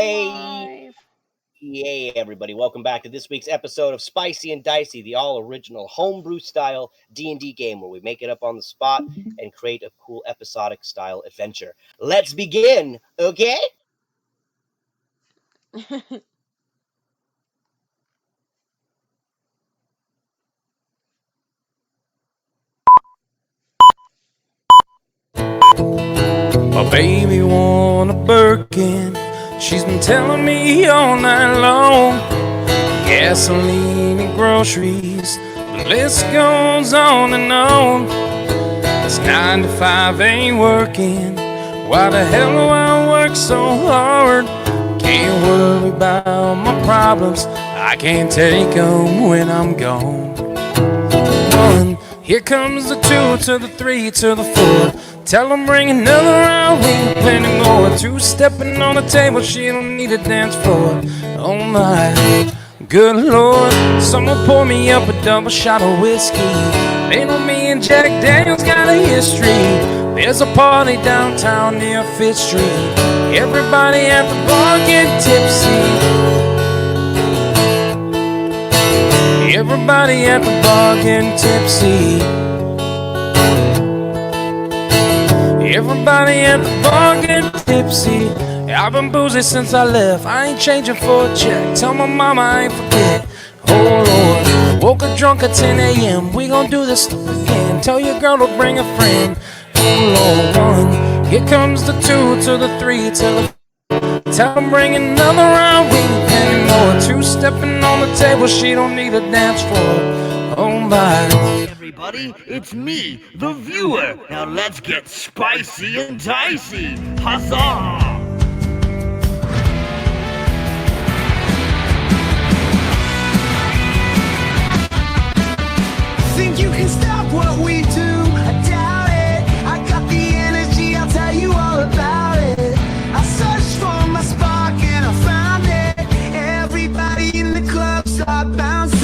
Hey, Clive. hey, everybody! Welcome back to this week's episode of Spicy and Dicey, the all-original homebrew style D&D game where we make it up on the spot and create a cool episodic style adventure. Let's begin, okay? My baby want a Birkin. She's been telling me all night long. Gasoline and groceries, the list goes on and on. This 9 to 5 ain't working. Why the hell do I work so hard? Can't worry about my problems, I can't take them when I'm gone. 1, here comes the 2 to the 3 to the 4. Tell them bring another round, we got plenty more. 2 stepping on the table, she don't need a dance floor. Oh my, good lord, someone pour me up a double shot of whiskey. They know me and Jack Daniels got a history. There's a party downtown near 5th Street. Everybody at the bar get tipsy. Everybody at the bar getting tipsy. Everybody at the bar getting tipsy. I've been boozy since I left, I ain't changing for a check. Tell my mama I ain't forget. Oh Lord, woke up drunk at 10 a.m. We gon' do this stuff again. Tell your girl to bring a friend. Oh Lord, 1, here comes the 2 to the 3 to the 4. Tell them bring another round, we ain't paying more. 2 stepping on the table, she don't need a dance floor. Oh my. Everybody, it's me, the viewer. Now let's get spicy and dicey. Huzzah! Think you can stop what we do? I doubt it. I got the energy, I'll tell you all about it. I searched for my spark and I found it. Everybody in the club start bouncing.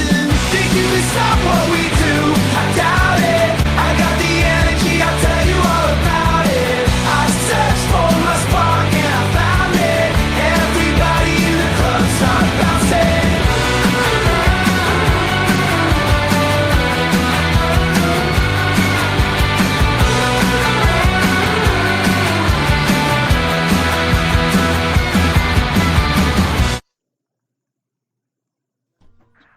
Think you can stop what we do? I doubt it. I got the energy, I'll tell you all about it. I searched for my spark and I found it. Everybody in the club start bouncing.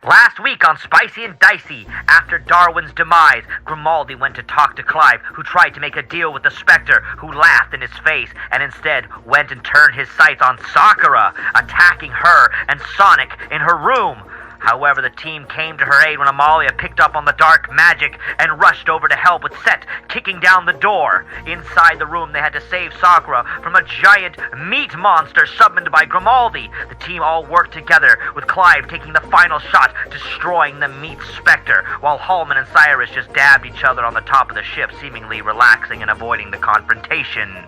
Last week on Spicy and Dicey, after Darwin's demise, Grimaldi went to talk to Clive, who tried to make a deal with the Spectre, who laughed in his face, and instead went and turned his sights on Sakura, attacking her and Sonic in her room. However, the team came to her aid when Amalia picked up on the dark magic and rushed over to help with Sett kicking down the door. Inside the room, they had to save Sakura from a giant meat monster summoned by Grimaldi. The team all worked together, with Clive taking the final shot, destroying the meat specter, while Halmon and Sirus just dabbed each other on the top of the ship, seemingly relaxing and avoiding the confrontation.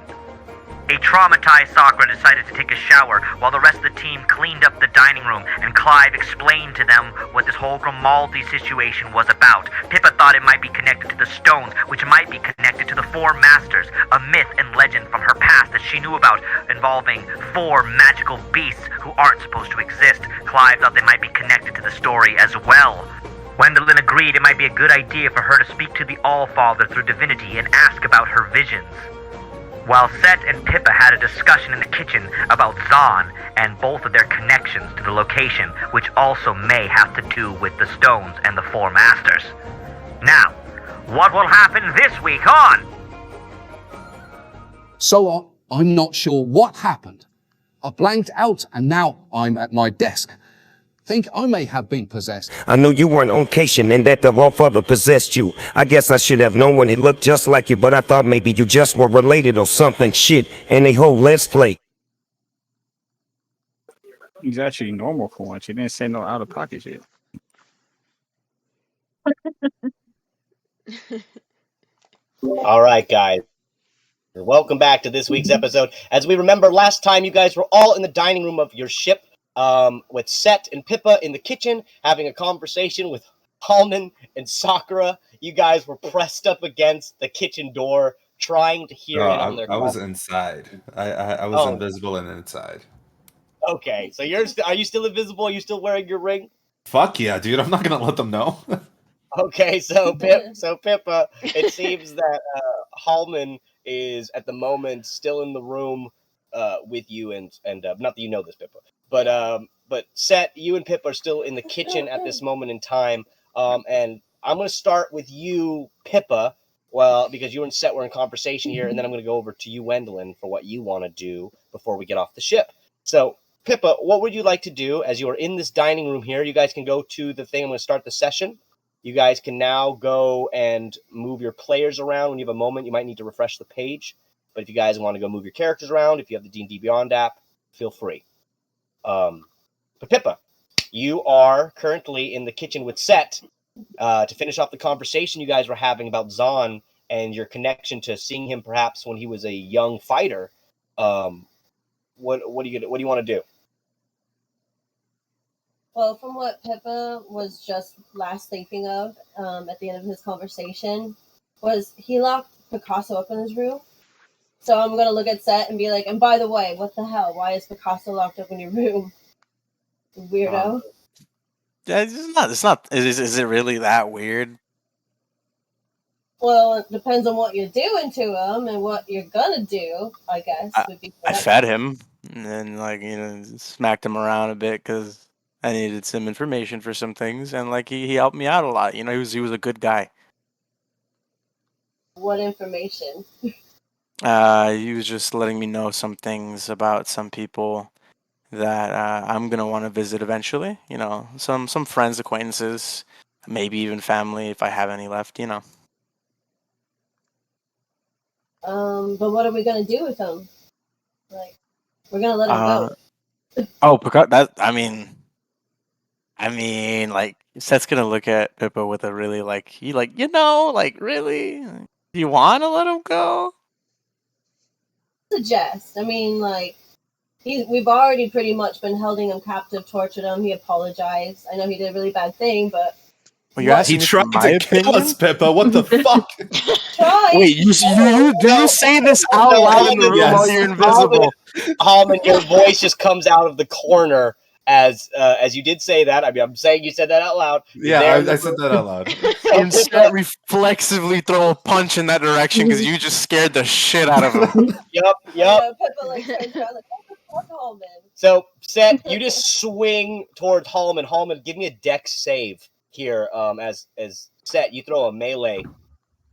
A traumatized Sakura decided to take a shower while the rest of the team cleaned up the dining room, and Clive explained to them what this whole Grimaldi situation was about. Pippa thought it might be connected to the stones, which might be connected to the 4 masters, a myth and legend from her past that she knew about involving 4 magical beasts who aren't supposed to exist. Clive thought they might be connected to the story as well. Wendeline agreed it might be a good idea for her to speak to the All-Father through divinity and ask about her visions. While Sett and Pippa had a discussion in the kitchen about Zahn and both of their connections to the location, which also may have to do with the stones and the 4 masters. Now, what will happen this week on? So I'm not sure what happened. I blanked out and now I'm at my desk. Think I may have been possessed. I knew you weren't on occasion and that the All-Father possessed you. I guess I should have known when he looked just like you, but I thought maybe you just were related or something. Shit, and a whole let's play. He's actually normal for once. He didn't say no out of pocket shit. All right, guys. Welcome back to this week's episode. As we remember, last time you guys were all in the dining room of your ship, with Sett and Pippa in the kitchen having a conversation with Halmon and Sakura. You guys were pressed up against the kitchen door, trying to hear it on their I was inside. I was invisible and inside. Okay, so are you still invisible? Are you still wearing your ring? Fuck yeah, dude! I'm not gonna let them know. Okay, so Pippa, it seems that Halmon is at the moment still in the room with you, and not that you know this, Pippa, but Sett, you and Pippa are still in the kitchen at this moment in time, and I'm gonna start with you, Pippa, well, because you and Sett were in conversation here, and then I'm gonna go over to you, Wendeline, for what you want to do before we get off the ship. So, Pippa, what would you like to do as you are in this dining room here? You guys can go to the thing. I'm gonna start the session. You guys can now go and move your players around. When you have a moment, you might need to refresh the page. But if you guys want to go move your characters around, if you have the D&D Beyond app, feel free. But Pippa, you are currently in the kitchen with Sett to finish off the conversation you guys were having about Zahn and your connection to seeing him perhaps when he was a young fighter. What do you want to do? Well, from what Pippa was just last thinking of at the end of his conversation, was he locked Picasso up in his room? So I'm going to look at Sett and be like, and by the way, what the hell? Why is Picasso locked up in your room? Weirdo. Yeah, it's not. Is it really that weird? Well, it depends on what you're doing to him and what you're going to do, I guess. I fed him and then, smacked him around a bit because I needed some information for some things, and he helped me out a lot. He was a good guy. What information? He was just letting me know some things about some people that I'm gonna want to visit eventually. Some friends, acquaintances, maybe even family if I have any left. But what are we gonna do with him? We're gonna let him go. Oh, because Sett's gonna look at Pippa with a really really? You want to let him go? Suggest. We've already pretty much been holding him captive, tortured him. He apologized. I know he did a really bad thing, but He tried to kill us, Pippa. What the fuck? Wait, you say this out loud in the room while you're invisible? Halmon, your voice just comes out of the corner as you did say that. I'm saying you said that out loud. Yeah, I said that out loud. And Sett reflexively throw a punch in that direction because you just scared the shit out of him. Yep. Pippa turns around what the fuck, Halmon? So, Sett, you just swing towards Halmon. Halmon, give me a dex save here. As Sett, you throw a melee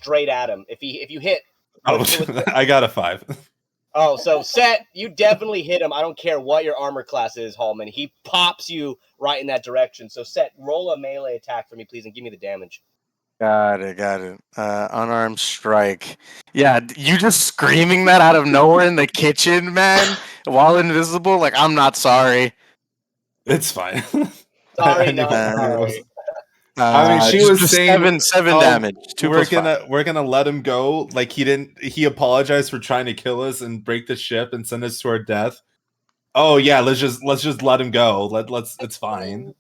straight at him. If you hit, I got a 5. Oh, so Sett, you definitely hit him. I don't care what your armor class is, Halmon. He pops you right in that direction. So Sett, roll a melee attack for me, please, and give me the damage. Got it. Unarmed strike. Yeah, you just screaming that out of nowhere in the kitchen, man, while invisible. I'm not sorry. It's fine. Sorry, not sorry. She was saying 7 damage. 2 we're gonna let him go. He apologized for trying to kill us and break the ship and send us to our death. Oh yeah, let's just let him go. It's fine.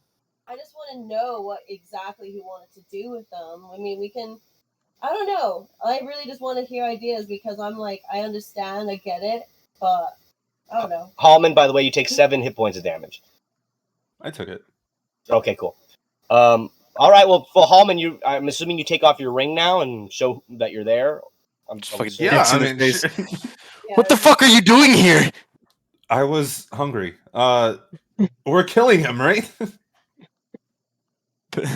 I just want to know what exactly he wanted to do with them. We can. I don't know. I really just want to hear ideas because I'm I understand, I get it, but I don't know. Halmon, by the way, you take 7 hit points of damage. I took it. Okay, cool. All right, well, for Halmon, I'm assuming you take off your ring now and show that you're there. What the fuck are you doing here? I was hungry. We're killing him, right?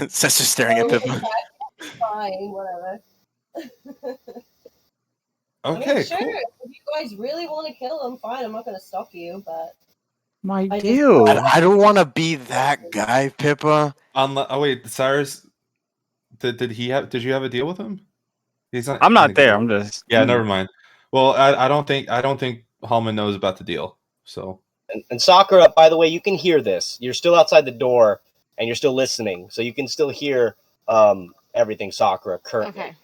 Sett's just staring at Pippa. Fine, whatever. Okay, sure. cool. If you guys really want to kill him, fine. I'm not going to stop you, but my dude, I don't want to be that guy, Pippa. Oh wait, Sirus. Did you have a deal with him? He's not. I'm not there. I'm just. Yeah, never mind. Well, I don't think Halmon knows about the deal. So. And Sakura, by the way, you can hear this. You're still outside the door, and you're still listening, so you can still hear everything, Sakura, currently. Okay.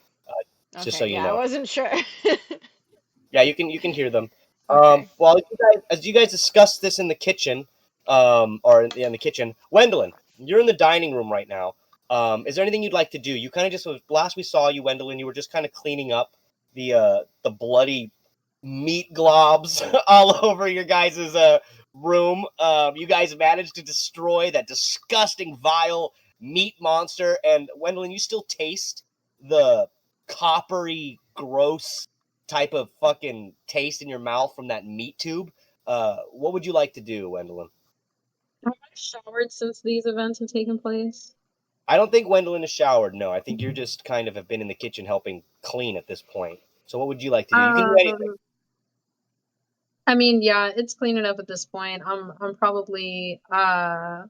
Just so you know. I wasn't sure. Yeah, you can hear them. Okay. Well, as you guys discussed this in the kitchen, or in the kitchen, Wendeline, you're in the dining room right now. Is there anything you'd like to do? You kind of just last we saw you, Wendeline, you were just kind of cleaning up the bloody meat globs all over your guys' room. You guys managed to destroy that disgusting, vile meat monster. And Wendeline, you still taste the coppery, gross type of fucking taste in your mouth from that meat tube. What would you like to do, Wendeline? Have I showered since these events have taken place? I don't think Wendeline is showered. No, I think you're just kind of have been in the kitchen helping clean at this point. So what would you like to do? You can do anything. I mean, yeah, it's cleaning up at this point. I'm probably gonna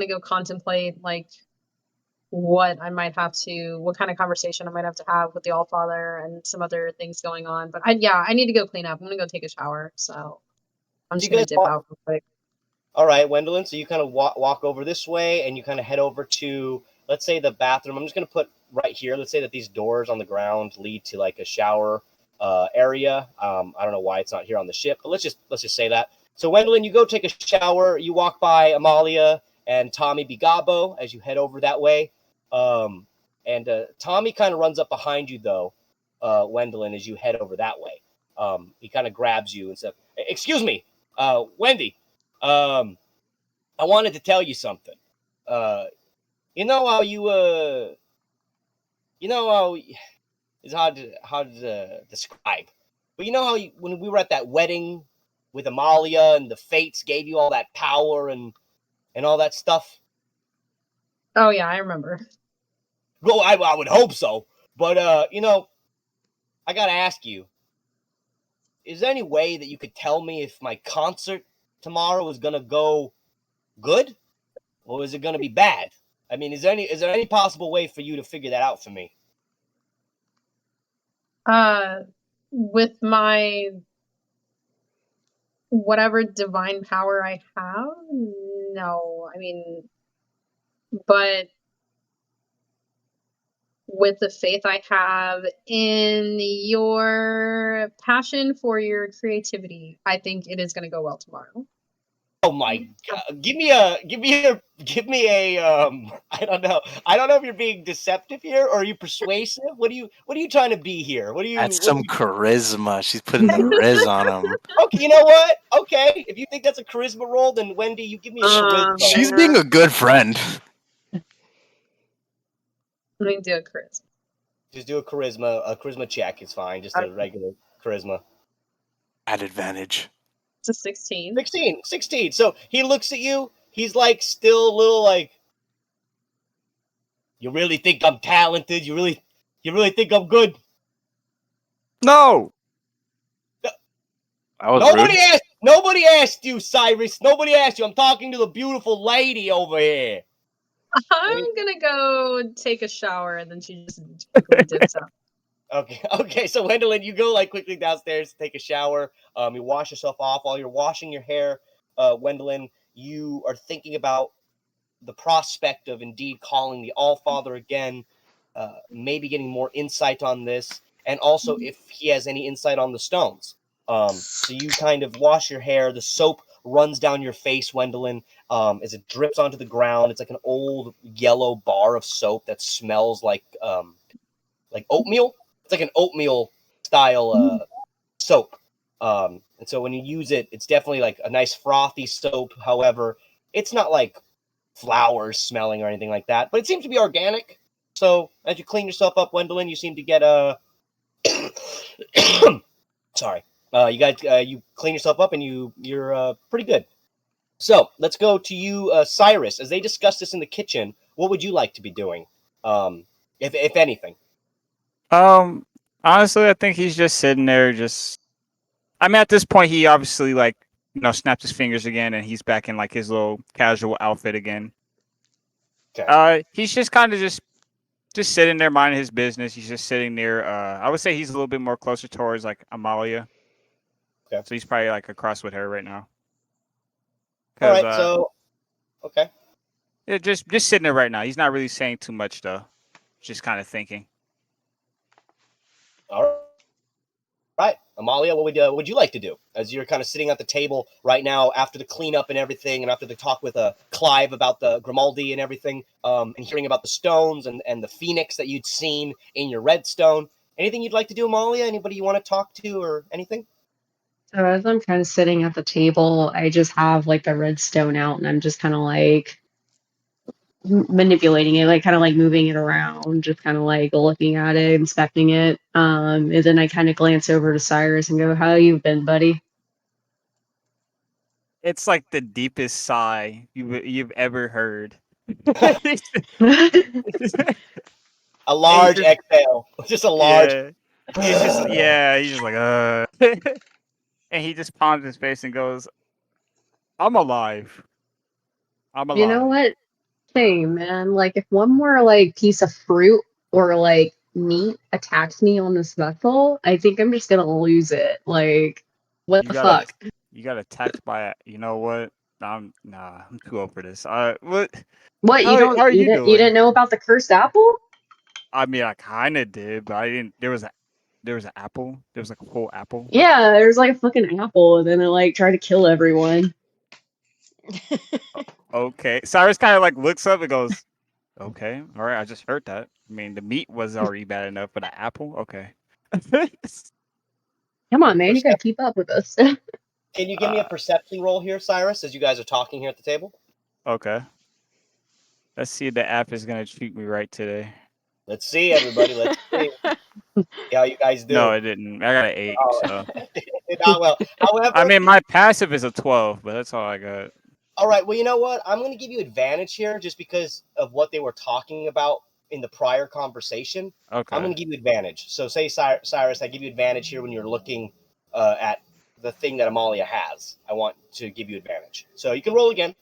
go contemplate like what kind of conversation I might have to have with the Allfather and some other things going on. But I need to go clean up. I'm gonna go take a shower, so I'm just gonna dip out real quick. All right, Wendeline, so you kind of walk over this way, and you kind of head over to, let's say, the bathroom. I'm just going to put right here. Let's say that these doors on the ground lead to, like, a shower area. I don't know why it's not here on the ship, but let's just say that. So, Wendeline, you go take a shower. You walk by Amalia and Tommy Bigabo as you head over that way. And Tommy kind of runs up behind you, though, Wendeline, as you head over that way. He kind of grabs you and says, "Excuse me, Wendy. I wanted to tell you something. You know how it's hard to describe, but you know how when we were at that wedding with Amalia and the fates gave you all that power and all that stuff? Oh yeah, I remember. Well, I would hope so, but I gotta ask you, is there any way that you could tell me if my concert tomorrow is gonna go good, or is it gonna be bad? I mean, is there any possible way for you to figure that out for me? With my whatever divine power I have, no. I mean, but with the faith I have in your passion for your creativity, I think it is going to go well tomorrow. Oh my God! Give me a. I don't know if you're being deceptive here, or are you persuasive? What are you trying to be here? That's some charisma. She's putting the riz on him. Okay, you know what? Okay, if you think that's a charisma roll, then Wendy, you give me a charisma. She's being a good friend. Let me do a charisma. Just do a charisma check. It's fine. Just a regular charisma. At advantage. It's a 16. 16. So he looks at you. He's like still a little like, you really think I'm talented? You really think I'm good? No. Nobody asked you, Sirus. Nobody asked you. I'm talking to the beautiful lady over here. I'm gonna go take a shower, and then she just quickly dips out. Okay. So Wendeline, you go like quickly downstairs to take a shower. You wash yourself off. While you're washing your hair, Wendeline, you are thinking about the prospect of indeed calling the Allfather again, maybe getting more insight on this, and also if he has any insight on the stones. So you kind of wash your hair. The soap runs down your face, Wendeline, as it drips onto the ground. It's like an old yellow bar of soap that smells like oatmeal. It's like an oatmeal style soap. And so when you use it, it's definitely like a nice frothy soap. However, it's not like flowers smelling or anything like that, but it seems to be organic. So as you clean yourself up, Wendeline, you seem to get sorry. You clean yourself up and you're pretty good. So let's go to you, Sirus. As they discuss this in the kitchen, what would you like to be doing, if anything? Honestly, I think he's just sitting there. I mean, at this point, he obviously snapped his fingers again, and he's back in like his little casual outfit again. Okay. He's just kind of just sitting there minding his business. He's just sitting there. I would say he's a little bit more closer towards like Amalia. Okay. So he's probably like across with her right now. All right. So, okay. Yeah, just sitting there right now. He's not really saying too much though. Just kind of thinking. All right, Amalia, what would you like to do as you're kind of sitting at the table right now after the cleanup and everything, and after the talk with Clive about the Grimaldi and everything, and hearing about the stones and the phoenix that you'd seen in your redstone? Anything you'd like to do, Amalia? Anybody you want to talk to or anything? So as I'm kind of sitting at the table, I just have like the red stone out, and I'm just kind of like manipulating it, like kind of like moving it around, just kind of like looking at it, inspecting it. And then I kind of glance over to Sirus and go, "How you been, buddy?" It's like the deepest sigh you've ever heard. A large exhale. Just a large. Yeah. He's just like, and he just palms his face and goes, "I'm alive. I'm You know alive." what? Hey, man, like if one more like piece of fruit or like meat attacks me on this vessel, I think I'm just gonna lose it. Like, what the fuck? You got attacked by a, you know what? I'm too old for this. What? What, How are you you didn't doing? know about the cursed apple? I mean, I kind of did, but I didn't. There was an apple. There was like a whole apple. Yeah, there's like a fucking apple, and then it like tried to kill everyone. Okay. Cyrus kind of like looks up and goes, "Okay, all right. I just heard that. I mean, the meat was already bad enough, but the apple, okay." Come on, man, you gotta keep up with us. Can you give me a perception roll here, Cyrus, as you guys are talking here at the table? Okay. Let's see if the app is gonna treat me right today. Let's see, everybody. Let's see. See how you guys do. No, it didn't. I got an 8. Oh. So. Not well. However, I mean, my passive is a 12, but that's all I got. all right. Well, you know what? I'm going to give you advantage here just because of what they were talking about in the prior conversation. Okay. I'm going to give you advantage. So, say, Cyrus, I give you advantage here when you're looking at the thing that Amalia has. I want to give you advantage. So you can roll again.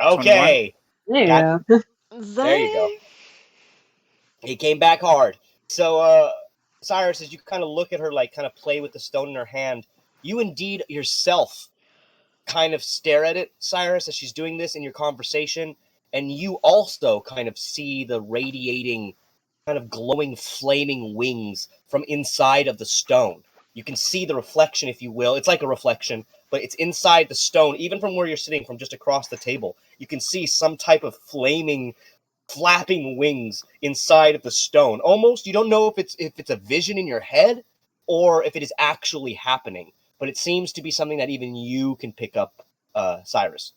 Okay. Yeah. There you go. He came back hard. So, Cyrus, as you kind of look at her, like kind of play with the stone in her hand, you indeed yourself kind of stare at it, Cyrus, as she's doing this in your conversation, and you also kind of see the radiating, kind of glowing, flaming wings from inside of the stone. You can see the reflection, if you will. It's like a reflection, but it's inside the stone, even from where you're sitting, from just across the table. You can see some type of flaming, flapping wings inside of the stone. Almost, you don't know if it's a vision in your head or if it is actually happening. But it seems to be something that even you can pick up, Cyrus.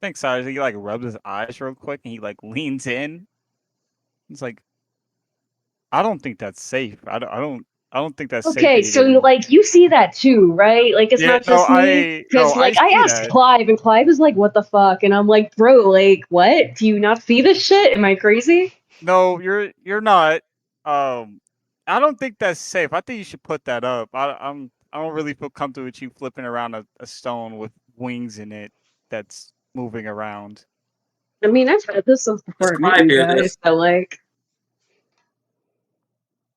Thanks, Cyrus. He like rubs his eyes real quick and he like leans in. He's like, "I don't think that's safe. I don't think that's safe for Okay, you so to." like you see that too, right? Like it's not just me. Because like I see asked that. Clive, and Clive is like, "What the fuck?" And I'm like, "Bro, like what? Do you not see this shit? Am I crazy?" No, you're not. I don't think that's safe. I think you should put that up. I don't really feel comfortable with you flipping around a stone with wings in it that's moving around. I mean, I've had this stuff before I met you guys, so like,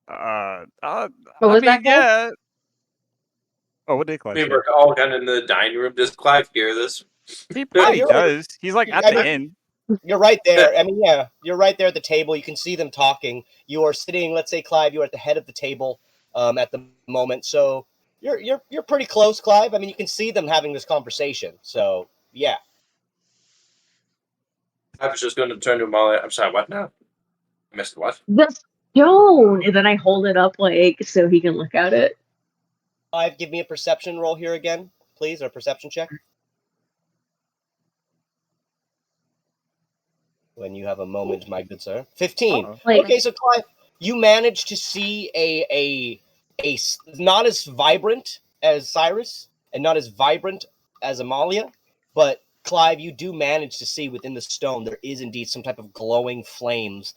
What what was that, Clive? yeah. Oh, what did Clive I mean, say? we're all kind of in the dining room. Does Clive hear this? He probably does. He's like at the mean, end. You're right there. I mean, yeah, you're right there at the table. You can see them talking. You are sitting. Let's say, Clive, you're at the head of the table at the moment. So you're pretty close, Clive. I mean, you can see them having this conversation. So yeah. I was just going to turn to Amalia. I'm sorry, what now? I missed what? The stone, and then I hold it up like so he can look at it. Clive, give me a perception roll here again, please, or a perception check. When you have a moment, my good sir. 15. Okay, so Clive, you managed to see a not as vibrant as Sirus and not as vibrant as Amalia, but Clive, you do manage to see within the stone there is indeed some type of glowing flames.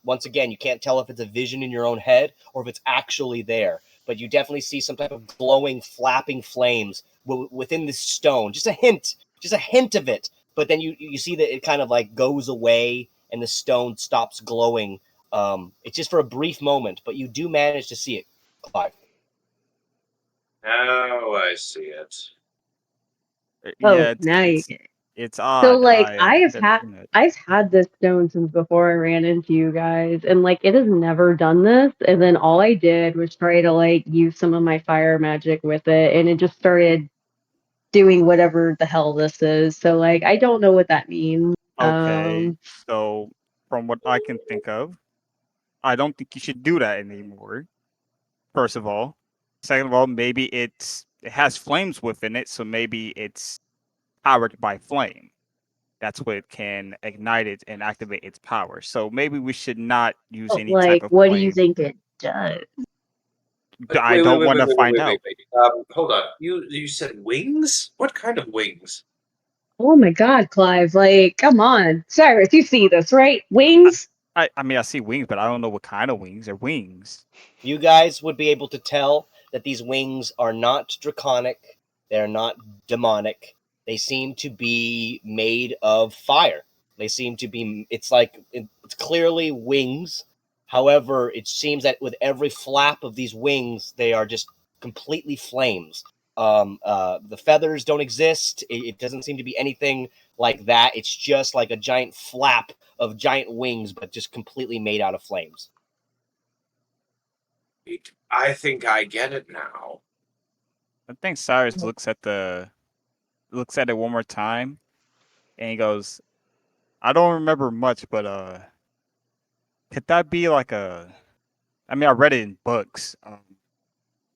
Once again, you can't tell if it's a vision in your own head or if it's actually there, but you definitely see some type of glowing, flapping flames within this stone. Just a hint of it. But then you see that it kind of like goes away and the stone stops glowing. It's just for a brief moment, but you do manage to see it, Clive. Now I see it. Yeah, now you get it. It's odd. So like I've had this stone since before I ran into you guys, and like it has never done this. And then all I did was try to like use some of my fire magic with it, and it just started doing whatever the hell this is. So like I don't know what that means. Okay, so from what I can think of, I don't think you should do that anymore. First of all, Second of all, maybe it has flames within it, so maybe it's powered by flame. That's what can ignite it and activate its power. So maybe we should not use But, any type like, of what do you flame. think it does? I don't want to find out. Hold on. You said wings? What kind of wings? Oh my god, Clive, like, come on. Cyrus, you see this, right? Wings? I mean, I see wings, but I don't know what kind of wings. They're wings. You guys would be able to tell that these wings are not draconic, they're not demonic. They seem to be made of fire. They seem to be, it's clearly wings. However, it seems that with every flap of these wings, they are just completely flames. The feathers don't exist. It doesn't seem to be anything like that. It's just like a giant flap of giant wings, but just completely made out of flames. I think I get it now. I think Cyrus looks at it one more time, and he goes, "I don't remember much, but could that be like a? I mean, I read it in books.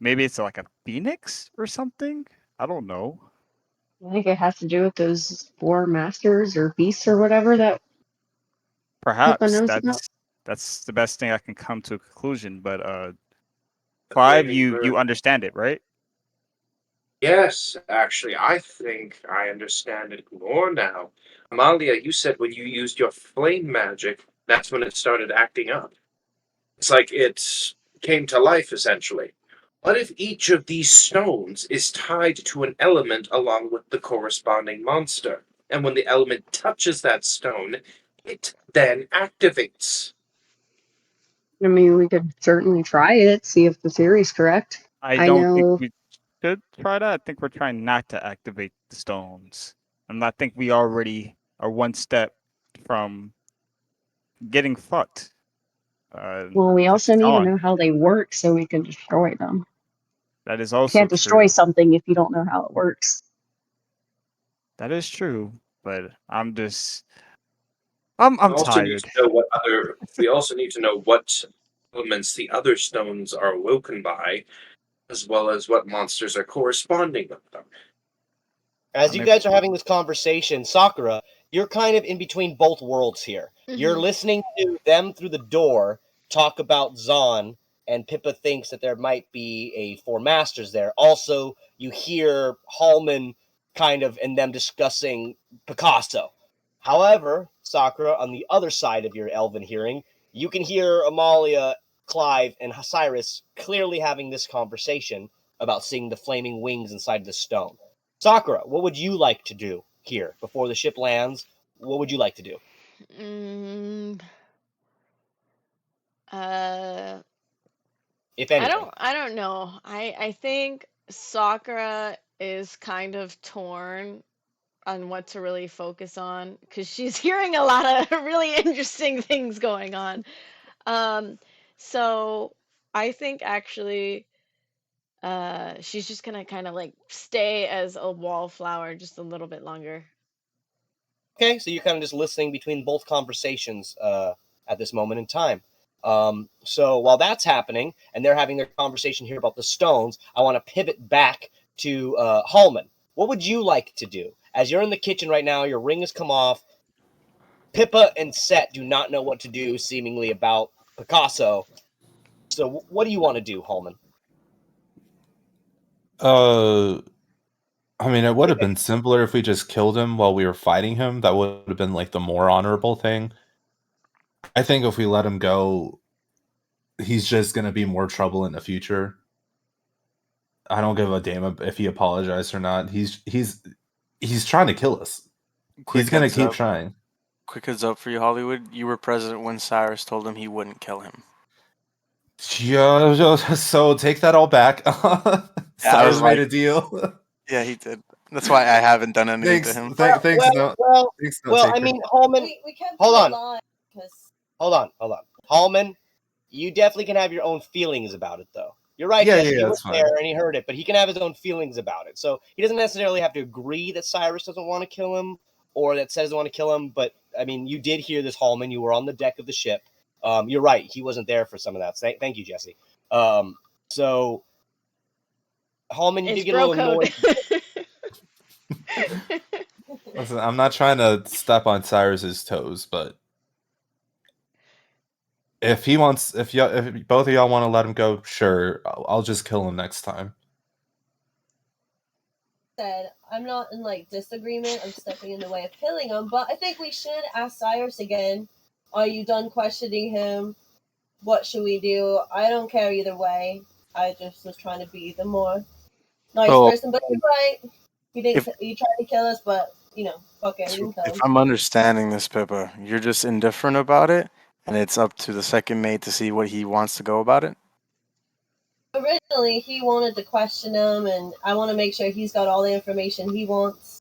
Maybe it's like a phoenix or something. I don't know. I think it has to do with those 4 masters or beasts or whatever that Pippa Perhaps knows about. that's the best thing I can come to a conclusion. But Clive, you understand it, right? Yes, actually, I think I understand it more now. Amalia, you said when you used your flame magic, that's when it started acting up. It's like it came to life, essentially. What if each of these stones is tied to an element along with the corresponding monster? And when the element touches that stone, it then activates. I mean, we could certainly try it, see if the theory's correct. I I don't think know. we should try that. I think we're trying not to activate the stones. And I think we already are one step from getting fucked. Well, we Since also it's need to on. know how they work so we can destroy them. That is You also can't destroy true. something if you don't know how it works. That is true. But I'm We also need tired. to know what other. We also need to know what elements the other stones are awoken by, as well as what monsters are corresponding with them. As you guys are having this conversation, Sakura, you're kind of in between both worlds here. You're Mhm. listening to them through the door talk about Zahn, and Pippa thinks that there might be a 4 masters there. Also, you hear Halmon kind of and them discussing Picasso. However, Sakura, on the other side of your elven hearing, you can hear Amalia, Clive, and Cyrus clearly having this conversation about seeing the flaming wings inside the stone. Sakura, what would you like to do here before the ship lands? What would you like to do? Mm, uh, If anything. I don't know. I think Sakura is kind of torn on what to really focus on because she's hearing a lot of really interesting things going on. Um, so I think actually she's just gonna kind of like stay as a wallflower just a little bit longer. Okay, so you're kind of just listening between both conversations at this moment in time. So while that's happening and they're having their conversation here about the stones, I want to pivot back to Halmon. What would you like to do? As you're in the kitchen right now, your ring has come off. Pippa and Sett do not know what to do, seemingly, about Picasso. So what do you want to do, Halmon? I mean, it would have been simpler if we just killed him while we were fighting him. That would have been like the more honorable thing. I think if we let him go, he's just going to be more trouble in the future. I don't give a damn if he apologized or not. He's trying to kill us. Quick He's going to heads keep up. trying. Quick heads up for you, Hollywood. You were present when Cyrus told him he wouldn't kill him. Yeah, so take that all back. I was Cyrus made like, a deal. yeah, he did. That's why I haven't done anything to him. Thanks, no I taker. mean, Halmon, We kept hold you on. alive because Hold on. Halmon, you definitely can have your own feelings about it, though. You're right, Yeah, Jesse. yeah, He was that's fine. there and he heard it, but he can have his own feelings about it. So he doesn't necessarily have to agree that Cyrus doesn't want to kill him or that Sett doesn't want to kill him. But I mean, you did hear this, Halmon. You were on the deck of the ship. You're right. He wasn't there for some of that. Thank you, Jesse. So Halmon, you It's did get a bro little code. annoyed. Listen, I'm not trying to step on Cyrus's toes, but if he wants, if both of y'all want to let him go, sure, I'll just kill him next time. Said I'm not in like disagreement of stepping in the way of killing him, but I think we should ask Cyrus again. Are you done questioning him? What should we do? I don't care either way. I just was trying to be the more nice person, but you're right. He tried to kill us, but you know, fuck it, we can kill If him. I'm understanding this, Pippa, you're just indifferent about it, and it's up to the second mate to see what he wants to go about it? Originally, he wanted to question him, and I want to make sure he's got all the information he wants.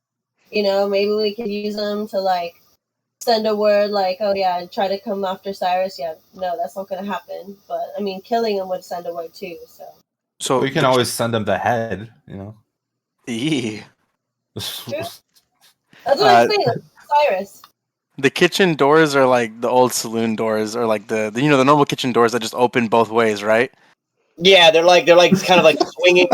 You know, maybe we could use him to like send a word like, "Oh yeah, try to come after Sirus." Yeah, no, that's not going to happen. But I mean, killing him would send a word too. So we can always send him the head, you know. Eee. True. That's what I'm saying, like, Cyrus. The kitchen doors are like the old saloon doors, or like the the normal kitchen doors that just open both ways, right? Yeah, they're like kind of like swinging,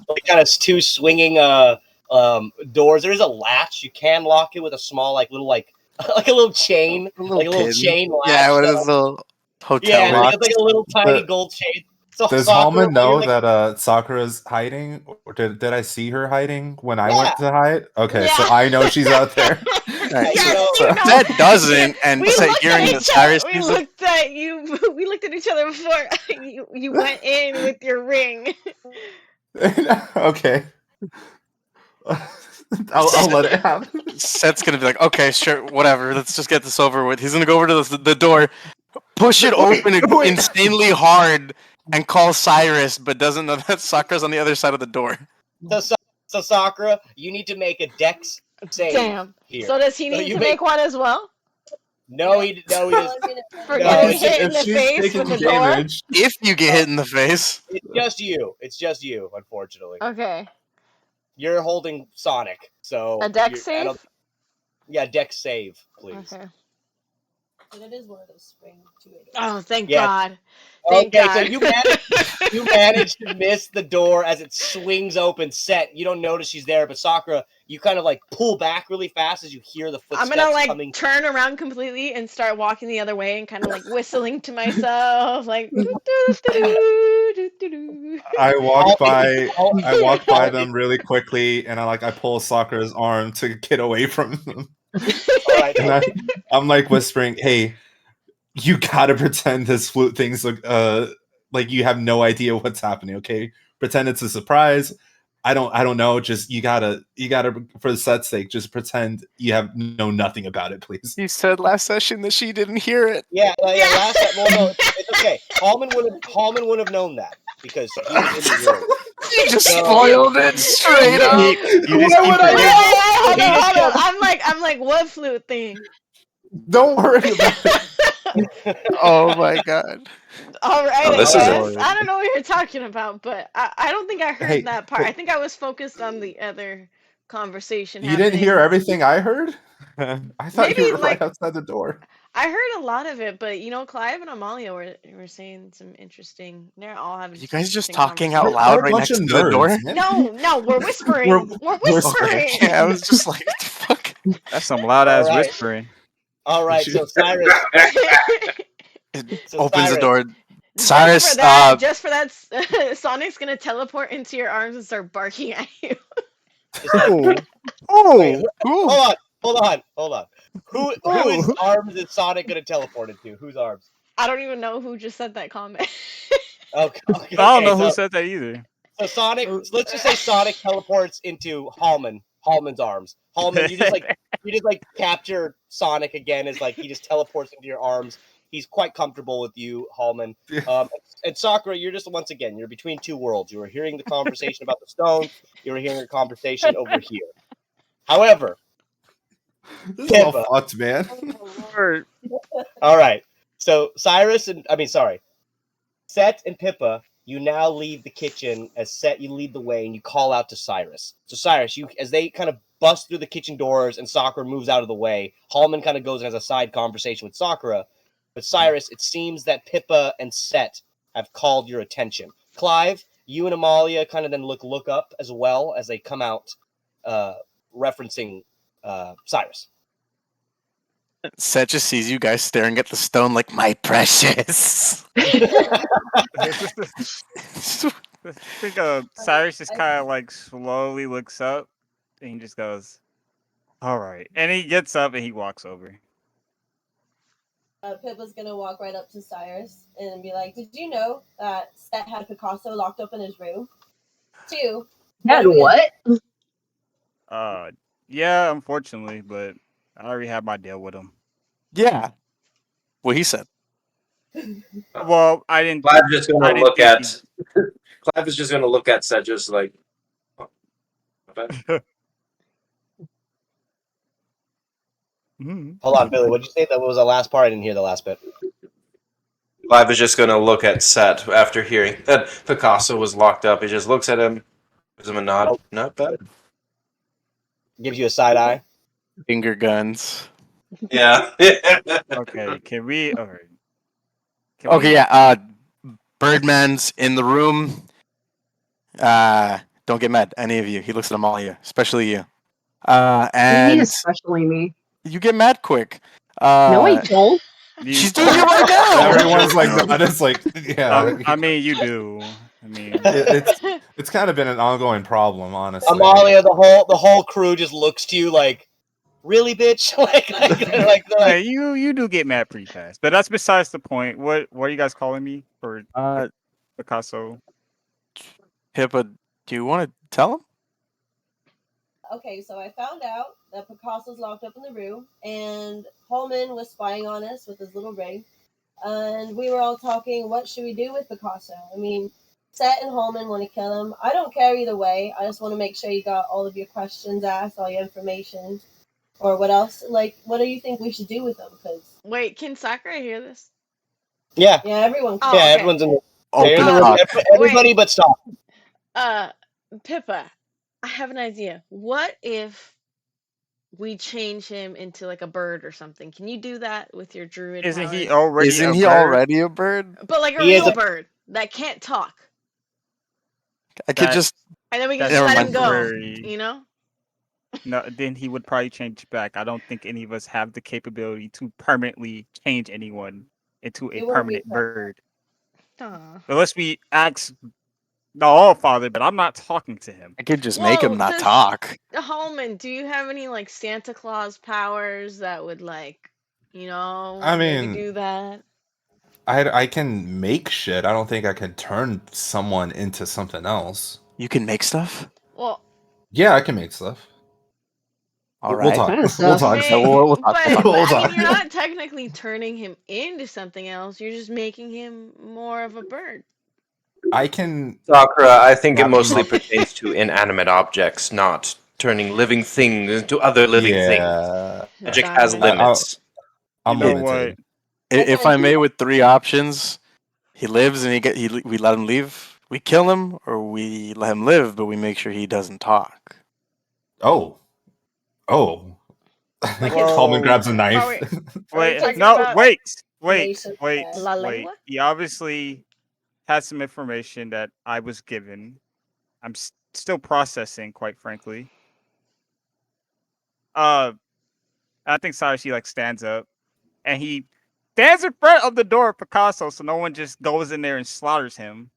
like kind of two swinging doors. There is a latch. You can lock it with a small like little like like a little chain, like a little pin. chain latch. Yeah, what is though. this little hotel Yeah, lock? it's like a little tiny But gold chain. So does Sakura, Halmon know like, that Sakura's hiding? Or did I see her hiding when I Yeah. went to hide? Okay, so Yeah. I know she's out there. Right, Yes, so you know. that doesn't, and We Sett looked hearing at that each Cyrus other. We sees it. looked at you. We looked at each other before you went in with your ring. Okay. I'll let it happen. Sett's gonna be like, okay, sure, whatever. Let's just get this over with. He's gonna go over to the door, push it open insanely hard, and call Cyrus, but doesn't know that Sakura's on the other side of the door. So Sakura, you need to make a dex save. Damn. Here. So does he need you to make one as well? No, he does. For No, getting it's hit in if the she's face taking with the door? damage, If you get hit in the face, It's just you. It's just you, unfortunately. Okay. You're holding Sonic, so A dex I don't- save? Yeah, dex save, please. Okay. But it is one of those spring 280. Oh, thank Yeah. God. Thank Okay, God. so you managed to miss the door as it swings open. Sett, you don't notice she's there, but Sakura, you kind of like pull back really fast as you hear the footsteps I'm gonna like coming. turn around completely and start walking the other way and kind of like whistling to myself, like. I walk by them really quickly, and I pull Sakura's arm to get away from them. All right. And I'm like whispering, "Hey, you gotta pretend this flute thing's like you have no idea what's happening. Okay, pretend it's a surprise. I don't know. Just you gotta for the set's sake, just pretend you know nothing about it, please." you said last session that she didn't hear it. Yeah. Last time, well, no, it's okay. Halmon would have known that because he was in the room. You just So- spoiled it straight up. Hold on. I'm like, what flute thing? Don't worry about it. Oh my God. All right, Oh, this I is guess. it. I don't know what you're talking about, but I don't think I heard Hey, that part. but- I think I was focused on the other conversation. You didn't hear everything I heard? I thought Maybe, you were right like- outside the door. I heard a lot of it, but Clive and Amalia were saying some interesting. They're all having. You guys just interesting talking out conversations. loud We're a right bunch next of to the door? nerds, man. No, we're whispering. We're Okay, whispering. okay, I was just like, what the fuck? That's some loud ass All right. whispering. All right, so Cyrus. Opens the door. Just Cyrus, just for that, Sonic's gonna teleport into your arms and start barking at you. Wait, hold on. Whose arms is Sonic gonna teleport into? Whose arms? I don't even know who just said that comment. Okay. I don't know who so, said that either. So Sonic, let's just say Sonic teleports into Halmon's arms. Halmon, you just capture Sonic again as like he just teleports into your arms. He's quite comfortable with you, Halmon. And Sakura, you're just once again, you're between two worlds. You were hearing the conversation about the stones. You were hearing a conversation over here. However, This is all fucked, man. all right. So Sett and Pippa, you now leave the kitchen as Sett. You lead the way and you call out to Sirus. So Sirus, as they kind of bust through the kitchen doors and Sakura moves out of the way, Halmon kind of goes and has a side conversation with Sakura. But Cyrus, it seems that Pippa and Sett have called your attention. Clive, you and Amalia kind of then look up as well as they come out, referencing Sirus. Sett just sees you guys staring at the stone like, my precious. I think Sirus just kind of like slowly looks up and he just goes, all right. And he gets up and he walks over. Pippa's gonna walk right up to Sirus and be like, did you know that Sett had Picasso locked up in his room? 2. Had what? Yeah, unfortunately, but I already had my deal with him. Yeah. What he said. Well, I didn't. Clive just I gonna didn't look think at. Clive is just gonna look at Sett, just like. Hold on, Billy. What did you say? That was the last part. I didn't hear the last bit. Clive is just gonna look at Sett after hearing that Picasso was locked up. He just looks at him, gives him a nod. Not bad. Gives you a side eye. Finger guns. Yeah. Okay, can we? All right. Okay, yeah. Birdman's in the room. Don't get mad, any of you. He looks at Amalia, especially you. What do you mean, And especially me? you get mad quick. No, I don't. She's doing it right now. Everyone's like, that. It's like, yeah. I mean, you do. I mean, it's kind of been an ongoing problem, honestly. Amalia, the whole crew just looks to you like, really, bitch? like yeah, you do get mad pretty fast, but that's besides the point. What are you guys calling me for? Picasso. Pippa, do you want to tell him? Okay, so I found out that Picasso's locked up in the room, and Halmon was spying on us with his little rig, and we were all talking, what should we do with Picasso? I mean, Sett and Halmon want to kill him. I don't care either way. I just want to make sure you got all of your questions asked, all your information, or what else. Like, what do you think we should do with him? Because Wait, can Sakura hear this? Yeah. Yeah, everyone. Oh, yeah, okay. everyone's in the, Open they're in the room. talk. Everybody but Stop. Pippa, I have an idea. What if we change him into like a bird or something? Can you do that with your druid Isn't he powers? already? Isn't he already a bird? But like a He is real a- bird that can't talk, I could just. and then we can That's just let him go. temporary. You know? No, then he would probably change back. I don't think any of us have the capability to permanently change anyone into a It won't be permanent bird. Aw. Unless we ask the All-Father, but I'm not talking to him. I could just make him not talk. Halmon, do you have any like Santa Claus powers that would like, I maybe mean, do that? I can make shit. I don't think I can turn someone into something else. You can make stuff? Well, Yeah, I can make stuff. All We'll right. talk. Kinda We'll stuff. talk. We'll talk. But We'll I talk. mean, you're not technically turning him into something else. You're just making him more of a bird. I can. Sakura, I think it Wrap 'em mostly up. pertains to inanimate objects, not turning living things into other living things. Yeah. Magic Got has it. limits. I'm You know limited. If I may, with 3 options, he lives and we let him leave. We kill him, or we let him live, but we make sure he doesn't talk. Oh. Like Coleman grabs a knife. Wait, talking no, about wait. La lengua? He obviously has some information that I was given. I'm still processing, quite frankly. I think Sirus, he like stands up, and he stands in front of the door of Picasso, so no one just goes in there and slaughters him.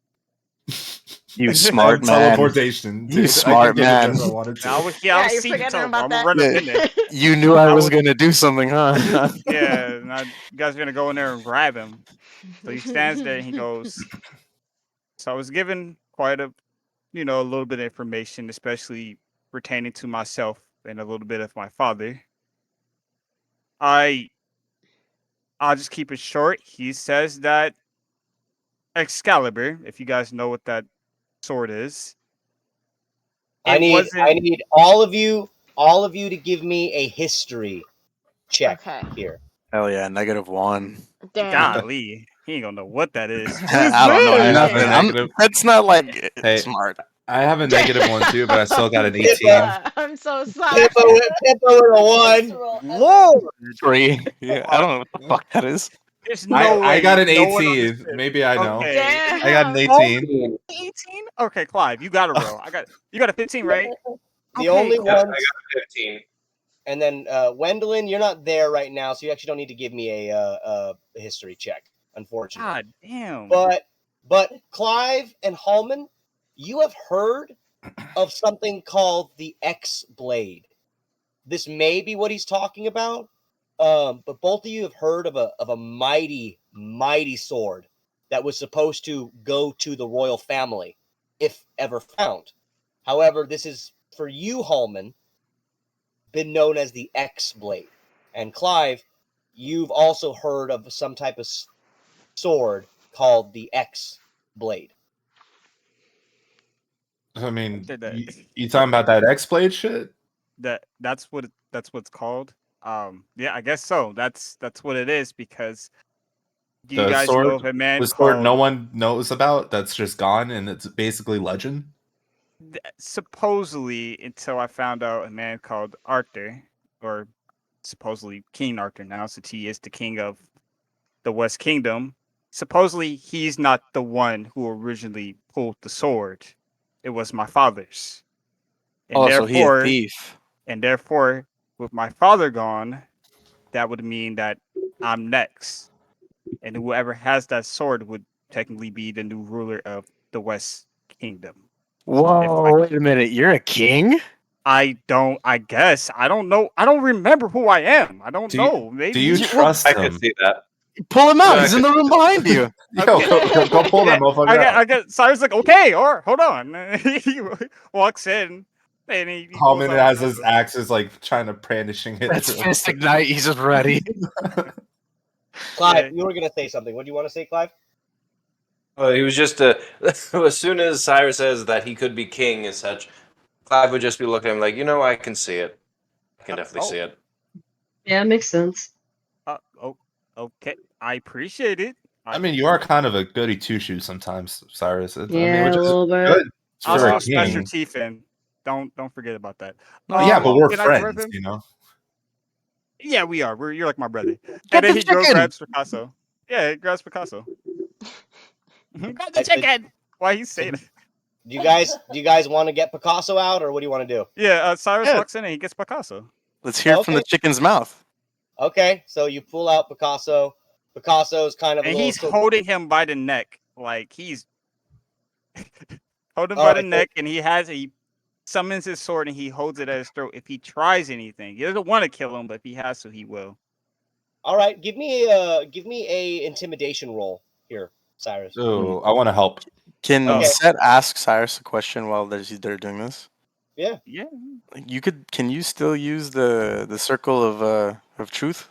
You smart man. Teleportation. You dude. smart I could get in man. there if I wanted to. I was Yeah, see you're forgetting I'm about gonna that. run up in there. You knew I I was would- gonna do something, huh? Yeah, now you guys are gonna go in there and grab him. So he stands there and he goes. So I was given quite a, a little bit of information, especially pertaining to myself and a little bit of my father. I'll just keep it short. He says that Excalibur, if you guys know what that sword is. I need all of you to give me a history check here. Hell yeah, -1. Golly, he ain't gonna know what that is. I don't know I have nothing. a negative. That's not like Hey, smart. I have a -1 too, but I still got an 18. I'm so sorry. Pippa with a 1. Roll Lord. 3. Yeah, I don't know what the fuck that is. There's no way. I got an no one 18. understood. Maybe I know. Okay. I got an 18. 18? Okay, Clive, you got a roll. You got a 15, right? The Okay, only cool. Yeah, I ones. got 15. And then Wendeline, you're not there right now, so you actually don't need to give me a history check, unfortunately. God damn. But Clive and Halmon, you have heard of something called the X Blade. This may be what he's talking about, but both of you have heard of a mighty, mighty sword that was supposed to go to the royal family, if ever found. However, this is, for you, Halmon, been known as the X Blade. And Clive, you've also heard of some type of sword called the X Blade. I mean, that- you talking about that X-Blade shit? That's what's called. Yeah, I guess so. That's what it is because do you The guys sword, know of a man the sword called no one knows about that's just gone and it's basically legend? supposedly until I found out a man called Arthur, or supposedly King Arthur now, since he is the king of the West Kingdom. Supposedly he's not the one who originally pulled the sword. It was my father's. And Oh, so he a therefore, thief. and therefore, with my father gone, that would mean that I'm next. And whoever has that sword would technically be the new ruler of the West Kingdom. Whoa, wait a minute. You're a king? I guess. I don't know. I don't remember who I am. I don't know. Maybe. Do you trust I him? can see that. Pull him out. Yeah, He's in the room behind you. Yo, go pull that motherfucker out. I get Cyrus like, okay, or hold on. He walks in and he pulls Halmon out has the his axes like trying to brandishing it. That's fist ignite. He's just ready. Clive, you were going to say something. What do you want to say, Clive? He was just as soon as Cyrus says that he could be king and such, Clive would just be looking at him like, I can see it. I can definitely see it. Yeah, makes sense. Okay. I appreciate it. I mean, you are kind of a goody two shoes sometimes, Cyrus. I mean, Yeah, which a is little bit. good I'll for a still smash your king. teeth in. Don't forget about that. Yeah, but we're can I grab friends, him? you know. Yeah, we are. You're like my brother. Get And then the he go chicken! grabs Picasso. Yeah, he grabs Picasso. Got the chicken. Why he's saying it? Do you guys want to get Picasso out, or what do you want to do? Yeah, Cyrus Yeah. walks in and he gets Picasso. Let's hear it from the chicken's mouth. Okay, so you pull out Picasso. Picasso's kind of a And little. he's holding him by the neck. Like he's holding him All by the right, neck, and he summons his sword and he holds it at his throat. If he tries anything, he doesn't want to kill him, but if he has to, he will. All right, give me a intimidation roll here, Cyrus. Oh, I want to help. Can Okay. Sett ask Cyrus a question while they're doing this? Yeah. Yeah. Can you still use the circle of truth?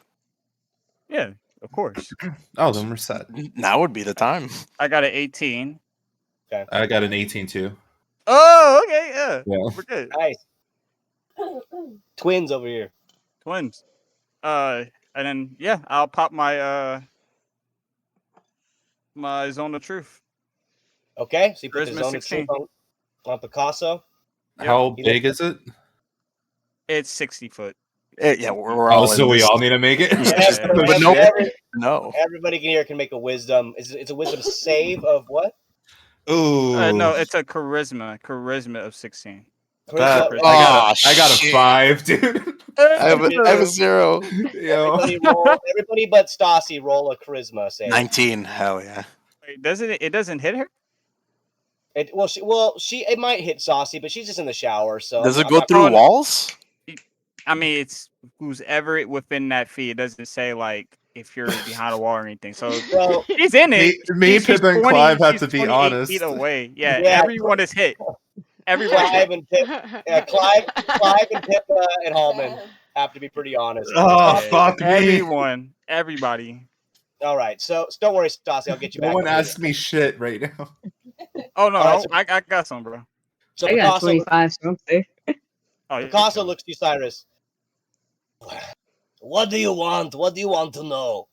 Yeah, of course. Oh, then we're set. Now would be the time. I got an 18. Okay. I got an 18 too. Oh, okay, yeah. Yeah. We're good. Nice. Twins over here. Twins. And then I'll pop my my zone of truth. Okay, so you put the Charisma zone of 16. truth on Picasso. How big is it? It's 60 foot. Yeah, we're all. So we all need to make it. No. Everybody here can make a wisdom. It's a wisdom save of what? Ooh. No, it's a charisma of 16. I got a 5, dude. I have a 0. Yo. Everybody but Stassi roll a charisma save. 19. Hell yeah. Wait, it doesn't hit her? It might hit Stassi, but she's just in the shower. So Does it I'm go not- through walls? I mean, it's who's ever within that feet. It doesn't say like if you're behind a wall or anything. So she's in it. Me, She's Pippa, and 20 Clive have she's to be 28 honest. feet away. Yeah, Yeah. everyone is hit. Everyone. Clive and Clive and Pippa and Halmon have to be pretty honest. Oh, fuck me. Everyone, everybody. All right, so don't worry, Stassi. I'll get you No back. one up asked me shit right now. Oh no, All right, so- I got some, bro. So I got Picasso, 25, so I'm safe. Oh, Picasso looks to you, Cyrus. What do you want? What do you want to know?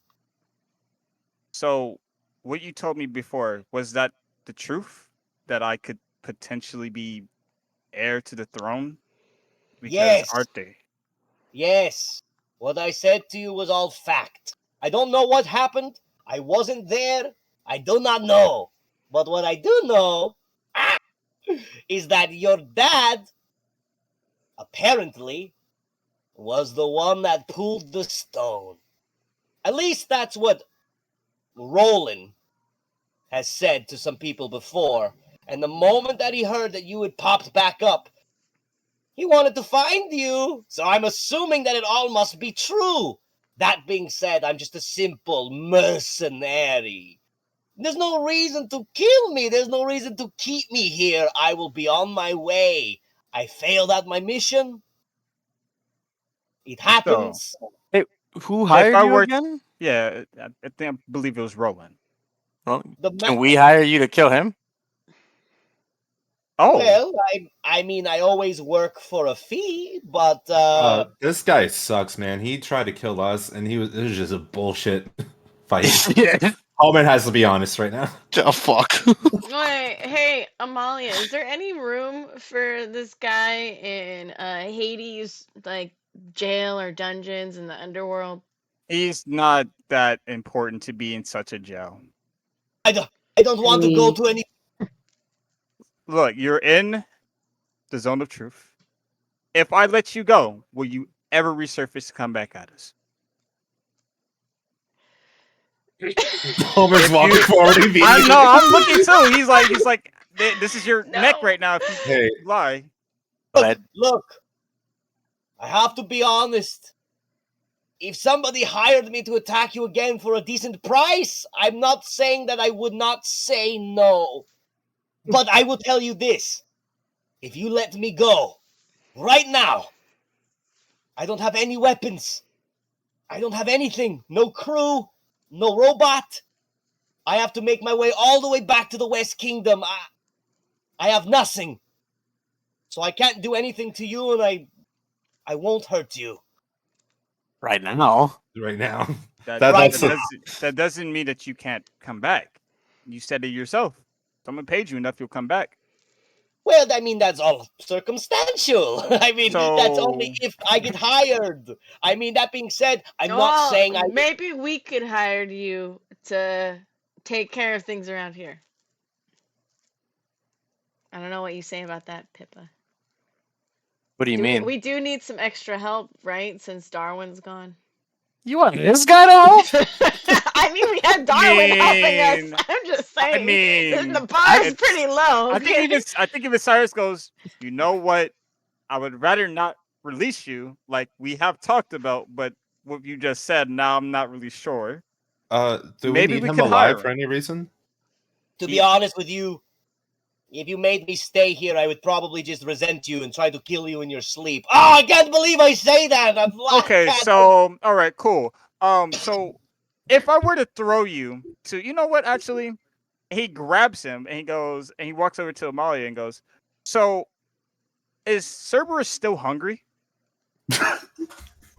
So, what you told me before, was that the truth? That I could potentially be heir to the throne? Because Yes. Arthur. Yes. What I said to you was all fact. I don't know what happened. I wasn't there. I do not know. But what I do know is that your dad apparently was the one that pulled the stone. At least that's what Roland has said to some people before. And the moment that he heard that you had popped back up, he wanted to find you. So I'm assuming that it all must be true. That being said, I'm just a simple mercenary. There's no reason to kill me. There's no reason to keep me here. I will be on my way. I failed at my mission. It happens. Hey, who If hired I you were, again? yeah, I believe it was Roland. Well, The can we hire you to kill him? Oh, Well, I mean, I always work for a fee, but This guy sucks, man. He tried to kill us, and it was just a bullshit fight. Halmon has to be honest right now. Oh, fuck. Wait, hey, Amalia, is there any room for this guy in Hades, like jail or dungeons in the underworld? he's not that important to be in such a jail. I don't want to go to any. Look, you're in the zone of truth. If I let you go, will you ever resurface to come back at us? Homer's walking forward. I know. I'm looking too. He's like, this is your neck right now. If you lie. Look, I have to be honest. If somebody hired me to attack you again for a decent price, I'm not saying that I would not say no. But I will tell you this. If you let me go, right now, I don't have any weapons. I don't have anything. No crew, no robot. I have to make my way all the way back to the West Kingdom. I have nothing. So I can't do anything to you, and I won't hurt you. Right now. Right now. That doesn't mean that you can't come back. You said it yourself. Someone paid you enough, you'll come back. Well, I mean, that's all circumstantial. I mean, that's only if I get hired. I mean, that being said, I'm not saying I... Maybe we could hire you to take care of things around here. I don't know what you say about that, Pippa. What do you mean? We do need some extra help, right? Since Darwin's gone. You want this guy to help? I mean, we had Darwin helping us. I'm just saying. I mean, the bar's pretty low. I think if Sirus goes, you know what? I would rather not release you, like we have talked about, but what you just said, now I'm not really sure. Do Maybe we need we him could hire alive for any reason? To be honest with you, if you made me stay here, I would probably just resent you and try to kill you in your sleep. Oh, I can't believe I say that. Okay, so all right, cool. So if I were to throw you to, you know what? Actually, he grabs him and he goes and he walks over to Amalia and goes, "So, is Cerberus still hungry?"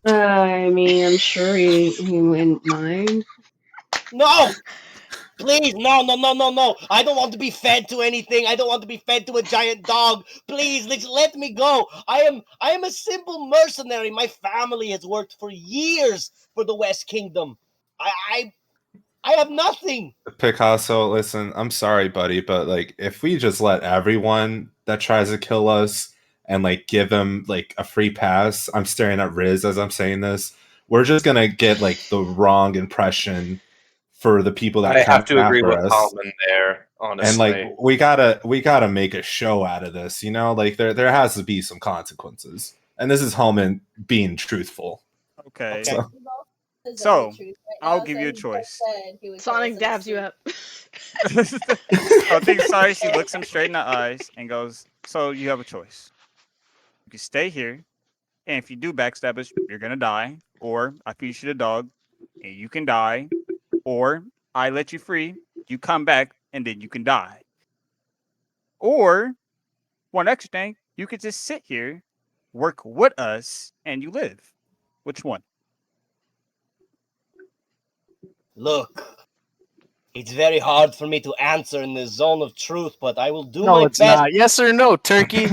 I mean, I'm sure he wouldn't mind. No! Please, no. I don't want to be fed to anything. I don't want to be fed to a giant dog. Please, let me go. I am a simple mercenary. My family has worked for years for the West Kingdom. I have nothing. Picasso, listen, I'm sorry, buddy, but like if we just let everyone that tries to kill us and like give them like a free pass, I'm staring at Riz as I'm saying this, we're just gonna get like the wrong impression for the people that I have come to agree after with us. Halmon there, honestly. And like we gotta make a show out of this, you know? Like there has to be some consequences. And this is Halmon being truthful. Okay. So, I'll give you a choice. Sonic dabs you up. I think sorry, she looks him straight in the eyes and goes, "So you have a choice. You can stay here, and if you do backstab us, you're gonna die. Or I feed you the dog, and you can die. Or I let you free, you come back, and then you can die. Or one extra thing, you could just sit here, work with us, and you live. Which one?" Look, it's very hard for me to answer in the zone of truth, but I will do No, my it's best. not. Yes or no, turkey?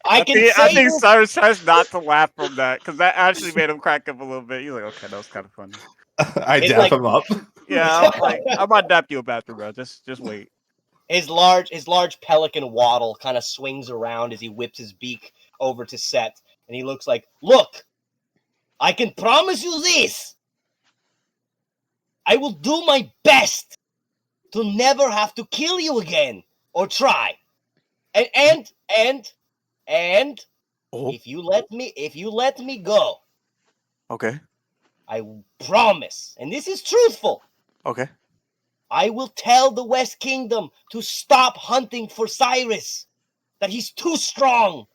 I think Cyrus tries not to laugh from that because that actually made him crack up a little bit. He's like, "Okay, that was kind of funny." I It's dap like- him up. Yeah, I'm about to dap you up after, bro. Just wait. His large pelican waddle kind of swings around as he whips his beak over to Sett, and he looks like, "Look, I can promise you this. I will do my best to never have to kill you again or try. And if you let me go, Okay. I promise, and this is truthful, Okay. I will tell the West Kingdom to stop hunting for Sirus, that he's too strong.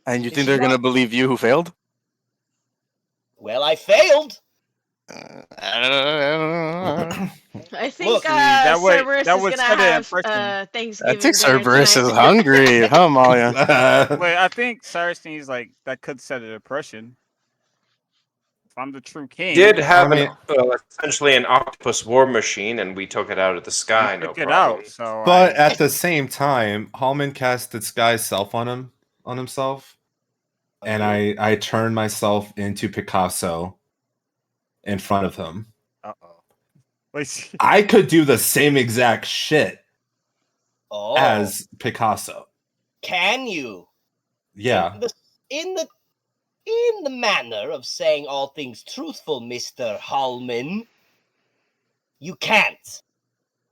And you Is think she they're gonna not- believe you who failed? Well, I failed. I think Look, that way- Cerberus that is would gonna set an have impression. Thanksgiving I think dinner Cerberus is tonight. hungry, huh, Amalia? Wait, I think Cyrus needs like that could set an impression. If I'm the true king, Did have I mean- essentially an octopus war machine, and we took it out of the sky. No took it problem. out. So, But at the same time, Halmon cast disguise self on himself, and I turned myself into Picasso in front of him. Wait, I could do the same exact shit Oh, as Picasso. can you? Yeah. In the manner of saying all things truthful, Mr. Halmon, you can't.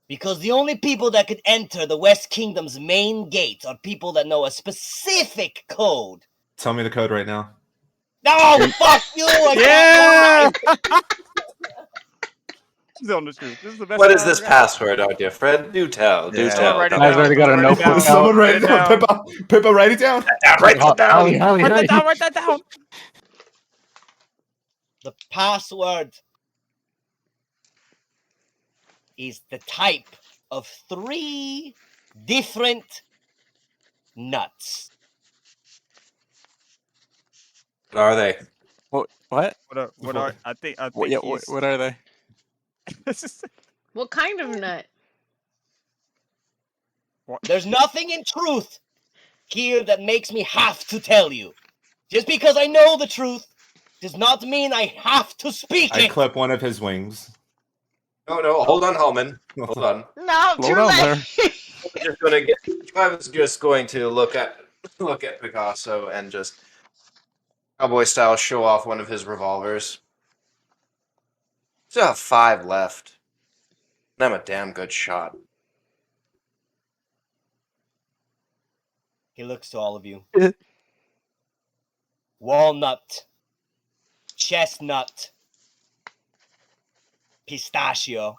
Because the only people that could enter the West Kingdom's main gate are people that know a specific code. Tell me the code right now. No, fuck you! I Yeah! can't lie! This is on the truth. This is the best. What one is I this ever got. password out there, Fred? Do tell. Do Yeah. tell. Write it Tell down. me. already got a Write it notebook down. out. Someone write Write it down. Pippa, write it down. Write it down. Ollie, Ollie, Write Ollie. that down. Write that down. The password is the type of 3 different nuts. What are they? What? What are I think What, yeah, he's what are they? What kind of nut? There's nothing in truth here that makes me have to tell you. Just because I know the truth does not mean I have to speak I it. clip one of his wings. No, hold on, Halmon. Hold on. No, Slow too down late. I was just going to look at Picasso and just cowboy style show off one of his revolvers. Still have 5 left. And I'm a damn good shot. He looks to all of you. Walnut, chestnut, pistachio.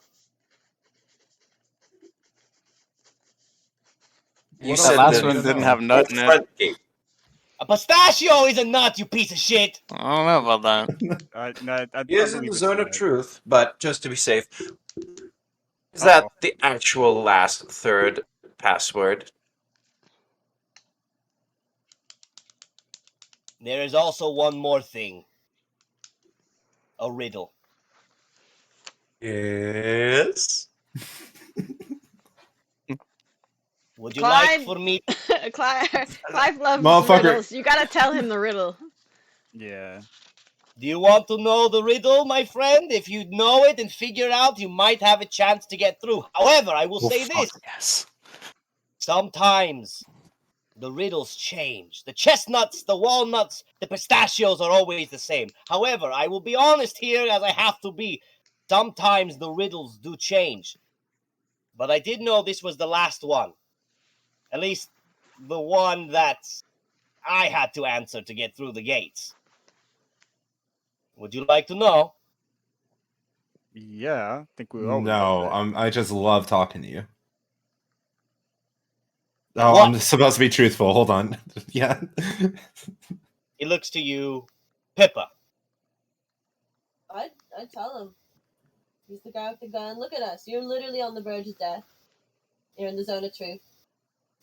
You That said last the one didn't have nut in it. front gate. A pistachio is a nut, you piece of shit. I don't know about that. I He is in believe the it's zone of nut. truth, but just to be safe, is that the actual last third password? There is also one more thing. A riddle. Yes. Would you like Clyde, for me? Clive loves Motherfucker. riddles. You gotta tell him the riddle. Yeah. Do you want to know the riddle, my friend? If you know it and figure it out, you might have a chance to get through. However, I will say this. Yes. Sometimes the riddles change. The chestnuts, the walnuts, the pistachios are always the same. However, I will be honest here as I have to be. Sometimes the riddles do change. But I did know this was the last one. At least the one that I had to answer to get through the gates. Would you like to know? Yeah, I think we all would No, love that. I just love talking to you. Oh, What? I'm supposed to be truthful. Hold on. Yeah. He looks to you, Pippa. I tell him. He's the guy with the gun. Look at us. You're literally on the verge of death. You're in the zone of truth.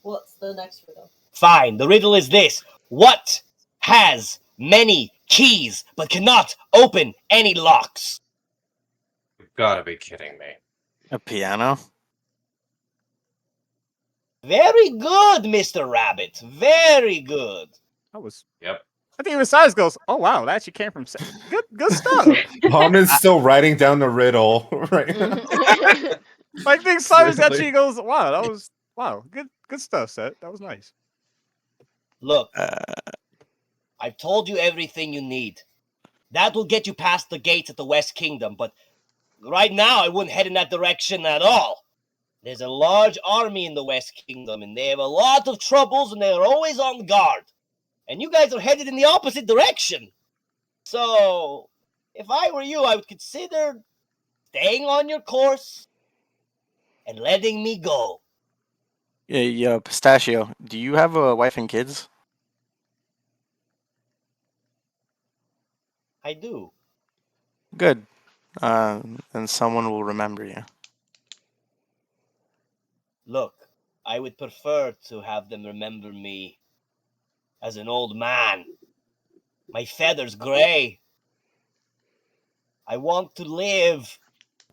What's the next riddle? Fine. The riddle is this. What has many keys but cannot open any locks? You've got to be kidding me. A piano? Very good, Mr. Rabbit. Very good. That was Yep. I think even Cyrus goes, "Oh wow, that actually came from Sett. Good stuff." Halmon's still writing down the riddle right now. I think Cyrus Seriously. actually goes, "Wow, good stuff, Sett. That was nice." Look, I've told you everything you need. That will get you past the gates at the West Kingdom, but right now I wouldn't head in that direction at all. There's a large army in the West Kingdom, and they have a lot of troubles, and they are always on guard. And you guys are headed in the opposite direction. So, if I were you, I would consider staying on your course and letting me go. Yeah, Pistachio, do you have a wife and kids? I do. Good. Then someone will remember you. Look, I would prefer to have them remember me as an old man. My feathers gray. I want to live.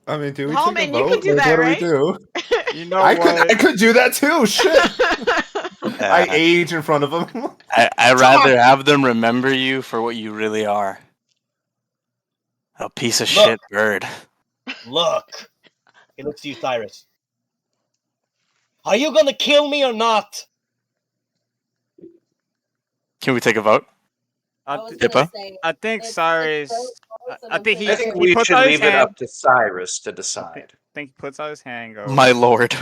I mean, do we Halmon, take a you vote? could do Like, that, what right? do we do? You know I what? could do that too. Shit. I age in front of them. I'd rather have them remember you for what you really are. A piece of shit bird. Look. He looks to you, Sirus. Are you gonna kill me or not? Can we take a vote? Pippa? I think Cyrus. I think I think we should leave it up to Cyrus to I decide. think he puts out his hand. Goes, My lord.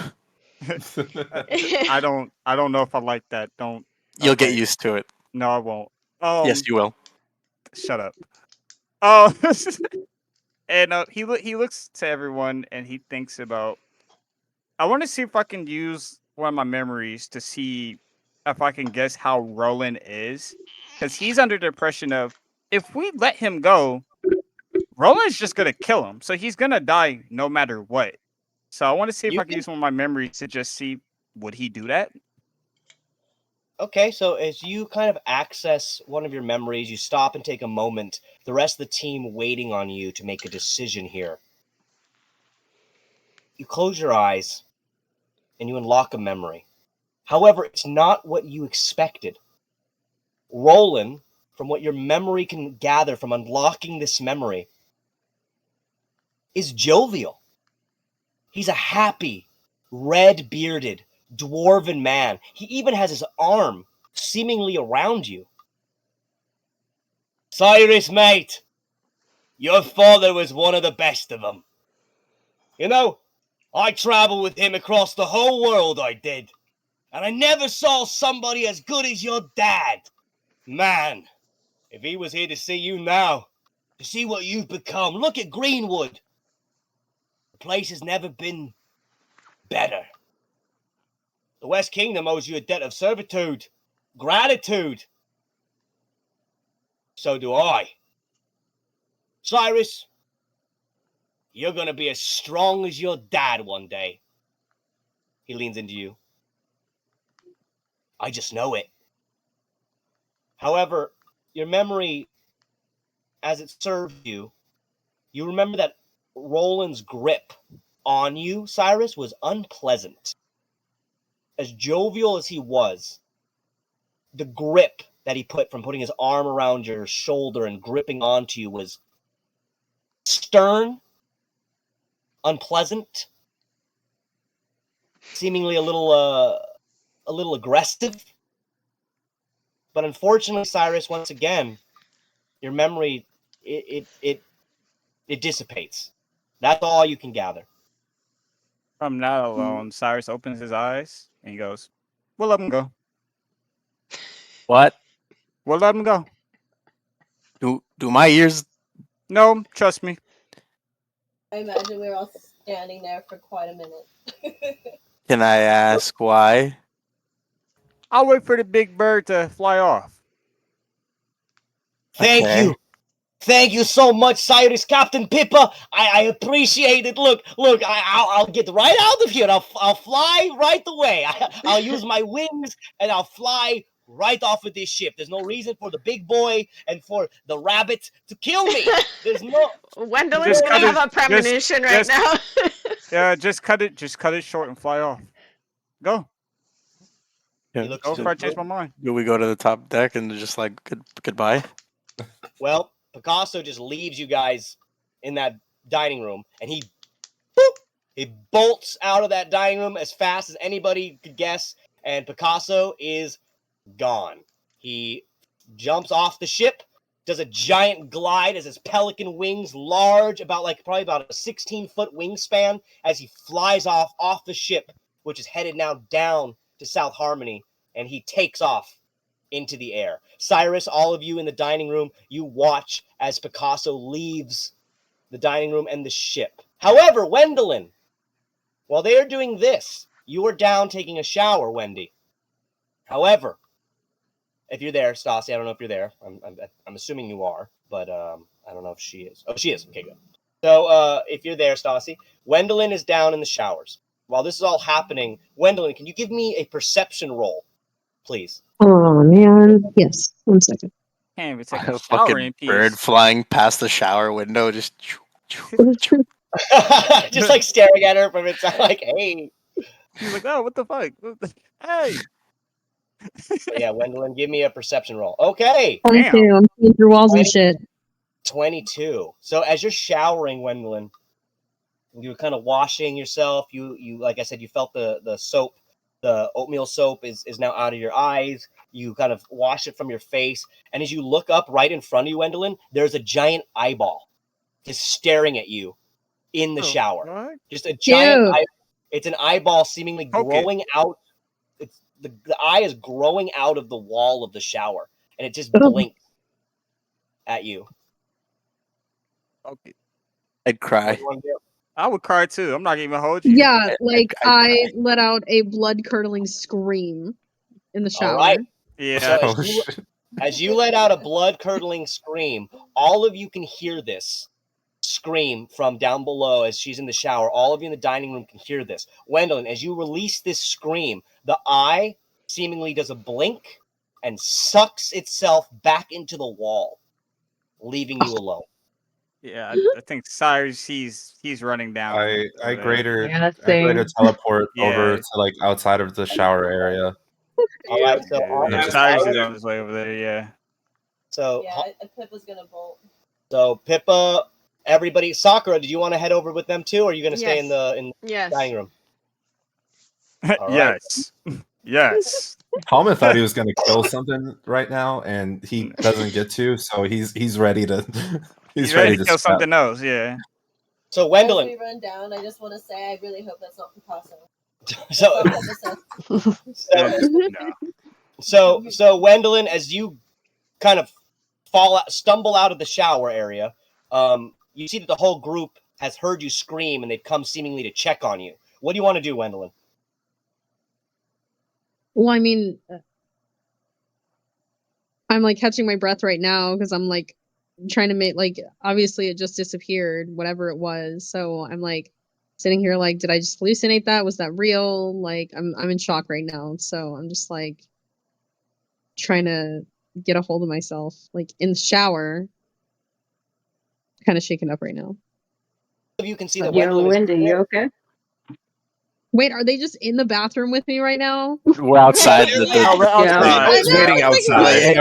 I don't know if I like that. Don't. You'll get okay. used to it. No, I won't. Yes, you will. Shut up. Oh, and he looks to everyone and he thinks about. I want to see if I can use one of my memories to see if I can guess how Roland is, because he's under the impression of if we let him go, Roland's just gonna kill him, so he's gonna die no matter what. So I want to see if I can use one of my memories to just see would he do that. Okay, so as you kind of access one of your memories, you stop and take a moment. The rest of the team waiting on you to make a decision here. You close your eyes and you unlock a memory. However, it's not what you expected. Roland, from what your memory can gather from unlocking this memory, is jovial. He's a happy, red-bearded, dwarven man. He even has his arm seemingly around you. Cyrus, mate, your father was one of the best of them. You know, I traveled with him across the whole world, I did. And I never saw somebody as good as your dad. Man, if he was here to see you now, to see what you've become, look at Greenwood. The place has never been better. The West Kingdom owes you a debt of servitude, gratitude. So do I. Cyrus, you're gonna be as strong as your dad one day. He leans into you. I just know it. However, your memory, as it served you, you remember that Roland's grip on you, Cyrus, was unpleasant. As jovial as he was, the grip that he put from putting his arm around your shoulder and gripping onto you was stern, unpleasant, seemingly a little aggressive. But unfortunately, Cyrus, once again, your memory it dissipates. That's all you can gather. From now alone, Cyrus opens his eyes and he goes, "We'll let him go. What? We'll let him go. Do my ears? No, trust me." I imagine we were all standing there for quite a minute. Can I ask why? I'll wait for the big bird to fly off. Thank you. Thank you so much, Cyrus, Captain Pippa. I appreciate it. Look, I'll get right out of here. I'll fly right away. I'll use my wings and I'll fly right off of this ship. There's no reason for the big boy and for the rabbit to kill me. There's no. Wendeline may have a premonition right now. Yeah, just cut it short and fly off. Go. Yeah, He looks Go to for it, change my mind. Do we go to the top deck and just like goodbye? Well, Picasso just leaves you guys in that dining room, and he bolts out of that dining room as fast as anybody could guess, and Picasso is gone. He jumps off the ship, does a giant glide as his pelican wings, large, probably about a 16-foot wingspan, as he flies off the ship, which is headed now down to South Harmony, and he takes off into the air. Sirus, all of you in the dining room, you watch as Picasso leaves the dining room and the ship. However, Wendeline, while they are doing this, you are down taking a shower, Wendy. However, if you're there, Stassi, I don't know if you're there. I'm assuming you are, but I don't know if she is. Oh, she is. Okay, good. So if you're there, Stassi, Wendeline is down in the showers. While this is all happening, Wendeline, can you give me a perception roll, please? Oh man, yes. 1 second. Can't even take a A shower fucking in peace. bird flying past the shower window, just. Just like staring at her from inside, like, hey. He's like, oh, what the fuck? Hey. But yeah, Wendeline, give me a perception roll. Okay. 22. I'm seeing through walls and shit. 22. So as you're showering, Wendeline, you're kind of washing yourself. You like I said, you felt the soap, the oatmeal soap is now out of your eyes. You kind of wash it from your face. And as you look up right in front of you, Wendeline, there's a giant eyeball just staring at you in the shower. What? Just a giant Cute. it's an eyeball seemingly growing out. It's the eye is growing out of the wall of the shower, and it just blinks at you. Okay. I'd cry. What do you want to do? I would cry too. I'm not gonna even hold you. Yeah, like I let out a blood curdling scream in the shower. All right. Yeah. So as you let out a blood curdling scream, all of you can hear this scream from down below as she's in the shower. All of you in the dining room can hear this. Wendeline, as you release this scream, the eye seemingly does a blink and sucks itself back into the wall, leaving you alone. Yeah, I think Cyrus, he's running down. I greater same. teleport Yeah. over to like outside of the shower area. All right, so Yeah, Cyrus is on his way over there. Yeah. So Yeah, Pippa's gonna bolt. So Pippa, everybody, Sakura, did you want to head over with them too, or are you going to stay in the Yes. dining room? All right. Yes. Yes. Halmon thought he was going to kill something right now, and he doesn't get to, so he's ready to He's ready to kill scrap. something else. Yeah. So As Wendeline, we run down, I just want to say I really hope that's not Picasso. so Wendeline, as you kind of stumble out of the shower area, you see that the whole group has heard you scream, and they've come seemingly to check on you. What do you want to do, Wendeline? Well, I mean, I'm like catching my breath right now because I'm like trying to make obviously it just disappeared, whatever it was. So I'm like sitting here like, did I just hallucinate that? Was that real? Like I'm in shock right now. So I'm just like trying to get a hold of myself, like in the shower, kind of shaken up right now. You can see that Yo, Wendeline Wendy, you okay? Wait, are they just in the bathroom with me right now? We're outside. Waiting outside.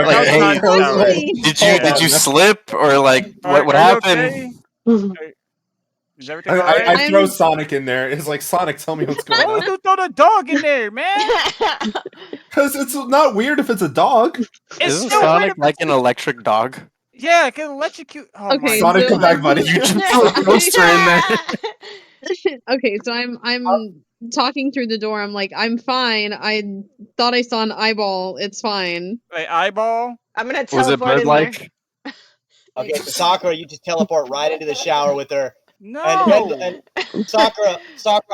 Did you slip or like what happened? Is everything all right? I throw Sonic in there. It's like, Sonic, tell me what's going Why would on. you throw the dog in there, man? Because it's not weird if it's a dog. Isn't Sonic like an electric dog? Yeah, I can electrocute. Oh Okay, my Sonic, so come back, buddy. You just throw a poster in there. Okay, so I'm talking through the door. I'm like, I'm fine. I thought I saw an eyeball. It's fine. Wait, eyeball? I'm gonna Was it teleport in bird-like? Okay, so Sakura, you just teleport right into the shower with her. No. And Sakura,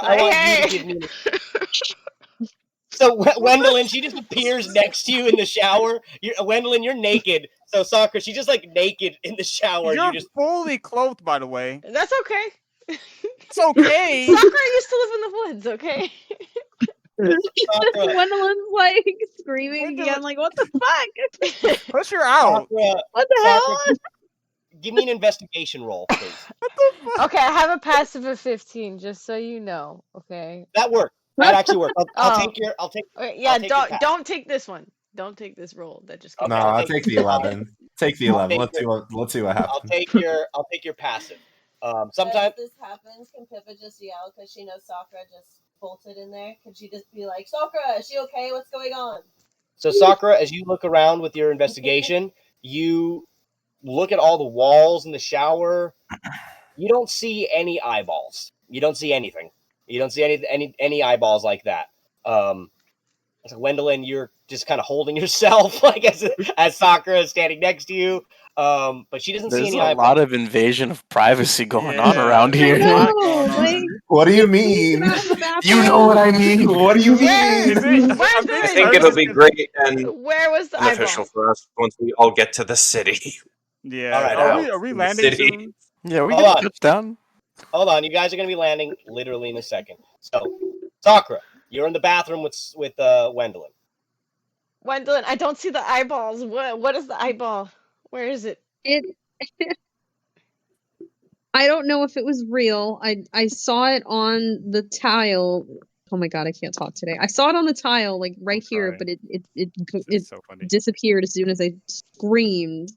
I want you to give me. So Wendeline, she just appears next to you in the shower. Wendeline, you're naked. So Sakura, she's just like naked in the shower. You're You just fully clothed, by the way. That's okay. It's okay. Sakura used to live in the woods, okay? Gwendolyn's like screaming again, like, what the fuck? Push her out. Sakura, What the hell? give me an investigation roll, please. Okay, I have a passive of 15, just so you know. Okay. That worked. That actually works. I'll Oh. take your. I'll take. Okay, yeah, I'll take your don't pass. don't take this one. Don't take this roll that just came. No, Okay, I'll I'll take the 11. Take the I'll 11. take Let's see what I'll happens. take your. I'll take your passive. Sometimes As this happens, can Pippa just yell because she knows Sakura just bolted in there? Can she just be like, Sakura, is she okay? What's going on? So Sakura, as you look around with your investigation, you look at all the walls in the shower. You don't see any eyeballs. You don't see anything. You don't see any eyeballs like that. So Wendeline, you're just kind of holding yourself, like as Sakura is standing next to you. But she doesn't see There's any a eyeballs. lot of invasion of privacy going on around here. What do you mean? You know what I mean. What do you Where mean? is it? Where's I the think it'll be great and Where was the beneficial eyeball? for us once we all get to the city. Yeah. All right, Are we In the landing city. soon? Yeah, we Hold can on. touch down. Hold on, you guys are going to be landing literally in a second. So, Sakura, you're in the bathroom with Wendeline. Wendeline, I don't see the eyeballs. What is the eyeball? Where is it? I don't know if it was real. I saw it on the tile. Oh my god, I can't talk today. I saw it on the tile, like right here, but it so funny. disappeared as soon as I screamed.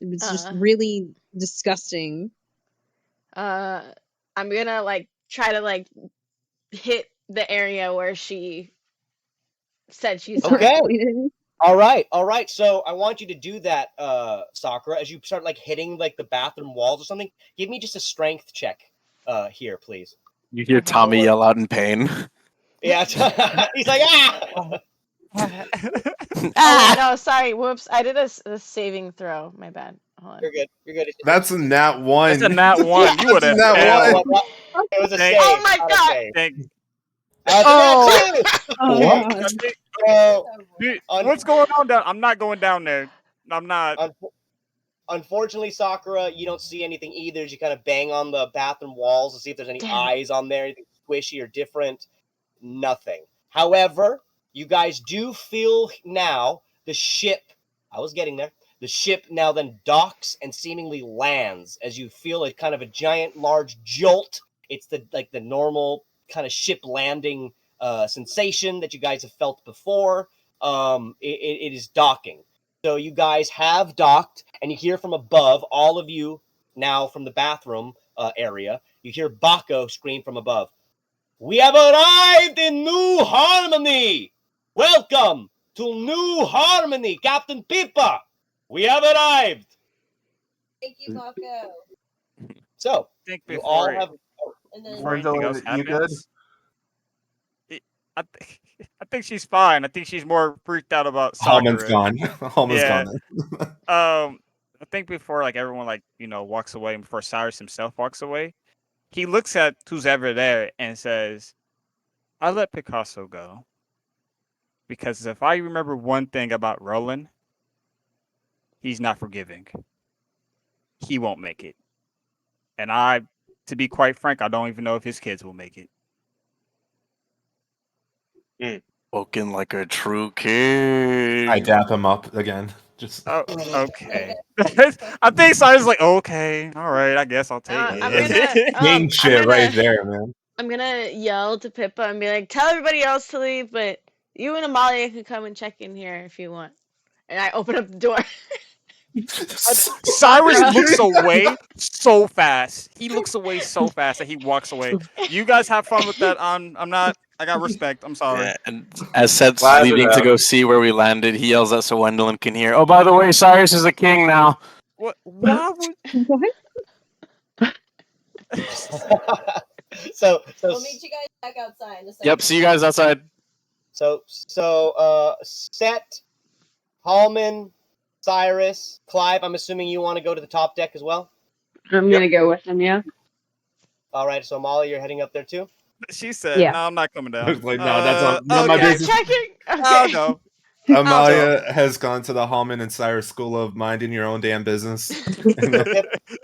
It was just really disgusting. I'm gonna like try to like hit the area where she said she saw Okay. it. All right. So I want you to do that, Sakura, as you start like hitting like the bathroom walls or something. Give me just a strength check, here, please. You hear Tommy yell out in pain. Yeah, he's like, ah. Oh wait, no, sorry. Whoops, I did a saving throw. My bad. Hold on. You're good. You're good. That's a nat 1. That's a nat 1. You would have That's a nat failed. 1. It was a Thank- save. Oh my not a god! save. Thank- That was Oh, a nat 2. God. So, Dude, what's going on down? I'm not going down there. I'm not. Unfortunately, Sakura, you don't see anything either. As you kind of bang on the bathroom walls to see if there's any Damn. eyes on there, anything squishy or different. Nothing. However, you guys do feel now the ship. I was getting there. The ship now then docks and seemingly lands as you feel a kind of a giant, large jolt. It's the normal kind of ship landing sensation that you guys have felt before. It is docking. So you guys have docked, and you hear from above, all of you now from the bathroom area, you hear Bako scream from above, "We have arrived in New Harmony! Welcome to New Harmony, Captain Pippa! We have arrived!" Thank you, Bako. So, think you before all it- have... And then Before anything else you good? happens, I think she's fine. I think she's more freaked out about Halmon's Sakura. gone. Halmon's gone. I think before like everyone like walks away, and before Sirus himself walks away, he looks at who's ever there and says, "I let Picasso go because if I remember one thing about Roland, he's not forgiving. He won't make it, and to be quite frank, I don't even know if his kids will make it." Spoken like a true king. I dap him up again. Just okay. I think Simon's like, okay, all right, I guess I'll take it. I'm gonna, Gang shit right there, man. I'm gonna yell to Pippa and be like, "Tell everybody else to leave, but you and Amalia can come and check in here if you want." And I open up the door. Cyrus looks away so fast. He looks away so fast that he walks away. You guys have fun with that. I'm not. I got respect. I'm sorry. Yeah, and as Sett's Glad to leaving to know. go see where we landed, he yells out so Wendeline can hear. Oh, by the way, Cyrus is a king now. What? Why would? What? So we'll meet you guys back outside in a second. Yep, see you guys outside. So Sett, Halmon, Sirus, Clive, I'm assuming you want to go to the top deck as well? I'm gonna go with them, yeah. All right, so Amalia, you're heading up there too? She said, Yeah. "No, I'm not coming down." Like, no, that's not my okay. business. Checking. Okay. I'll go. Amalia has gone to the Halmon and Cyrus School of Minding Your Own Damn Business.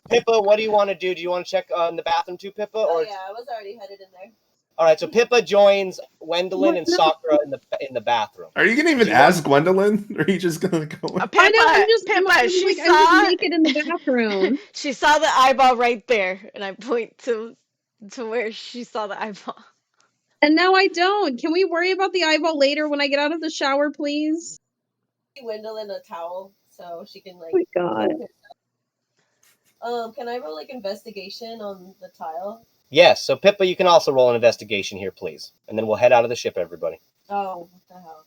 Pippa, what do you want to do? Do you want to check in the bathroom too, Pippa? Oh Or yeah, I was already headed in there. all right, so Pippa joins Wendeline and Sakura in the bathroom. Are you gonna even ask Gwendolyn? Or are you just gonna go? Pippa, I know, I'm just Pippa, I'm she like, saw. I'm just naked in the bathroom. She saw the eyeball right there, and I point to where she saw the eyeball. And now I don't. Can we worry about the eyeball later when I get out of the shower, please? Wendeline a towel so she can like. Oh my God. Can I roll like investigation on the tile? Yes. So Pippa, you can also roll an investigation here, please, and then we'll head out of the ship, everybody. Oh, what the hell?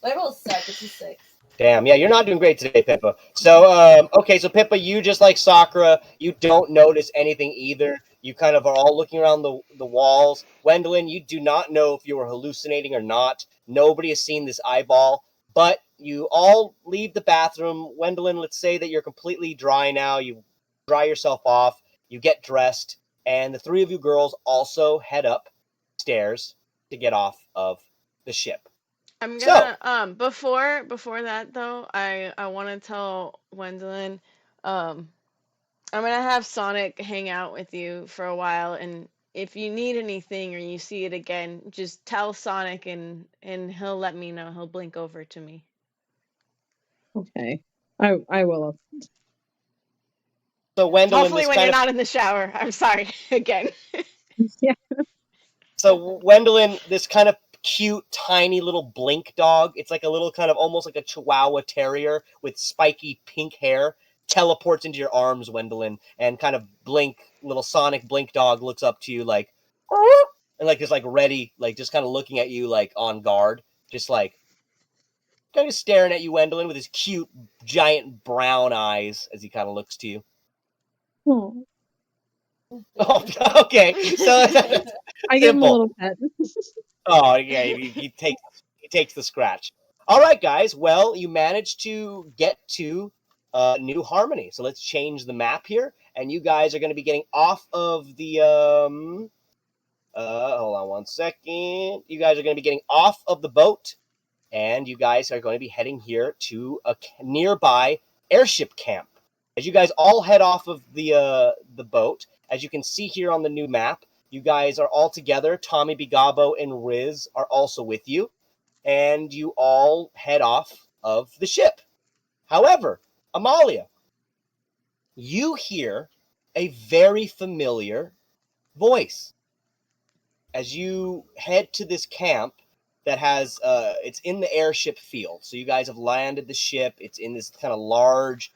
My roll suck. It's a 6. Damn, yeah, you're not doing great today, Pippa. So, okay, so Pippa, you just like Sakura, you don't notice anything either. You kind of are all looking around the walls. Wendeline, you do not know if you were hallucinating or not. Nobody has seen this eyeball, but you all leave the bathroom. Wendeline, let's say that you're completely dry now. You dry yourself off, you get dressed, and the three of you girls also head upstairs to get off of the ship. I'm So, gonna before that though, I want to tell Wendeline, I'm gonna have Sonic hang out with you for a while, and if you need anything or you see it again, just tell Sonic and he'll let me know. He'll blink over to me. Okay. I will. so Wendeline, Hopefully this when kind you're of not in the shower. I'm sorry again. Yeah. So Wendeline, this kind of cute, tiny little blink dog. It's like a little kind of almost like a Chihuahua Terrier with spiky pink hair. Teleports into your arms, Wendeline, and kind of little Sonic blink dog looks up to you like, and like just like ready, like just kind of looking at you like on guard, just like kind of staring at you, Wendeline, with his cute, giant brown eyes as he kind of looks to you. Oh. Oh, okay. So I give him a simple. little pet. Oh, yeah, he takes the scratch. All right, guys. Well, you managed to get to New Harmony. So let's change the map here, and you guys are going to be getting off of the hold on one second. You guys are going to be getting off of the boat, and you guys are going to be heading here to a nearby airship camp. As you guys all head off of the boat, as you can see here on the new map, you guys are all together. Tommy Bigabo and Riz are also with you, and you all head off of the ship. However, Amalia, you hear a very familiar voice as you head to this camp that has it's in the airship field. So you guys have landed the ship. It's in this kind of large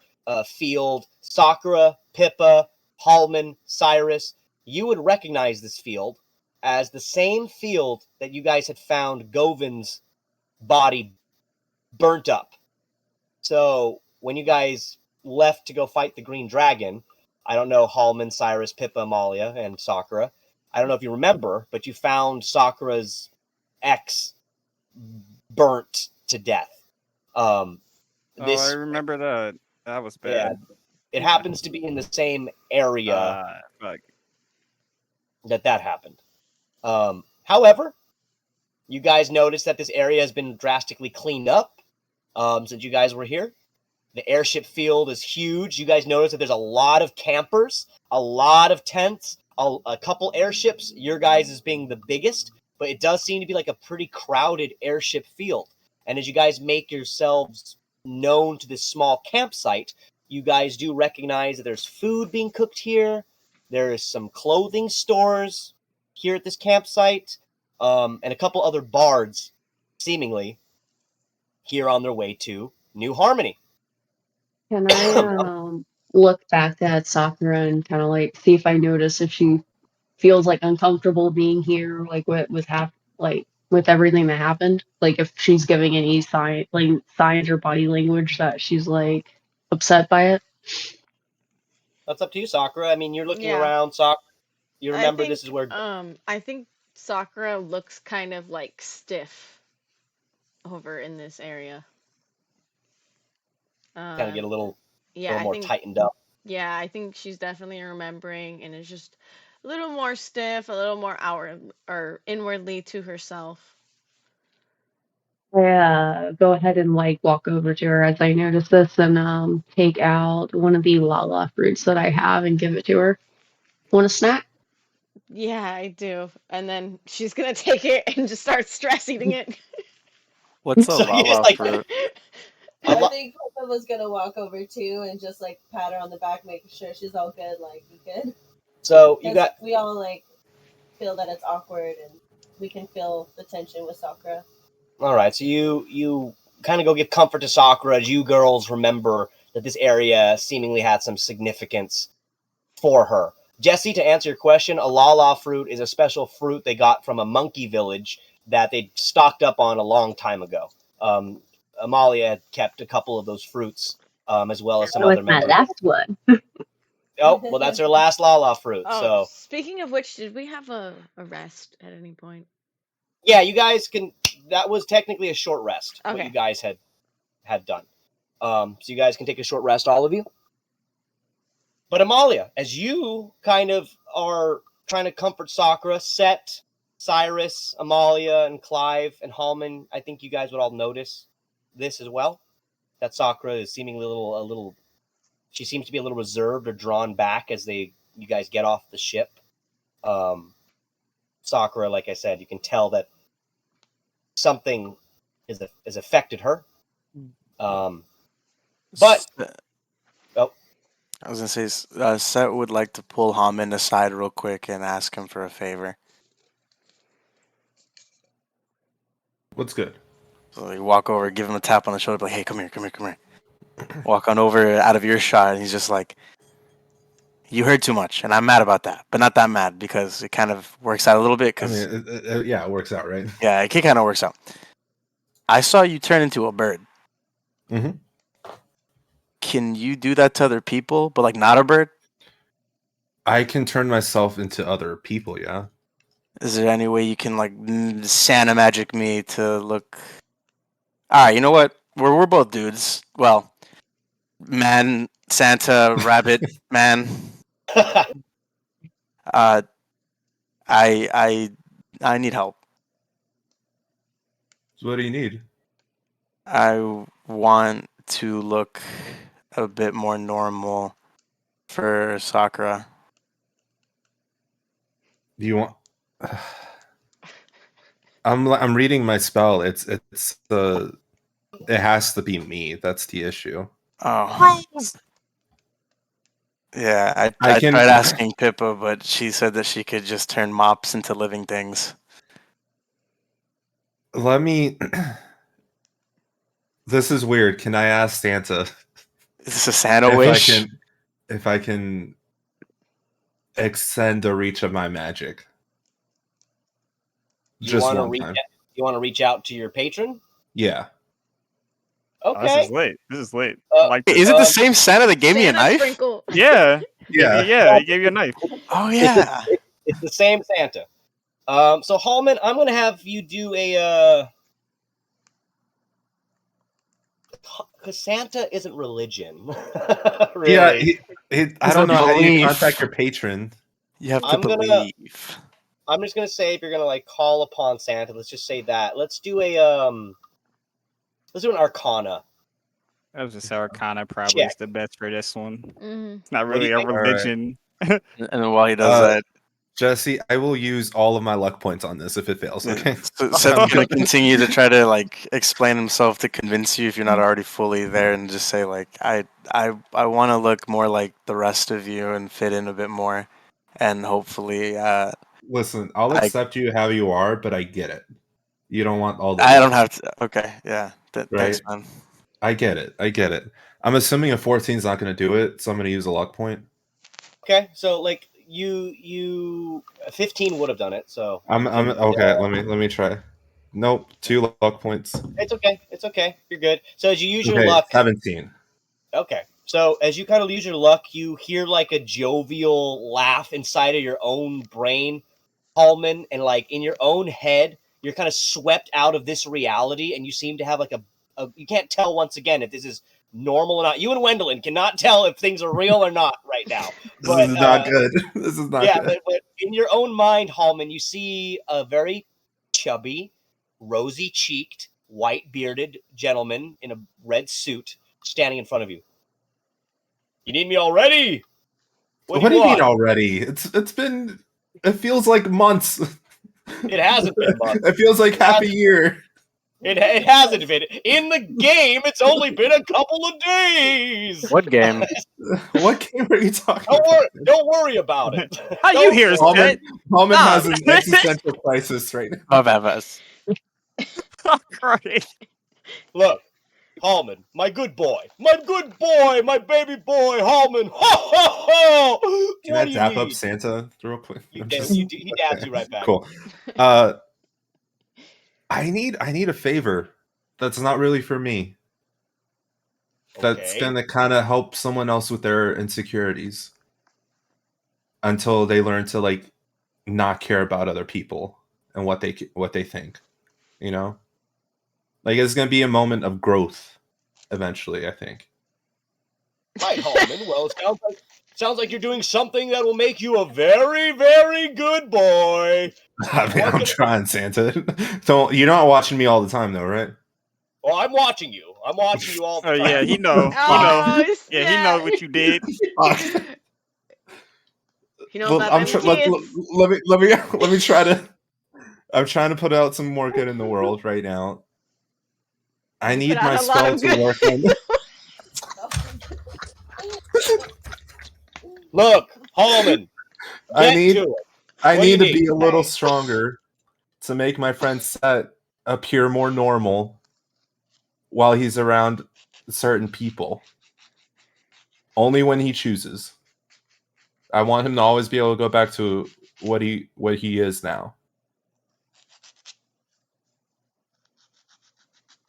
field. Sakura, Pippa, Halmon, Sirus, you would recognize this field as the same field that you guys had found Govin's body burnt up. So when you guys left to go fight the Green Dragon, I don't know, Halmon, Sirus, Pippa, Amalia, and Sakura, I don't know if you remember, but you found Sakura's ex burnt to death. I remember that. That was bad. Yeah, it happens to be in the same area that happened. However, you guys notice that this area has been drastically cleaned up since you guys were here. The airship field is huge. You guys notice that there's a lot of campers, a lot of tents, a couple airships, your guys as being the biggest, but it does seem to be like a pretty crowded airship field. And as you guys make yourselves known to this small campsite, you guys do recognize that there's food being cooked here. There is some clothing stores here at this campsite, and a couple other bards, seemingly, here on their way to New Harmony. Can I look back at Sakura and kind of like see if I notice if she feels like uncomfortable being here, like what was like with everything that happened, like if she's giving any signs or body language that she's like upset by it. That's up to you, Sakura. I mean, you're looking Yeah. around, Sakura. You I remember think this is where I think Sakura looks kind of like stiff over in this area. kind of get a little Yeah, I more think tightened up. yeah, I think she's definitely remembering and is just a little more stiff, a little more outward or inwardly to herself. I go ahead and like walk over to her as I notice this and take out one of the Lala fruits that I have and give it to her. Want a snack? Yeah, I do. And then she's gonna take it and just start stress eating it. What's a So you just lala like fruit? I think Pippa was gonna walk over too and just like pat her on the back, making sure she's all good. Like, you good? So you 'Cause got we all like feel that it's awkward and we can feel the tension with Sakura. All right, so you kind of go give comfort to Sakura as you girls remember that this area seemingly had some significance for her. Jesse, to answer your question, a lala fruit is a special fruit they got from a monkey village that they stocked up on a long time ago. Amalia had kept a couple of those fruits, as well as some That was other my members. last one. Oh, well, that's her last lala fruit. Oh, So speaking of which, did we have a rest at any point? yeah, you guys can. That was technically a short rest. What Okay. you guys had done. So you guys can take a short rest, all of you. But Amalia, as you kind of are trying to comfort Sakura, Sett, Sirus, Amalia, and Clive, and Halmon, I think you guys would all notice this as well. That Sakura is seemingly a little. She seems to be a little reserved or drawn back as you guys get off the ship. Sakura, like I said, you can tell that something has affected her. But oh, I was gonna say, Sett would like to pull Halmon aside real quick and ask him for a favor. What's good? So you walk over, give him a tap on the shoulder, be like, "Hey, come here." Walk on over out of earshot, and he's just like, "You heard too much, and I'm mad about that, but not that mad because it kind of works out a little bit." I Because mean, yeah, it works out, right? yeah, it kind of works out. I saw you turn into a bird. Mm-hmm. Can you do that to other people, but like not a bird? I can turn myself into other people, yeah. Is there any way you can like Santa magic me to look? All right, you know what? We're both dudes. Well, man, Santa, rabbit, man. I need help. So what do you need? I want to look a bit more normal for Sakura. Do you want? I'm reading my spell. It has to be me. That's the issue. Oh. Yeah, I can- tried asking Pippa, but she said that she could just turn mops into living things. Let me. This is weird. Can I ask Santa? Is this a Santa wish? If I can extend the reach of my magic. You want to reach out to your patron? Yeah. Okay. Oh, this is late. Is it the same Santa that gave me a knife? Sprinkle. Yeah. Yeah. He gave you a knife. Oh yeah. It's the same Santa. So Halmon, I'm gonna have you do a because Santa isn't religion. Really. Yeah, I don't know how you contact your patron. You have to believe. I'm just gonna say if you're gonna like call upon Santa, let's just say that. Let's do an Arcana. That was just Arcana probably is the best for this one. Mm-hmm. It's not really a religion. And then while he does that, Jesse, I will use all of my luck points on this if it fails. Okay. So Seth's gonna continue to try to like explain himself to convince you if you're not already fully there, and just say like, I want to look more like the rest of you and fit in a bit more, and hopefully. Listen, I'll accept you how you are, but I get it. You don't want all the. I don't have to. Okay, yeah. Thanks, man. I get it. I'm assuming a 14 is not going to do it, so I'm going to use a luck point. Okay, so like you 15 would have done it. So I'm okay. Let me try. Nope, 2 luck points. It's okay. You're good. So as you use your luck, 17. Okay. So as you kind of use your luck, you hear like a jovial laugh inside of your own brain, Halmon, and like in your own head, you're kind of swept out of this reality, and you seem to have like a you can't tell once again if this is normal or not. You and Wendeline cannot tell if things are real or not right now. This is not good. This is not good. But in your own mind, Halmon, you see a very chubby, rosy-cheeked, white-bearded gentleman in a red suit standing in front of you. You need me already? What do you mean already? It feels like months. It hasn't been months. It feels like half a year. It hasn't been. In the game, it's only been a couple of days. What game? What game are you talking Don't about? worry, don't worry about it. How you Don't here, worry. Sett? Halmon Nah. has an existential crisis right now. Of MS. Right. Look, Halmon, my good boy, my baby boy, Halmon. Ho ho ho! Can What I do you dap up need? Santa real quick? He I'm he dabs you right back. Cool. I need a favor that's not really for me. That's Okay. gonna kind of help someone else with their insecurities until they learn to like not care about other people and what they think. You know, like it's gonna be a moment of growth eventually. I think. Right, Halmon. Well, it sounds like you're doing something that will make you a very, very good boy. I mean, I'm trying, Santa. You're not watching me all the time, though, right? Well, I'm watching you. I'm watching you all the Oh time. yeah, he know. He know. Yeah, he know what you did. You know Well, about them kids. let me try to. I'm trying to put out some more good in the world right now. I need out my a lot spell of to good. work on. Look, Halmon. I Get need to it. I What do you need to need? be a little stronger to make my friend Sett appear more normal while he's around certain people. Only when he chooses. I want him to always be able to go back to what he is now.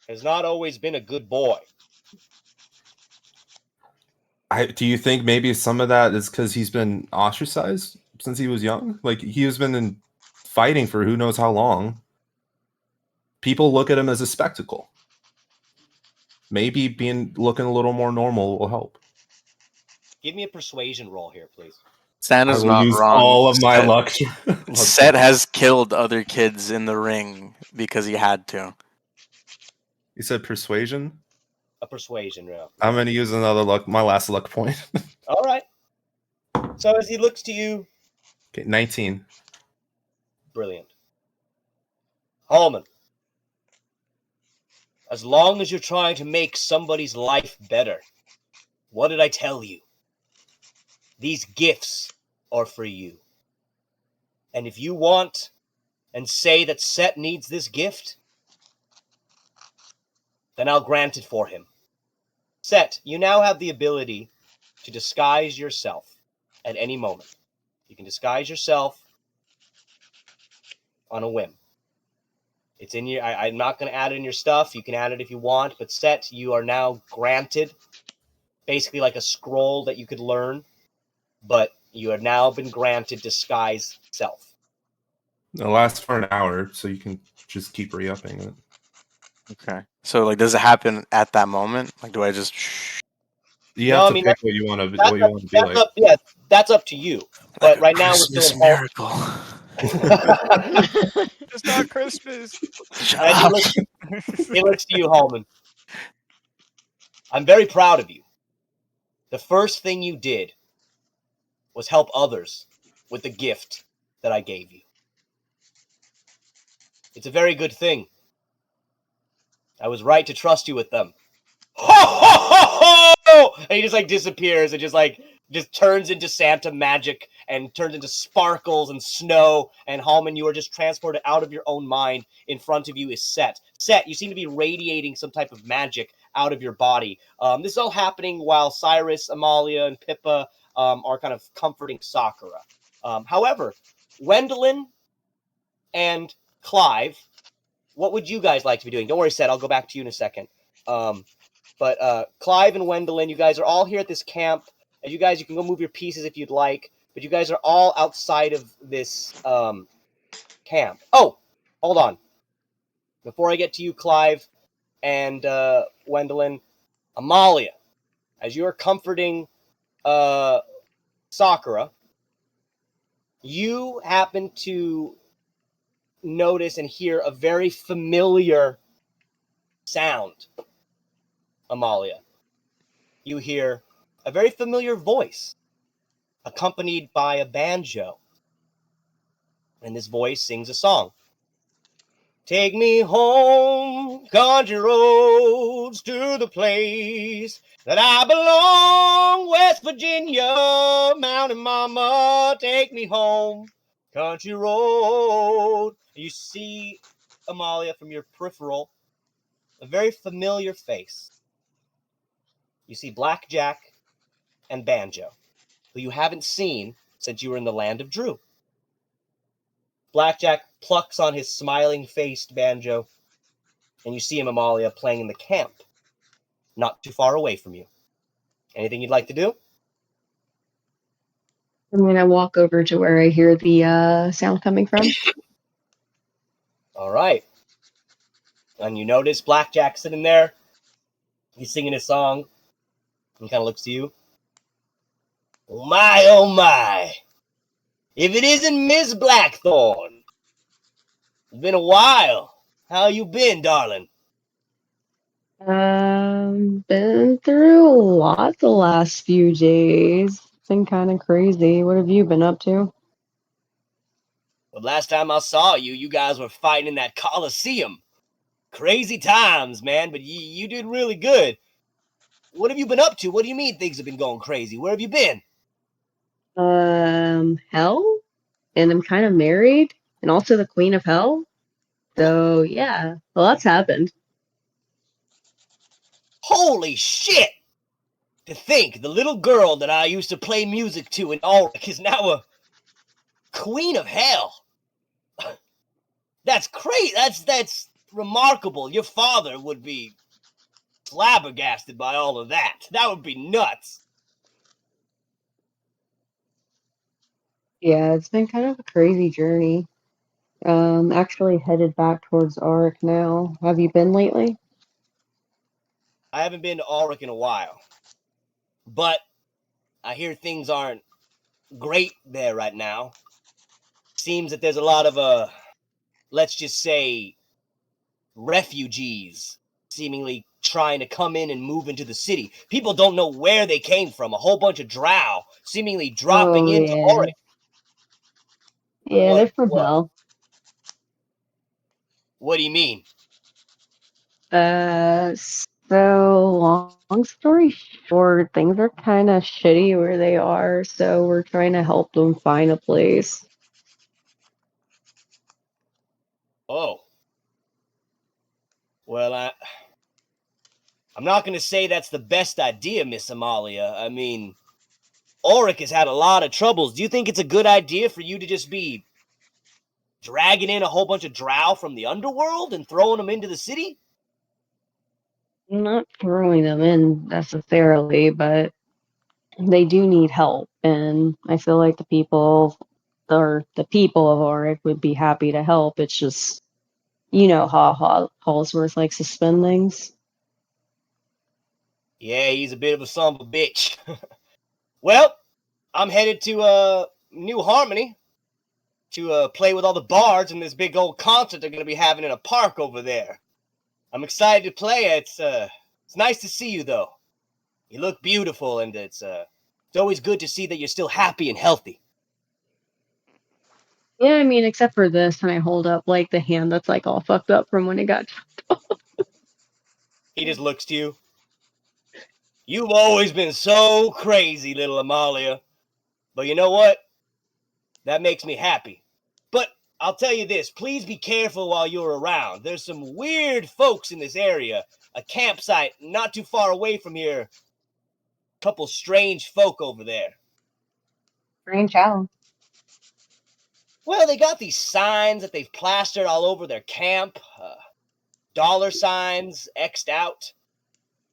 Has not always been a good boy. Do you think maybe some of that is because he's been ostracized since he was young? Like he has been fighting for who knows how long. People look at him as a spectacle. Maybe looking a little more normal will help. Give me a persuasion roll here, please. Santa's I will not use wrong. all of my Sett- luck. Sett has killed other kids in the ring because he had to. You said persuasion? A persuasion roll. I'm going to use my last luck point. All right. So as he looks to you, Okay, 19. brilliant. Halmon, as long as you're trying to make somebody's life better, what did I tell you? These gifts are for you. And if you want and say that Sett needs this gift, then I'll grant it for him. Sett, you now have the ability to disguise yourself at any moment. You can disguise yourself on a whim. It's in your. I'm not going to add it in your stuff. You can add it if you want, but Sett, you are now granted basically like a scroll that you could learn, but you have now been granted disguise self. It lasts for an hour, so you can just keep re-upping it. Okay. So, like, does it happen at that moment? Like, do I just? You have to pick what you want to be like. Yeah, that's up to you. But right now we're Christmas still in miracle. It's not Christmas. As he looks to you, Halmon. I'm very proud of you. The first thing you did was help others with the gift that I gave you. It's a very good thing. I was right to trust you with them. Ho, ho, ho, ho! And he just like disappears and just turns into Santa magic and turns into sparkles and snow. And Halmon, you are just transported out of your own mind. In front of you is Sett. Sett, you seem to be radiating some type of magic out of your body. This is all happening while Sirus, Amalia, and Pippa are kind of comforting Sakura. However, Wendeline and Clive, what would you guys like to be doing? Don't worry, Sett, I'll go back to you in a second. But Clive and Wendeline, you guys are all here at this camp. And you can go move your pieces if you'd like. But you guys are all outside of this camp. Oh, hold on. Before I get to you, Clive and Wendeline, Amalia, as you are comforting Sakura, you happen to notice and hear a very familiar sound, Amalia. You hear a very familiar voice, accompanied by a banjo. And this voice sings a song. Take me home, country roads, to the place that I belong, West Virginia, Mountain Mama, take me home, country road. You see, Amalia, from your peripheral, a very familiar face. You see Blackjack and Banjo, who you haven't seen since you were in the land of Drew. Blackjack plucks on his smiling-faced Banjo, and you see him, Amalia, playing in the camp, not too far away from you. Anything you'd like to do? I'm gonna walk over to where I hear the sound coming from. All right. And you notice Blackjack sitting there. He's singing his song. He kind of looks to you. Oh my, oh my. If it isn't Miss Blackthorn. It's been a while. How you been, darling? Been through a lot the last few days. It's been kind of crazy. What have you been up to? Well, last time I saw you, you guys were fighting in that Coliseum. Crazy times, man, but you did really good. What have you been up to? What do you mean things have been going crazy? Where have you been? Hell? And I'm kind of married, and also the Queen of Hell. So, yeah, a lot's happened. Holy shit! To think the little girl that I used to play music to in Ulrich is now a Queen of Hell. That's crazy. That's remarkable. Your father would be flabbergasted by all of that. That would be nuts. Yeah, it's been kind of a crazy journey. Actually headed back towards Auric now. Have you been lately? I haven't been to Ulrich in a while, but I hear things aren't great there right now. Seems that there's a lot of let's just say, refugees seemingly trying to come in and move into the city. People don't know where they came from. A whole bunch of drow seemingly dropping Oh, into yeah. Ulrich. Yeah, they're from Hell. What do you mean? So long story short, things are kind of shitty where they are, so we're trying to help them find a place. Oh. Well, I'm not going to say that's the best idea, Miss Amalia. I mean, Ulrich has had a lot of troubles. Do you think it's a good idea for you to just be dragging in a whole bunch of drow from the underworld and throwing them into the city? I'm not throwing them in necessarily, but they do need help, and I feel like the people of Auric would be happy to help. It's just, you know how Hallsworth likes to spend things. Yeah, he's a bit of a son of a bitch. Well, I'm headed to New Harmony to play with all the bards in this big old concert they're going to be having in a park over there. I'm excited to play. It's nice to see you, though. You look beautiful, and it's always good to see that you're still happy and healthy. Yeah, I mean, except for this, and I hold up like the hand that's like all fucked up from when it got. He just looks to you. You've always been so crazy, little Amalia. But you know what? That makes me happy. But I'll tell you this, please be careful while you're around. There's some weird folks in this area. A campsite not too far away from here. Couple strange folk over there. Strange how? Well, they got these signs that they've plastered all over their camp. Dollar signs, X'd out.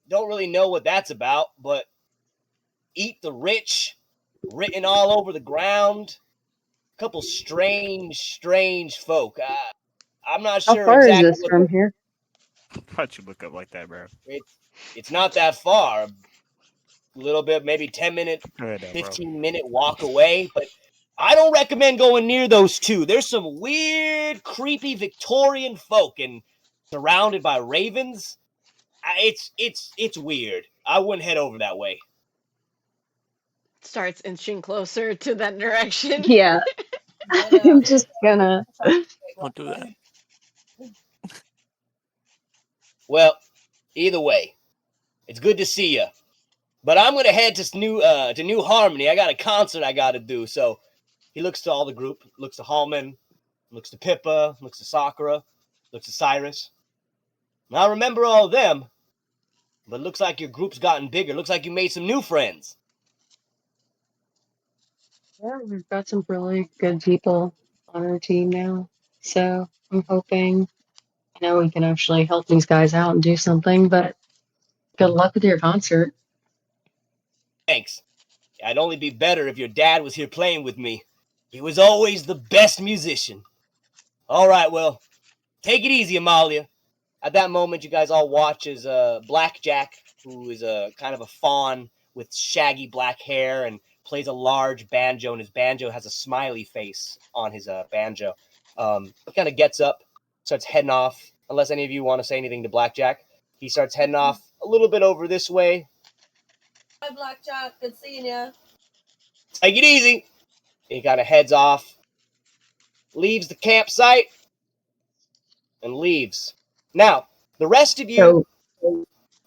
Don't really know what that's about, but eat the rich, written all over the ground. Couple strange folk. I'm not How sure far is exactly this what from here? How'd you look up like that, bro? it's not that far. A little bit, maybe 10-minute, Go ahead, bro. 15-minute walk away, but I don't recommend going near those two. There's some weird, creepy Victorian folk and surrounded by ravens. It's weird. I wouldn't head over that way. Starts inching closer to that direction. Yeah, I'm just gonna. Don't do that. Well, either way, it's good to see you. But I'm gonna head to New Harmony. I got a concert I gotta do. So he looks to all the group, looks to Halmon, looks to Pippa, looks to Sakura, looks to Sirus. Now I remember all of them, but it looks like your group's gotten bigger. Looks like you made some new friends. Yeah, we've got some really good people on our team now. So I'm hoping, I know we can actually help these guys out and do something, but good luck with your concert. Thanks. I'd only be better if your dad was here playing with me. He was always the best musician. All right, well, take it easy, Amalia. At that moment, you guys all watch as Blackjack, who is a kind of a fawn with shaggy black hair and plays a large banjo, and his banjo has a smiley face on his banjo. He kind of gets up, starts heading off. Unless any of you want to say anything to Blackjack, he starts heading off a little bit over this way. Hi, Blackjack. Good seeing you. Take it easy. He kind of heads off, leaves the campsite, and leaves. Now, the rest of you.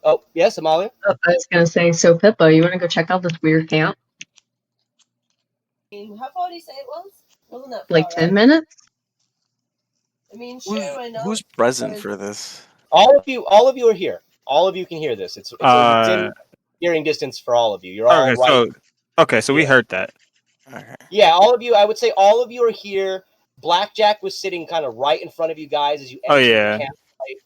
Oh, yes, Amalia? I was going to say, so Pippa, you want to go check out this weird camp? How far did you say it was? Wasn't that Like far, 10 right? minutes? I mean, sure, why not? Who's present for this? All of you are here. All of you can hear this. It's within hearing distance for all of you. You're all right. So we heard that. Yeah, all of you. I would say all of you are here. Blackjack was sitting kind of right in front of you guys as you entered the campsite.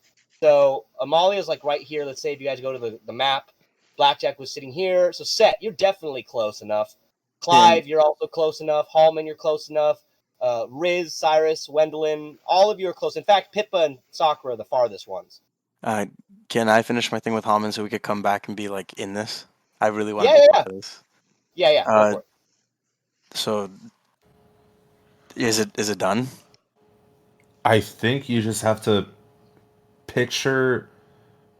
So Amalia's like right here. Let's say if you guys go to the map, Blackjack was sitting here. So Sett, you're definitely close enough. Clive, you're also close enough. Halmon, you're close enough. Riz, Sirus, Wendeline, all of you are close. In fact, Pippa and Sakura are the farthest ones. Can I finish my thing with Halmon so we could come back and be like in this? I really want to Yeah, be yeah, part of this. Yeah, go for it. So is it done? I think you just have to picture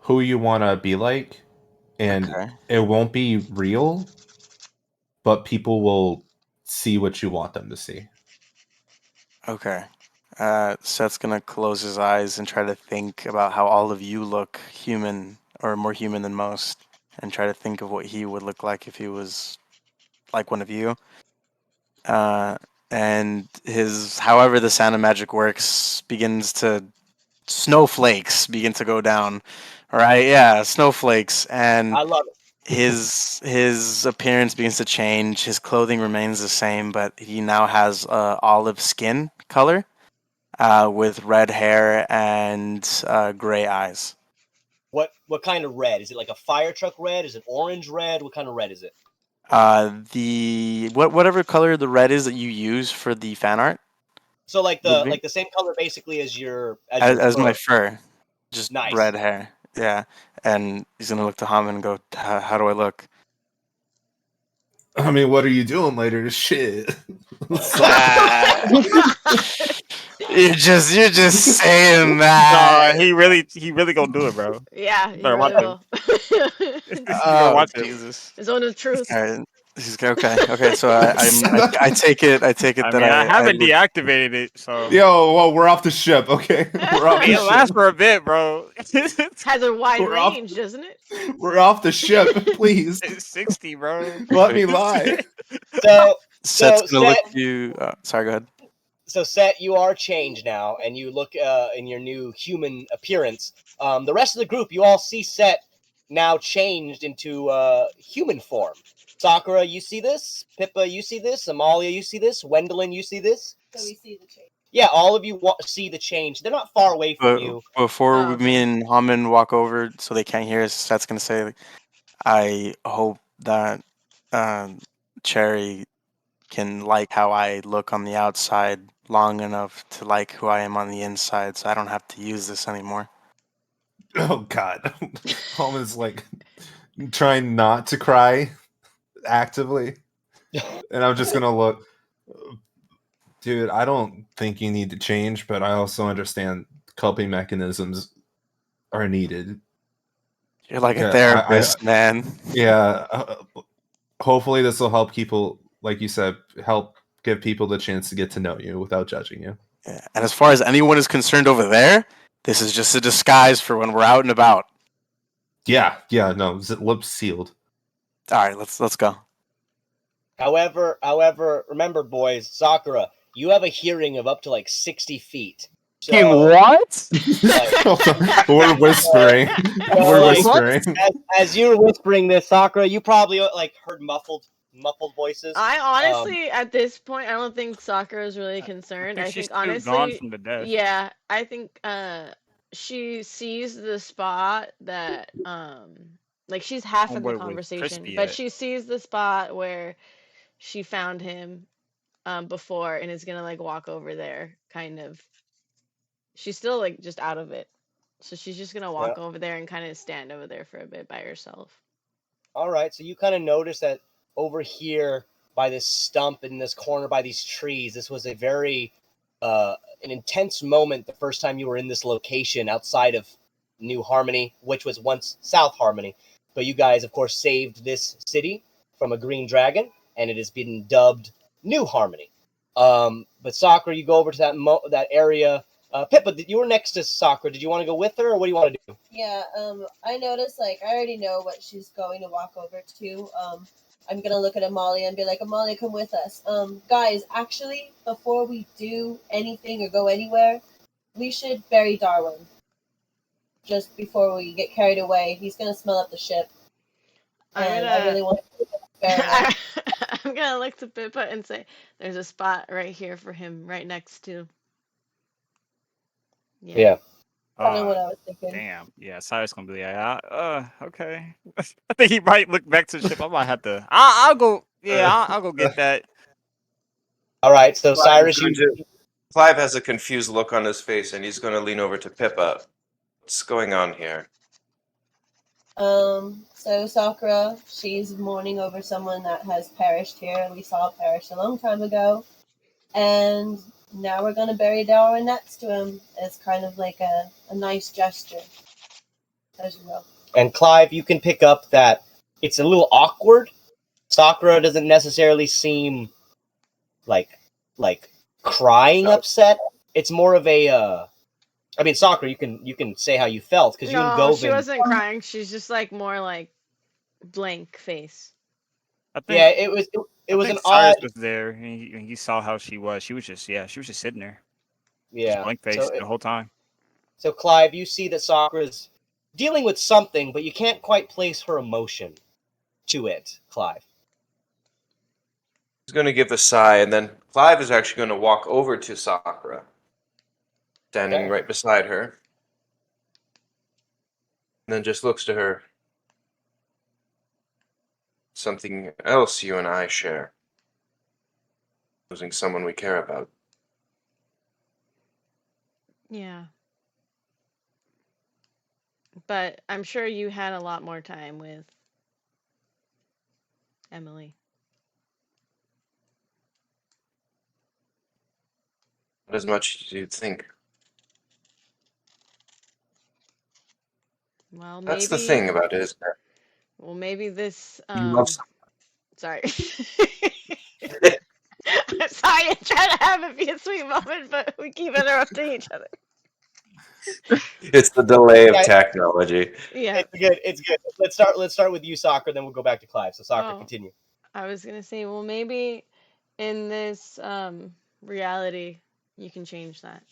who you want to be like, and it won't be real, but people will see what you want them to see. Okay. Sett's gonna close his eyes and try to think about how all of you look human or more human than most, and try to think of what he would look like if he was like one of you. And his, however the sound of magic works, snowflakes begin to go down. Right? Yeah, snowflakes, and I love it. His appearance begins to change. His clothing remains the same, but he now has olive skin color, with red hair and gray eyes. What kind of red? Is it like a fire truck red? Is it orange red? What kind of red is it? Whatever color the red is that you use for the fan art. So like the same color basically as your as fur. my fur, just Nice. red hair. Yeah, and he's gonna look to Hamon and go, "How do I look?" I mean, what are you doing later? Shit. You're just saying that. He really gonna do it, bro. Yeah, he Better really watch will. watch it. Jesus. His own truth. All right. He's okay. So I take it. I take it I that mean, I haven't would- deactivated it, so Yo, well, we're off the ship, okay? We're off the it lasts ship. for a bit, bro. Has a wide We're off- range, doesn't it? We're off the ship, please. It's 60, bro. Let me lie. Sett's gonna look at you. Sorry, go ahead. So Sett, you are changed now, and you look in your new human appearance. The rest of the group, you all see Sett now changed into human form. Sakura, you see this? Pippa, you see this? Amalia, you see this? Wendeline, you see this? So we see the change. Yeah, all of you see the change. They're not far away from you. Before me and Hamon walk over, so they can't hear us, Sett's gonna say, "I hope that Cherry can like how I look on the outside long enough to like who I am on the inside, so I don't have to use this anymore." Oh God, Hamon's like trying not to cry actively, and I'm just gonna look. Dude, I don't think you need to change, but I also understand coping mechanisms are needed. You're like a therapist, man. Yeah. Hopefully this will help people, like you said, help give people the chance to get to know you without judging you. Yeah. And as far as anyone is concerned over there, This is just a disguise for when we're out and about. Yeah, no, lips sealed. All right, let's go. However, remember, boys, Sakura, you have a hearing of up to like 60 feet. So, what? We're whispering. We're like, whispering. As you were whispering this, Sakura, you probably like heard muffled voices. I honestly, at this point, I don't think Sakura is really concerned. I she's think too gone honestly, from the desk. yeah, I think she sees the spot that like she's half in the Homeboy was conversation, crispy but at. she sees the spot where she found him before and is gonna like walk over there, kind of. She's still like just out of it, so she's just gonna walk over there and kind of stand over there for a bit by herself. All right, so you kind of notice that over here by this stump in this corner by these trees, this was a very an intense moment the first time you were in this location outside of New Harmony, which was once South Harmony. But you guys, of course, saved this city from a green dragon, and it has been dubbed New Harmony. But Sakura, you go over to that area. Pippa, you were next to Sakura. Did you want to go with her, or what do you want to do? Yeah, I noticed, like, I already know what she's going to walk over to. I'm gonna look at Amalia and be like, Amalia, come with us. Guys, actually, before we do anything or go anywhere, we should bury Darwin. Just before we get carried away. He's gonna smell up the ship. And I really want to bury him. I'm gonna look to Pippa and say, "There's a spot right here for him, right next to." Yeah. Kind of what I was thinking. Damn. Yeah, Cyrus gonna be like, okay. I think he might look back to the ship. I might have to. I'll go. Yeah, I'll go get that. All right. So Cyrus, Clive has a confused look on his face, and he's going to lean over to Pippa. What's going on here? So Sakura, she's mourning over someone that has perished here. We saw perish a long time ago. And now we're going to bury Darwin next to him as kind of like a nice gesture. As you know. And Clive, you can pick up that it's a little awkward. Sakura doesn't necessarily seem like crying upset. It's more of a I mean, Sakura, you can say how you felt because you and No, Govin. she wasn't crying. She's just like more like blank face. I think, Yeah, it was an Cyrus odd. was there, and he saw how she was. She was just sitting there. Yeah, just blank face the whole time. So Clive, you see that Sakura's dealing with something, but you can't quite place her emotion to it, Clive. He's going to give a sigh, and then Clive is actually going to walk over to Sakura, standing right beside her, and then just looks to her. Something else you and I share. Losing someone we care about. Yeah. But I'm sure you had a lot more time with Emily. Not as much as you'd think. Well, maybe That's the thing about it, isn't it? Well, maybe this You love sorry. I'm sorry, I'm trying to have it be a sweet moment, but we keep interrupting each other. It's the delay of technology. Yeah. It's good. Let's start with you, Sakura, then we'll go back to Clive. So Sakura, continue. I was gonna say, well, maybe in this reality you can change that.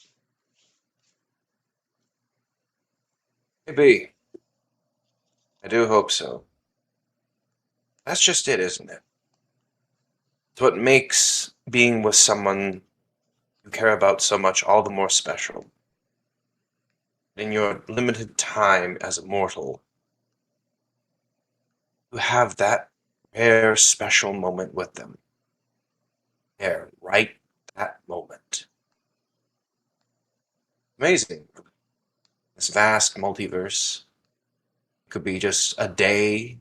Maybe. I do hope so. That's just it, isn't it? It's what makes being with someone you care about so much all the more special. In your limited time as a mortal, you have that rare special moment with them. There, right that moment. Amazing. This vast multiverse could be just a day,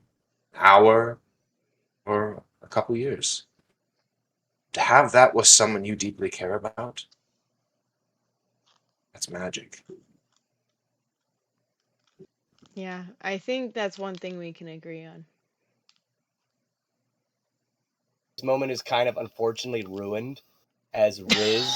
an hour, or a couple years. To have that with someone you deeply care about, that's magic. Yeah, I think that's one thing we can agree on. This moment is kind of unfortunately ruined as Riz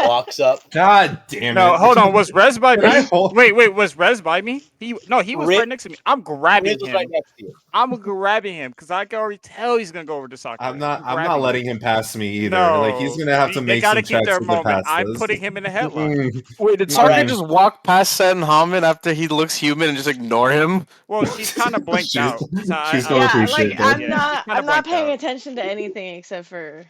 walks up. God damn it! No, hold on. Was Rez by Can I me? hold- Wait. Was Rez by me? He was Riz- right next to me. I'm grabbing Riz was him. right next to you. I'm grabbing him because I can already tell he's gonna go over to Sakura. I'm not grabbing letting him pass me either. No, Like he's gonna have to they make gotta some keep checks their to get moment. past I'm this. putting him in a headlock. Wait, did All Sakura right. just walk past Sett and Halmon after he looks human and just ignore him? Well, she's kind of blinked She's- out. So she's I, going Yeah, through like shit, dude. I'm Yeah, not she's kinda I'm not blanked paying out. attention to anything except for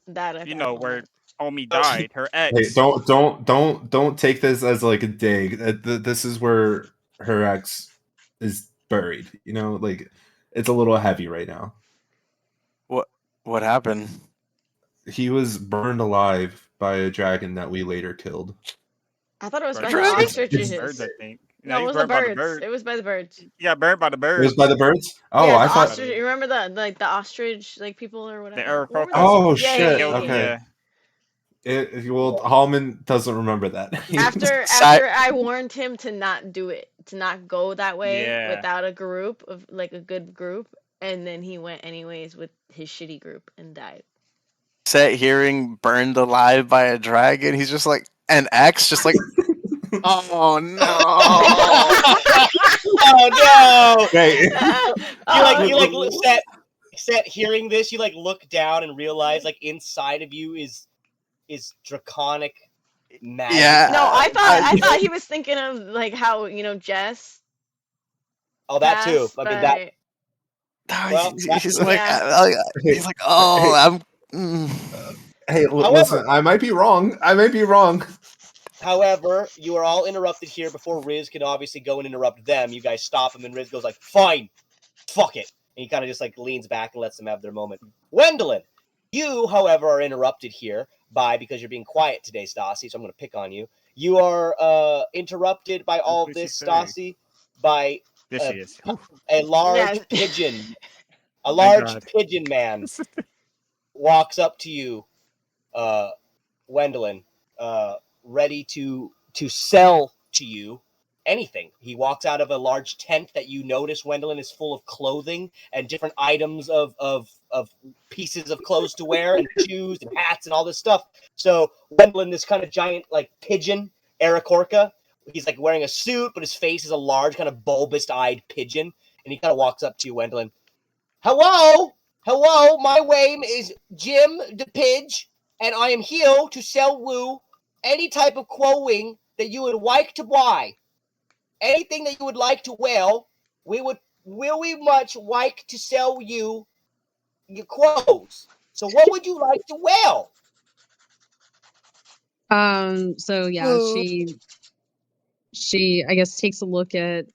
that at you that know where moment. Omi died. Her ex. Hey, don't take this as like a dig. This is where her ex is buried. You know, like it's a little heavy right now. What happened? He was burned alive by a dragon that we later killed. I thought it was by the Dragon? ostriches. Birds, I think. No, he it was the burned by the birds. bird. It was by the birds. He got burned by the It birds. was by the birds. Oh, Yeah, I the thought. ostrich. You remember the ostrich like people or whatever? Aarakocra. What were they? Oh Yeah, shit! Killed him, Okay. yeah. Well, Halmon doesn't remember that. After I warned him to not do it, to not go that way Yeah. without a group of like a good group, and then he went anyways with his shitty group and died. Sett hearing burned alive by a dragon, he's just like an ex, just like oh no. Oh no! Hey. You like Sett hearing this. You like look down and realize like inside of you is draconic magic. Yeah. No, I thought he was thinking of like how Jess. Oh, that too. passed I mean that. by- Well, he's like, Yeah. he's like, oh, I'm. Hey, However- listen, I might be wrong. However, you are all interrupted here before Riz can obviously go and interrupt them. You guys stop him, and Riz goes like, "Fine, fuck it," and he kind of just like leans back and lets them have their moment. Wendeline, you, however, are interrupted here because you're being quiet today, Stassi. So I'm going to pick on you. You are interrupted by all of this, Stassi, by This she is. a large Yeah. pigeon. A Oh large God. pigeon man walks up to you, Wendeline, ready to sell to you anything. He walks out of a large tent that you notice, Wendeline, is full of clothing and different items of pieces of clothes to wear and shoes and hats and all this stuff. So Wendeline, this kind of giant like pigeon, Aarakocra, he's like wearing a suit, but his face is a large kind of bulbous-eyed pigeon, and he kind of walks up to you, Wendeline. Hello, my name is Jim the Pidge, and I am here to sell you any type of clothing that you would like to buy. Anything that you would like to wear, we would really much like to sell you your clothes. So what would you like to wear? So yeah, she I guess takes a look at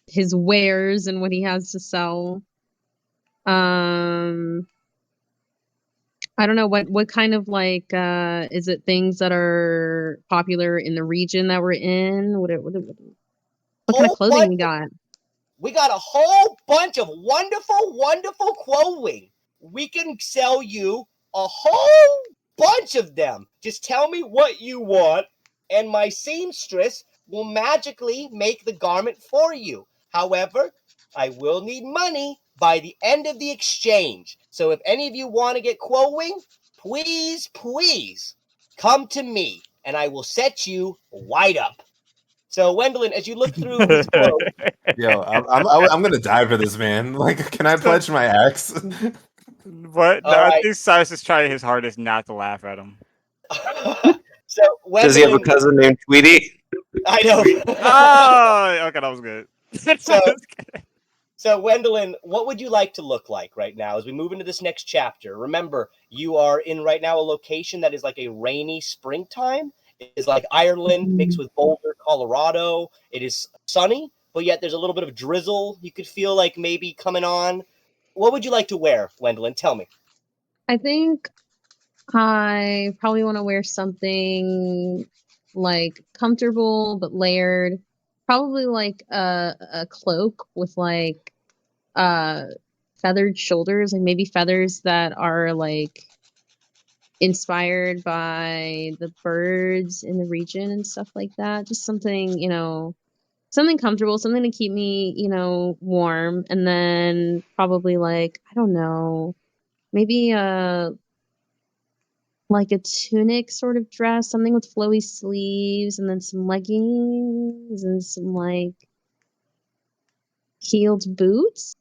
his wares and what he has to sell. I don't know what kind of like is it things that are popular in the region that we're in? What kind of clothing we got? We got a whole bunch of wonderful clothing. We can sell you a whole bunch of them. Just tell me what you want, and my seamstress will magically make the garment for you. However, I will need money by the end of the exchange. So if any of you want to get clothing, please come to me, and I will set you right up. So, Wendeline, as you look through his clothes, Yo, I'm gonna die for this man. Like, can I pledge my ex? But no, Alright. I think Sirus is trying his hardest not to laugh at him. so Wendeline, Does he have a cousin named Tweety? I know. Oh, okay, that was good. So, Wendeline, what would you like to look like right now as we move into this next chapter? Remember, you are in right now a location that is like a rainy springtime. It is like Ireland mixed with Boulder, Colorado. It is sunny, but yet there's a little bit of drizzle you could feel like maybe coming on. What would you like to wear, Wendeline? Tell me. I think I probably want to wear something like comfortable but layered. Probably like a cloak with like feathered shoulders, like maybe feathers that are like inspired by the birds in the region and stuff like that. Just something, something comfortable, something to keep me, warm. And then probably like, I don't know, maybe like a tunic sort of dress, something with flowy sleeves, and then some leggings and some like heeled boots.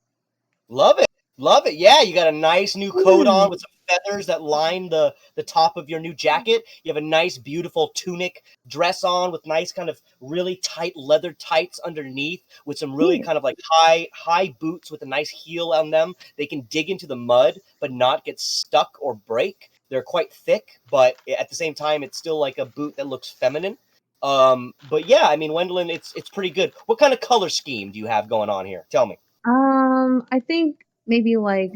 Love it. Love it. Yeah, you got a nice new coat on with some feathers that line the top of your new jacket. You have a nice, beautiful tunic dress on with nice kind of really tight leather tights underneath with some really kind of like high boots with a nice heel on them. They can dig into the mud but not get stuck or break. They're quite thick, but at the same time, it's still like a boot that looks feminine. But yeah, I mean, Wendeline, it's pretty good. What kind of color scheme do you have going on here? Tell me. I think maybe like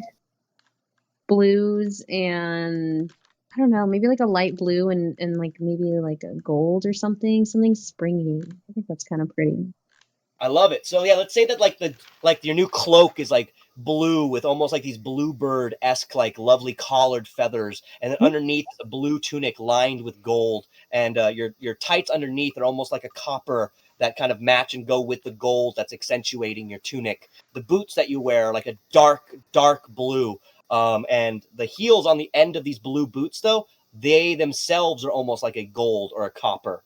blues and I don't know, maybe like a light blue and like maybe like a gold or something springy. I think that's kind of pretty. I love it. So yeah, let's say that like your new cloak is like blue with almost like these bluebird-esque like lovely collared feathers, and then underneath a blue tunic lined with gold, and your tights underneath are almost like a copper that kind of match and go with the gold that's accentuating your tunic. The boots that you wear are like a dark blue, and the heels on the end of these blue boots though, they themselves are almost like a gold or a copper.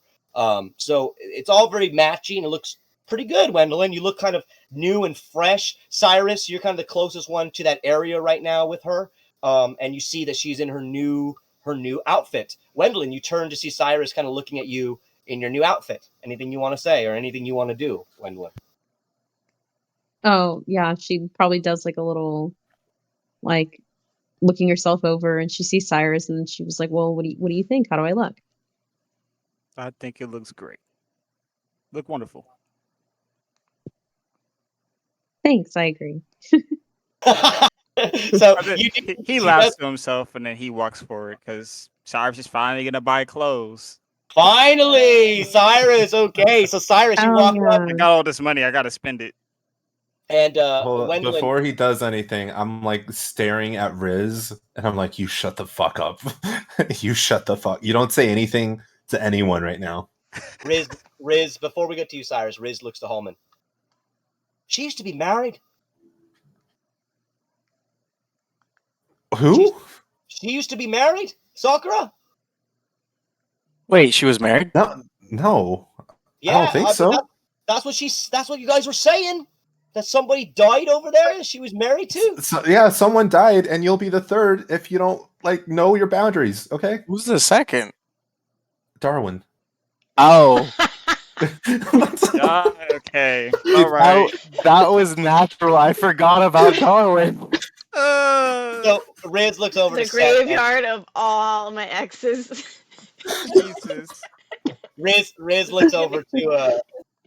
So it's all very matching. It looks pretty good, Wendeline. You look kind of new and fresh. Sirus, you're kind of the closest one to that area right now with her. And you see that she's in her new outfit. Wendeline, you turn to see Sirus kind of looking at you in your new outfit. Anything you want to say or anything you want to do, Wendeline? Oh, yeah, she probably does like a little like looking herself over and she sees Sirus and she was like, "Well, what do you think? How do I look?" I think it looks great. Look wonderful. Thanks, I agree. So he laughs to himself and then he walks forward because Cyrus is finally gonna buy clothes. Finally, Sirus. Okay, so Sirus, you walk up. I got all this money. I gotta spend it. And Well, before he does anything, I'm like staring at Riz, and I'm like, "You shut the fuck up! You shut the fuck! You don't say anything to anyone right now." Riz, before we get to you, Cyrus, Riz looks to Halmon. She used to be married. Who? She used to be married? Sakura? Wait, she was married? No. Yeah, I don't think so. That's what you guys were saying. That somebody died over there and she was married too. So, yeah, someone died, and you'll be the third if you don't like know your boundaries. Okay. Who's the second? Darwin. Oh. Okay. All right. That was natural. I forgot about Darwin. So Riz looks over The to Sett graveyard of all my exes. Jesus. Riz looks over to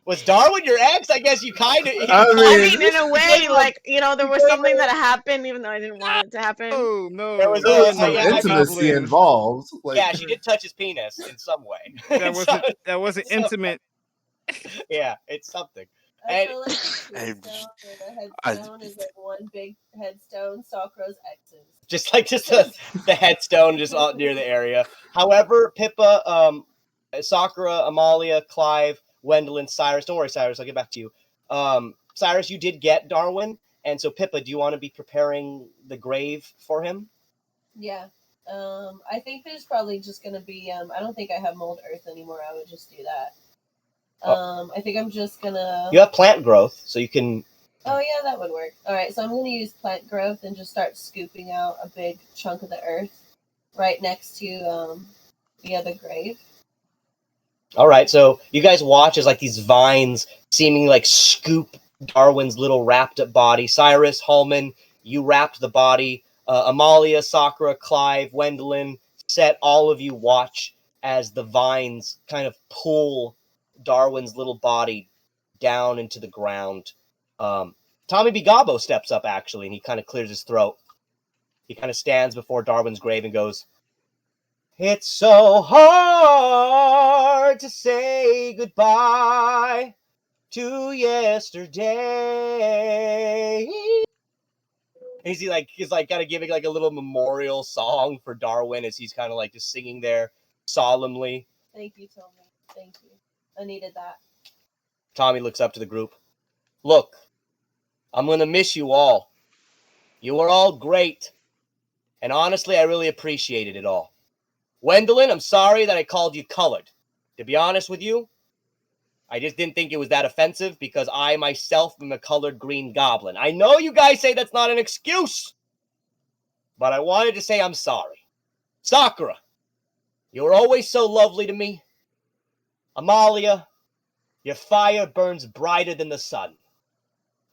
was Darwin your ex? I guess you kind of. I mean, in a way, like, you know, there was something that happened, even though I didn't want it to happen. Oh no! There was some intimacy involved. Like, yeah, she did touch his penis in some way. That wasn't intimate. Yeah, it's something. I feel like the headstone is like one big headstone. Sakura's exes. Just the headstone just out near the area. However, Pippa, Sakura, Amalia, Clive, Wendeline, Cyrus. Don't worry, Cyrus. I'll get back to you. Cyrus, you did get Darwin, and so Pippa, do you want to be preparing the grave for him? Yeah. I think there's probably just gonna be. I don't think I have mold earth anymore. I would just do that. I think I'm just gonna. You have plant growth, so you can. Oh yeah, that would work. All right, so I'm gonna use plant growth and just start scooping out a big chunk of the earth right next to the other grave. All right, so you guys watch as like these vines seemingly like scoop Darwin's little wrapped up body. Cyrus, Halmon, you wrapped the body. Amalia, Sakura, Clive, Wendeline, Sett, all of you watch as the vines kind of pull Darwin's little body down into the ground. Tommy B. Gobbo steps up actually, and he kind of clears his throat. He kind of stands before Darwin's grave and goes, "It's so hard to say goodbye to yesterday." He's kind of giving like a little memorial song for Darwin as he's kind of like just singing there solemnly. Thank you, Tommy. Thank you. I needed that. Tommy looks up to the group. "Look, I'm going to miss you all. You were all great. And honestly, I really appreciated it all. Wendeline, I'm sorry that I called you colored. To be honest with you, I just didn't think it was that offensive because I myself am a colored green goblin. I know you guys say that's not an excuse, but I wanted to say I'm sorry. Sakura, you were always so lovely to me. Amalia, your fire burns brighter than the sun.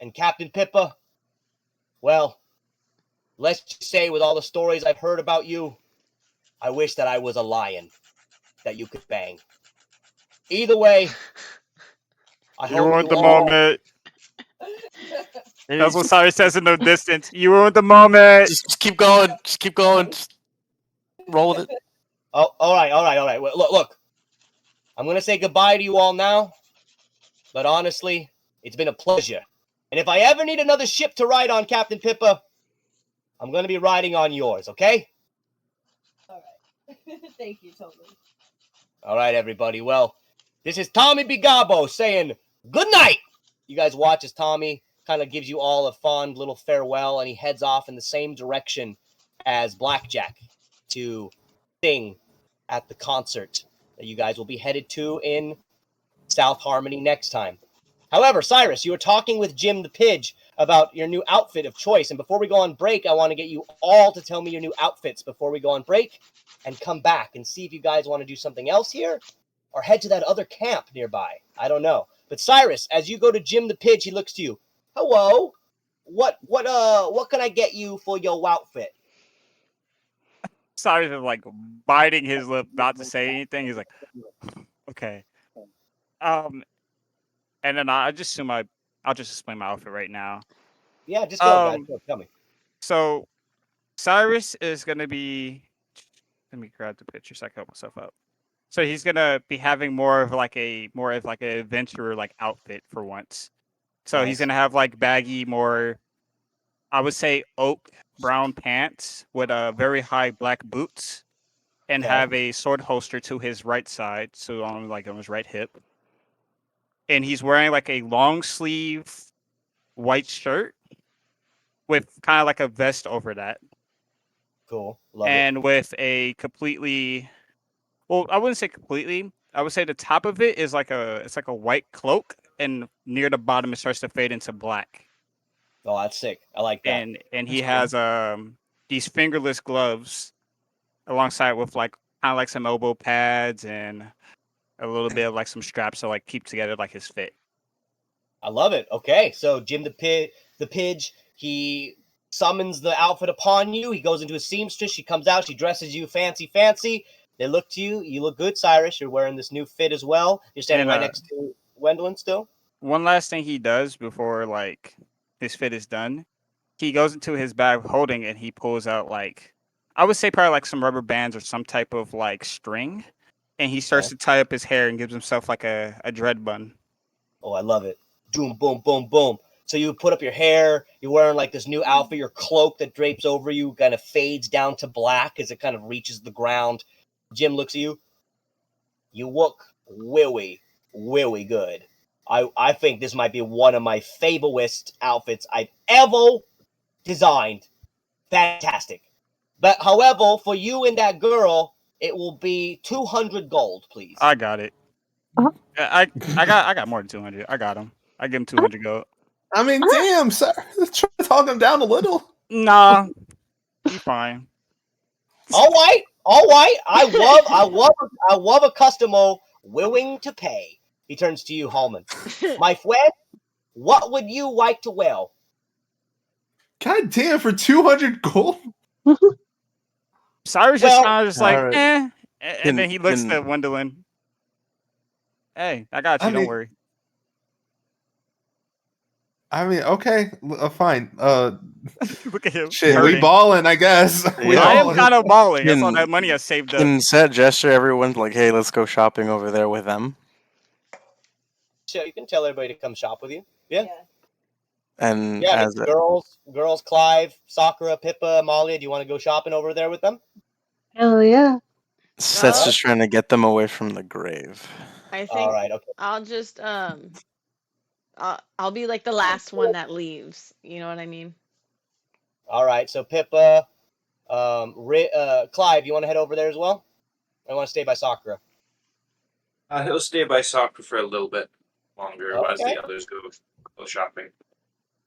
And Captain Pippa, well, let's just say with all the stories I've heard about you, I wish that I was a lion that you could bang. Either way, I You hope ruined you the all... moment. That's what Sirus says in the distance. You ruined the moment. Just keep going. Just keep going. Just roll with it. Oh, all right. Look. I'm going to say goodbye to you all now. But honestly, it's been a pleasure. And if I ever need another ship to ride on, Captain Pippa, I'm going to be riding on yours, okay? All right. Thank you, totally. All right, everybody. Well, this is Tommy Bigabo saying good night. You guys watch as Tommy kind of gives you all a fond little farewell, and he heads off in the same direction as Blackjack to sing at the concert that you guys will be headed to in South Harmony next time. However, Sirus, you were talking with Jim the Pidge about your new outfit of choice, and before we go on break, I want to get you all to tell me your new outfits before we go on break and come back and see if you guys want to do something else here or head to that other camp nearby. I don't know. But Sirus, as you go to Jim the Pidge, he looks to you. Hello. What can I get you for your outfit? Cyrus is like biting his lip, not to say anything. He's like, okay. And then I'll just explain my outfit right now. Yeah, just go, guys. Go, tell me. So Cyrus is gonna be. Let me grab the picture so I can help myself out. So he's gonna be having more of like an adventurer like outfit for once. So he's Nice. gonna have like baggy, more, I would say, oak brown pants with very high black boots, and Okay. have a sword holster to his right side, so on his right hip. And he's wearing like a long sleeve white shirt with kind of like a vest over that. Cool. Love And with a completely, well, I wouldn't say completely. I would say the top of it is it's like a white cloak, and near the bottom it starts to fade into black. Oh, that's sick. I like that. And he has these fingerless gloves alongside with like kind of like some elbow pads and a little bit of like some straps to like keep together like his fit. I love it. Okay, so Jim the Pidge, he summons the outfit upon you. He goes into a seamstress. She comes out. She dresses you fancy. They look to you. You look good, Cyrus. You're wearing this new fit as well. You're standing right next to Wendeline still. One last thing he does before like his fit is done, he goes into his bag holding it, and he pulls out like, I would say probably like some rubber bands or some type of like string, and he starts to tie up his hair and gives himself like a dread bun. Oh, I love it. Boom, boom, boom, boom. So you put up your hair. You're wearing like this new outfit. Your cloak that drapes over you kind of fades down to black as it kind of reaches the ground. Jim looks at you. You look willy good. I think this might be one of my favorite outfits I've ever designed. Fantastic. But however, for you and that girl, it will be 200 gold, please. I got it. I got more than 200. I got him. I give him 200 gold. I mean, damn, sir. Let's try to talk him down a little. Nah, be fine. All right. I love a customer willing to pay. He turns to you, Halmon. My friend, what would you like to wear? God damn, for 200 gold? Cyrus just kind of just like, right. and then he looks at Wendeline. Hey, I got you. Don't worry. I mean, okay, fine. Look at him. Shit, hurting. we balling, I guess. I am kind of balling. That's all that money I saved up. Can Sett gesture everyone like, hey, let's go shopping over there with them? Sure, you can tell everybody to come shop with you. Yeah. And Yeah, as girls, Clive, Sakura, Pippa, Amalia, do you want to go shopping over there with them? Hell yeah. Sett's just trying to get them away from the grave. I think All right, okay. I'll just I'll be like the last one that leaves. You know what I mean? All right, so Pippa, Clive, you want to head over there as well? I want to stay by Sakura. He'll stay by Sakura for a little bit longer as Okay. the others go shopping.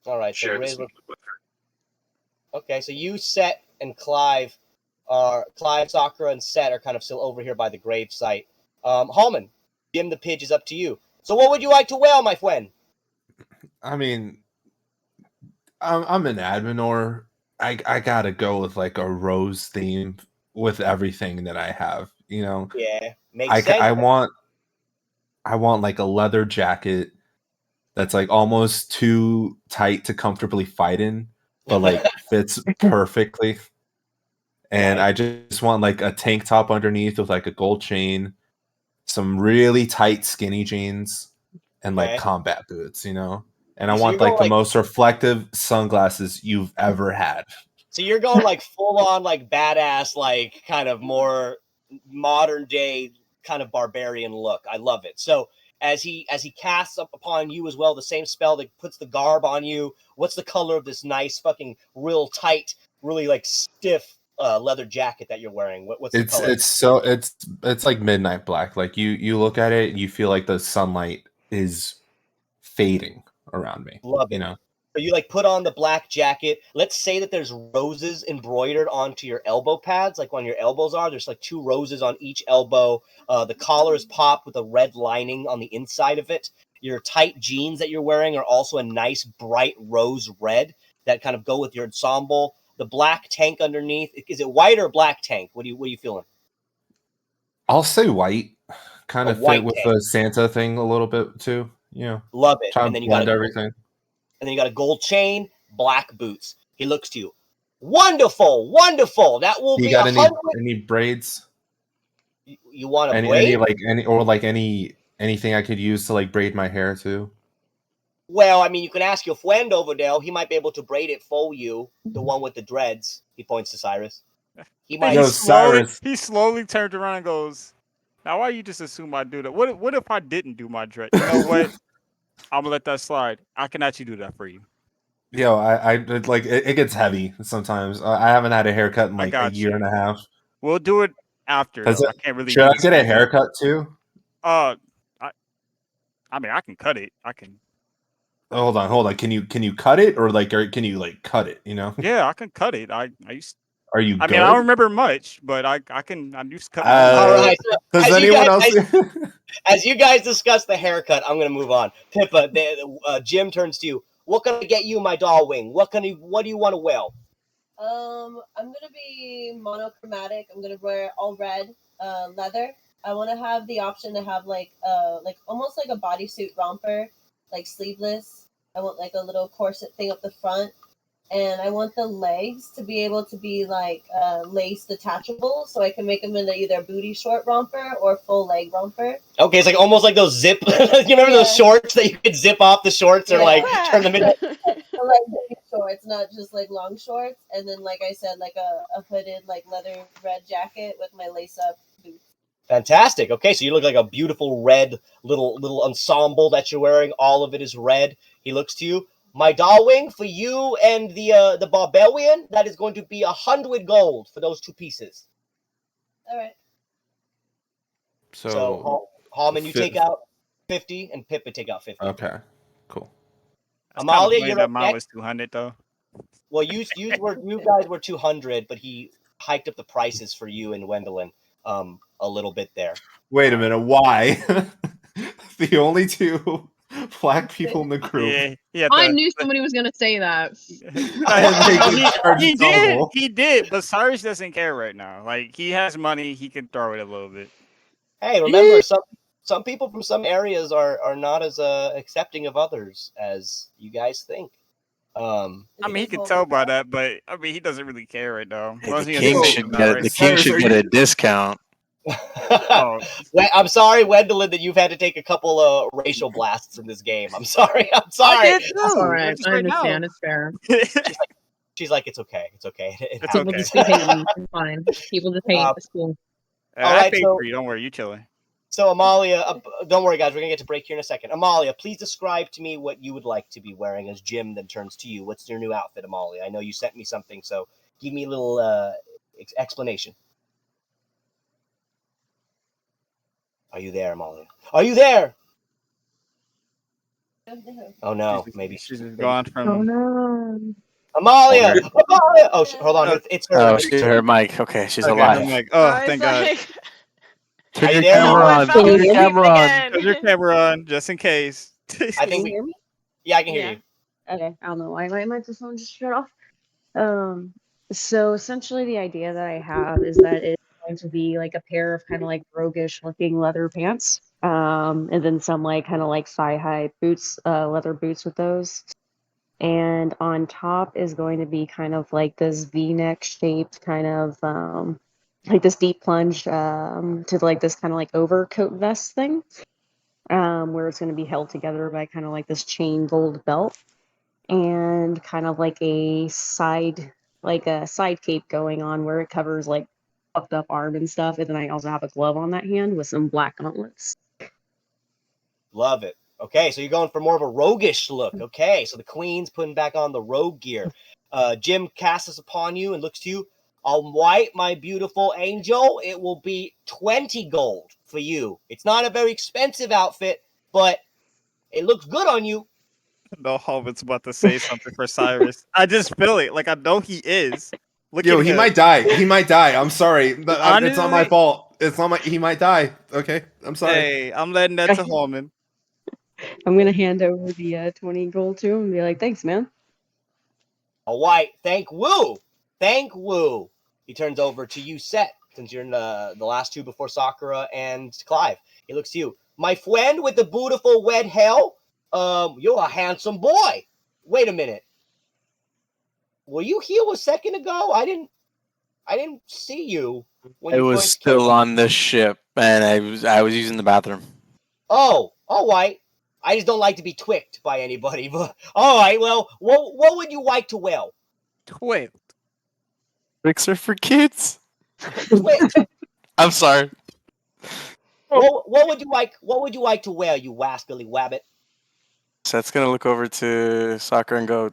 All right. So Share this Riz, moment with her. okay. So you, Sett, and Clive, Sakura, and Sett are kind of still over here by the grave site. Halmon, Jim the Pidge is up to you. So what would you like to wear, my friend? I mean, I'm an Adminor. I gotta go with like a rose theme with everything that I have. You know, Yeah, makes sense. I want like a leather jacket that's like almost too tight to comfortably fight in, but like fits perfectly. And I just want like a tank top underneath with like a gold chain, some really tight skinny jeans, and like Okay. combat boots, you know? And I So want you're like going, the most reflective sunglasses you've ever had. So you're going like full on like badass, like kind of more modern day kind of barbarian look. I love it. So as he casts up upon you as well, the same spell that puts the garb on you. What's the color of this nice fucking real tight, really like stiff leather jacket that you're wearing? What's the color? It's like midnight black. Like you look at it and you feel like the sunlight is fading around me. Love You it. know? So you like put on the black jacket. Let's say that there's roses embroidered onto your elbow pads, like on your elbows are. There's like 2 roses on each elbow. The collar is popped with a red lining on the inside of it. Your tight jeans that you're wearing are also a nice bright rose red that kind of go with your ensemble. The black tank underneath, is it white or black tank? What are you feeling? I'll say white. Kind A of fit white with tank. the Santa thing a little bit too. You know. Love it. Try And to then you got blend everything. And then you got a gold chain, black boots. He looks to you. Wonderful, wonderful. That will You be got 100. any braids? You want a Any braid? anything I could use to like braid my hair too? Well, I mean, you can ask your friend over there. He might be able to braid it for you. The one with the dreads. He points to Cyrus. He might. He slowly turned around and goes, "Now, why you just assume I do that? What if I didn't do my dread? You know what? I'm gonna let that slide. I can actually do that for you." Yo, I like it gets heavy sometimes. I haven't had a haircut in I like a got year and a half. We'll do it after Does though. it, I can't really should do I this. get a right now. haircut too? I mean, I can cut it. I can. Oh, hold on. Can you cut it or like can you like cut it? You know? Yeah, I can cut it. I used. Are you I good? mean, I don't remember much, but I can. I used to cut my own. All right. So Does as anyone else? as you guys discuss the haircut, I'm gonna move on. Pippa, Jim turns to you. What can I get you, my doll wing? What do you want to wear? I'm gonna be monochromatic. I'm gonna wear all red leather. I want to have the option to have like almost like a bodysuit romper, like sleeveless. I want like a little corset thing up the front, and I want the legs to be able to be like lace detachable, so I can make them into either booty short romper or full leg romper. Okay, it's like almost like those zip. You remember those shorts that you could zip off the shorts or like turn them into like booty shorts, not just like long shorts. And then, like I said, like a hooded like leather red jacket with my lace up boots. Fantastic. Okay, so you look like a beautiful red little ensemble that you're wearing. All of it is red. He looks to you. My doll wing for you and the barbarian. That is going to be 100 gold for those 2 pieces. All right. So Halmon, you take out 50, and Pippa take out 50. Okay, cool. Amalia, you're that up mine next. was 200 though. Well, you guys were 200, but he hiked up the prices for you and Wendeline a little bit there. Wait a minute. Why? The only 2 black people in the group. Yeah. I knew somebody was gonna say that. He did, but Cyrus doesn't care right now. Like he has money, he can throw it a little bit. Hey, remember some people from some areas are not as accepting of others as you guys think. I mean, he can tell by that, but I mean, he doesn't really care right now. The king should get a discount. I'm sorry, Wendeline, that you've had to take a couple of racial blasts in this game. I'm sorry. That's all right. I understand. It's fair. She's like, it's okay. It's okay. People just be hating. It's fine. People just hate. It's cool. All right, so don't worry, you chilling. So Amalia, don't worry, guys. We're gonna get to break here in a second. Amalia, please describe to me what you would like to be wearing as Jim then turns to you. What's your new outfit, Amalia? I know you sent me something, so give me a little explanation. Are you there, Amalia? Are you there? Oh no, maybe she's gone Oh from. no. Amalia. Amalia. Oh, hold on. It's her. Oh, she's her mic. Okay, she's Okay, her alive. mic. I Oh, was thank God. like, Turn Are you your there, camera Amalia? on. fell Turn your asleep camera on. again. Turn your camera on, just in case. I think Can you we. hear me? Yeah, I can hear Yeah. you. Okay, I don't know why my microphone just shut off. So essentially the idea that I have is that it's going to be like a pair of kind of like roguish looking leather pants. And then some like kind of like thigh-high boots, leather boots with those. And on top is going to be kind of like this V-neck shaped kind of like this deep plunge to like this kind of like overcoat vest thing. Where it's going to be held together by kind of like this chain gold belt and kind of like a side cape going on where it covers like fucked up arm and stuff. And then I also have a glove on that hand with some black gauntlets. Love it. Okay, so you're going for more of a roguish look. Okay, so the queen's putting back on the rogue gear. Jim casts upon you and looks to you. All right, my beautiful angel. It will be 20 gold for you. It's not a very expensive outfit, but it looks good on you. No, Halmon's about to say something for Sirus. I just feel it. Like I know he is. Look Yo, at he him. might die. He might die. I'm sorry. It's not my Honestly- fault. It's not my. He might die. Okay, I'm sorry. Hey, I'm letting that to Halmon. I'm gonna hand over the 20 gold to him and be like, thanks, man. All right, thank Woo. Thank Woo. He turns over to you, Sett, since you're in the last two before Sakura and Clive. He looks to you. My friend with the beautiful red hair, you're a handsome boy. Wait a minute. Were you here a second ago? I didn't see you when I you was first still came. on the ship, and I was using the bathroom. Oh, all right. I just don't like to be twicked by anybody. But all right, well, what would you like to wear? Twicked. Tricks are for kids. Twicked. I'm sorry. What would you like? What would you like to wear, you rascally wabbit? Sett's gonna look over to Sakura and go,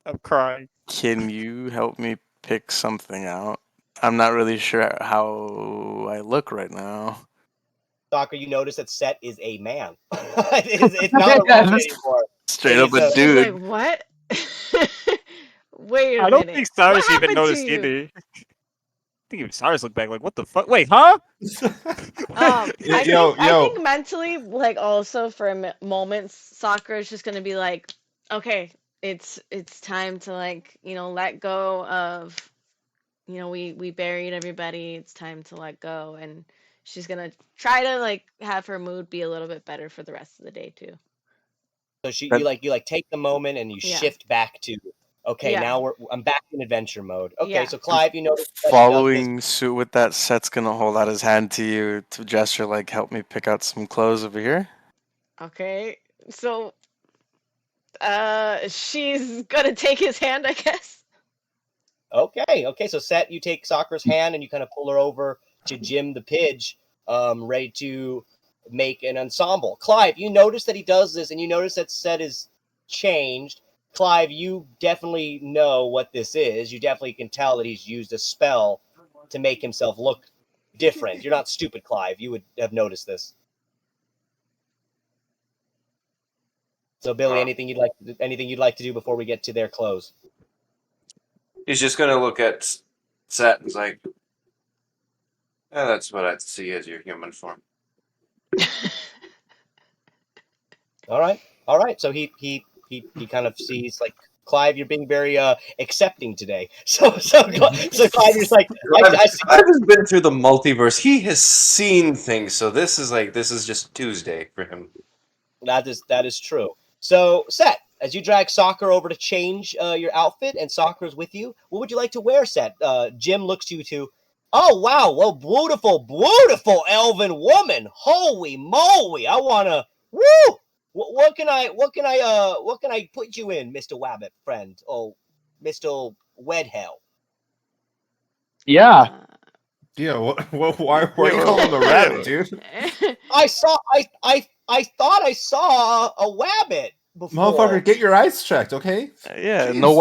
I'm crying. "Can you help me pick something out? I'm not really sure how I look right now." Sakura, you notice that Sett is a man. it's not a woman anymore. Straight It up is a dude. Like what? Wait a I don't minute. think Cyrus What even happened to noticed you? either. I think even Cyrus looked back like, what the fuck? Wait, huh? I Yo, think mentally, like also for moments, Sakura is just gonna be like, okay, it's time to like let go of we buried everybody. It's time to let go, and she's gonna try to like have her mood be a little bit better for the rest of the day too. So you like take the moment and you Yeah. shift back to okay. Yeah. Now I'm back in adventure mode. Okay, Yeah. so Clive, you notice that she does this. Following suit with that, Sett's gonna hold out his hand to you to gesture like, "Help me pick out some clothes over here." Okay, so she's gonna take his hand, I guess. Okay. So Sett, you take Sakura's hand and you kind of pull her over to Jim the Pidge, ready to make an ensemble. Clive, you notice that he does this, and you notice that Sett is changed. Clive, you definitely know what this is. You definitely can tell that he's used a spell to make himself look different. You're not stupid, Clive. You would have noticed this. So, Billy, anything you'd like to do before we get to their close? He's just gonna look at Sett and is like, that's what I see as your human form. All right. So he kind of sees like Clive, you're being very accepting today. So Clive is like, Clive has been through the multiverse. He has seen things. So this is just Tuesday for him. That is true. So Sett, as you drag Sakura over to change your outfit, and Sakura's with you, what would you like to wear, Sett? Jim looks to you too. Oh wow, well, beautiful elven woman. Holy moly! I wanna woo. What can I put you in, Mr. Wabbit friend? Oh, Mr. Wedhell. Yeah. Yeah. Why are you calling him a rabbit, dude? I thought I saw a wabbit before. Motherfucker, get your eyes checked, okay? Yeah, Jeez. no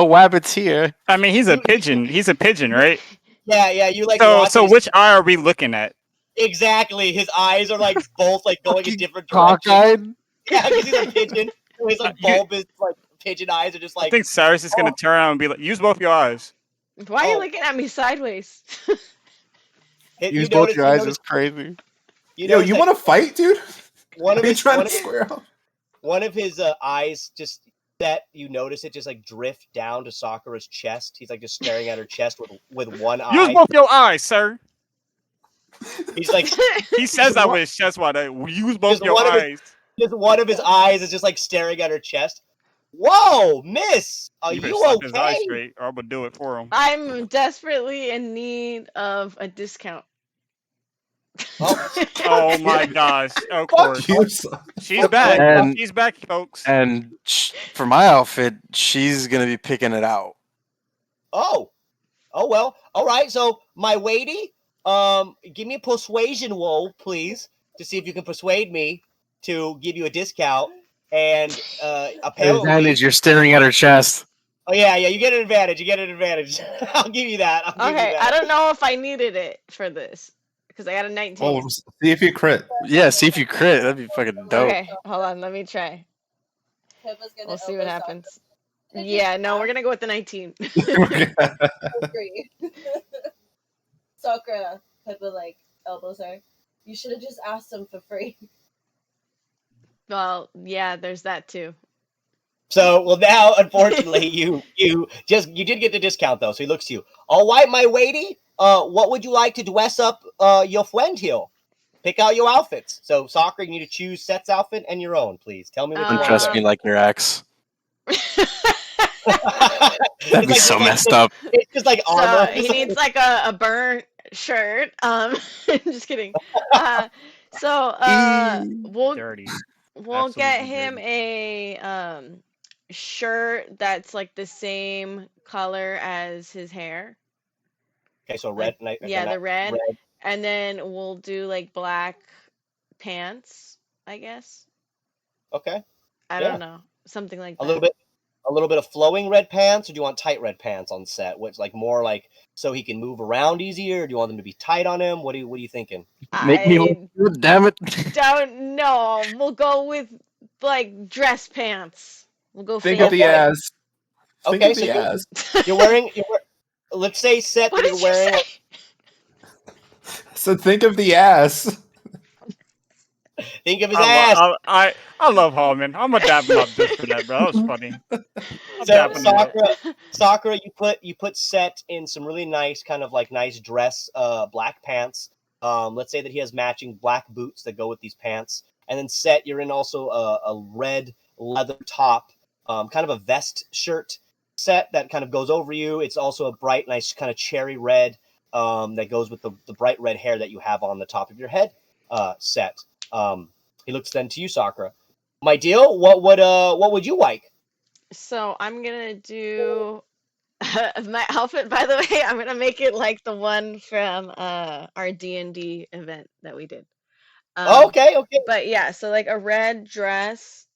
wabbits here. I mean, he's a pigeon. He's a pigeon, right? Yeah. You like. So which eye are we looking at? Exactly. His eyes are like both like going in different directions. Cockeyed. Yeah, because he's a pigeon. So his like bulbous like pigeon eyes are just I like. think Cyrus is gonna turn around and be like, "Use both your eyes." Why are you looking at me sideways? Use both your eyes is crazy. Yo, you want to fight, dude? One of Are you his trying one to of his, square up? one of his eyes just that you notice it just like drift down to Sakura's chest. He's like just staring at her chest with one eye. Use both your eyes, sir. He's like He says that with his chest wide. Use both just your one of eyes. just one of his eyes is just like staring at her chest. Whoa, miss, are You better you slap his eyes okay? straight, or I'm gonna do it for him. I'm desperately in need of a discount. Oh my gosh! Of course, she's back. And- She's back, folks. And for my outfit, she's gonna be picking it out. Oh well. All right. So my lady, give me a persuasion roll, please, to see if you can persuade me to give you a discount. And apparently, Advantage, you're staring at her chest. Oh yeah, you get an advantage. You get an advantage. I'll give you that. I'll give you Okay, that. I don't know if I needed it for this because I got a 19. Oh, see if you crit. Yeah, see if you crit. That'd be fucking dope. Okay, hold on, let me try. Pippa's gonna We'll see what elbow happens. Yeah, no, we're gonna go with the 19. Agree. Sakura, Pippa like elbows her. You should have just asked him for free. Well, yeah, there's that too. So, well, now unfortunately, you did get the discount though. So he looks to you. All right, my lady. What would you like to dress up your friend here? Pick out your outfits. So, Sakura, you need to choose Sett's outfit and your own, please. Tell me what you Don't want. trust me like your ex. That'd be so messed up. It's just like armor. So he needs like a burnt shirt. Just kidding. We'll Dirty. we'll get Absolutely him a shirt that's like the same color as his hair. Okay, so red. Yeah, the red. And then we'll do like black pants, I guess. Okay. I don't know. Something like that. A little bit of flowing red pants, or do you want tight red pants on Sett? What's like more like so he can move around easier? Or do you want them to be tight on him? What are you thinking? Make me look good, damn it. Don't know. We'll go with like dress pants. We'll go Think of the ass. Think Okay, of so the ass. you're wearing. Let's say Sett that you're wearing. So think of the ass. Think of his ass. I love Halmon. I'm gonna dap him up just for that, bro. That was funny. So Sakura, you put Sett in some really nice kind of like nice dress, black pants. Let's say that he has matching black boots that go with these pants, and then Sett, you're in also a red leather top, kind of a vest shirt Sett that kind of goes over you. It's also a bright, nice kind of cherry red that goes with the bright red hair that you have on the top of your head, Sett. He looks then to you, Sakura. My deal, what would you like? So I'm gonna do my outfit. By the way, I'm gonna make it like the one from our D&D event that we did. Okay. But yeah, so like a red dress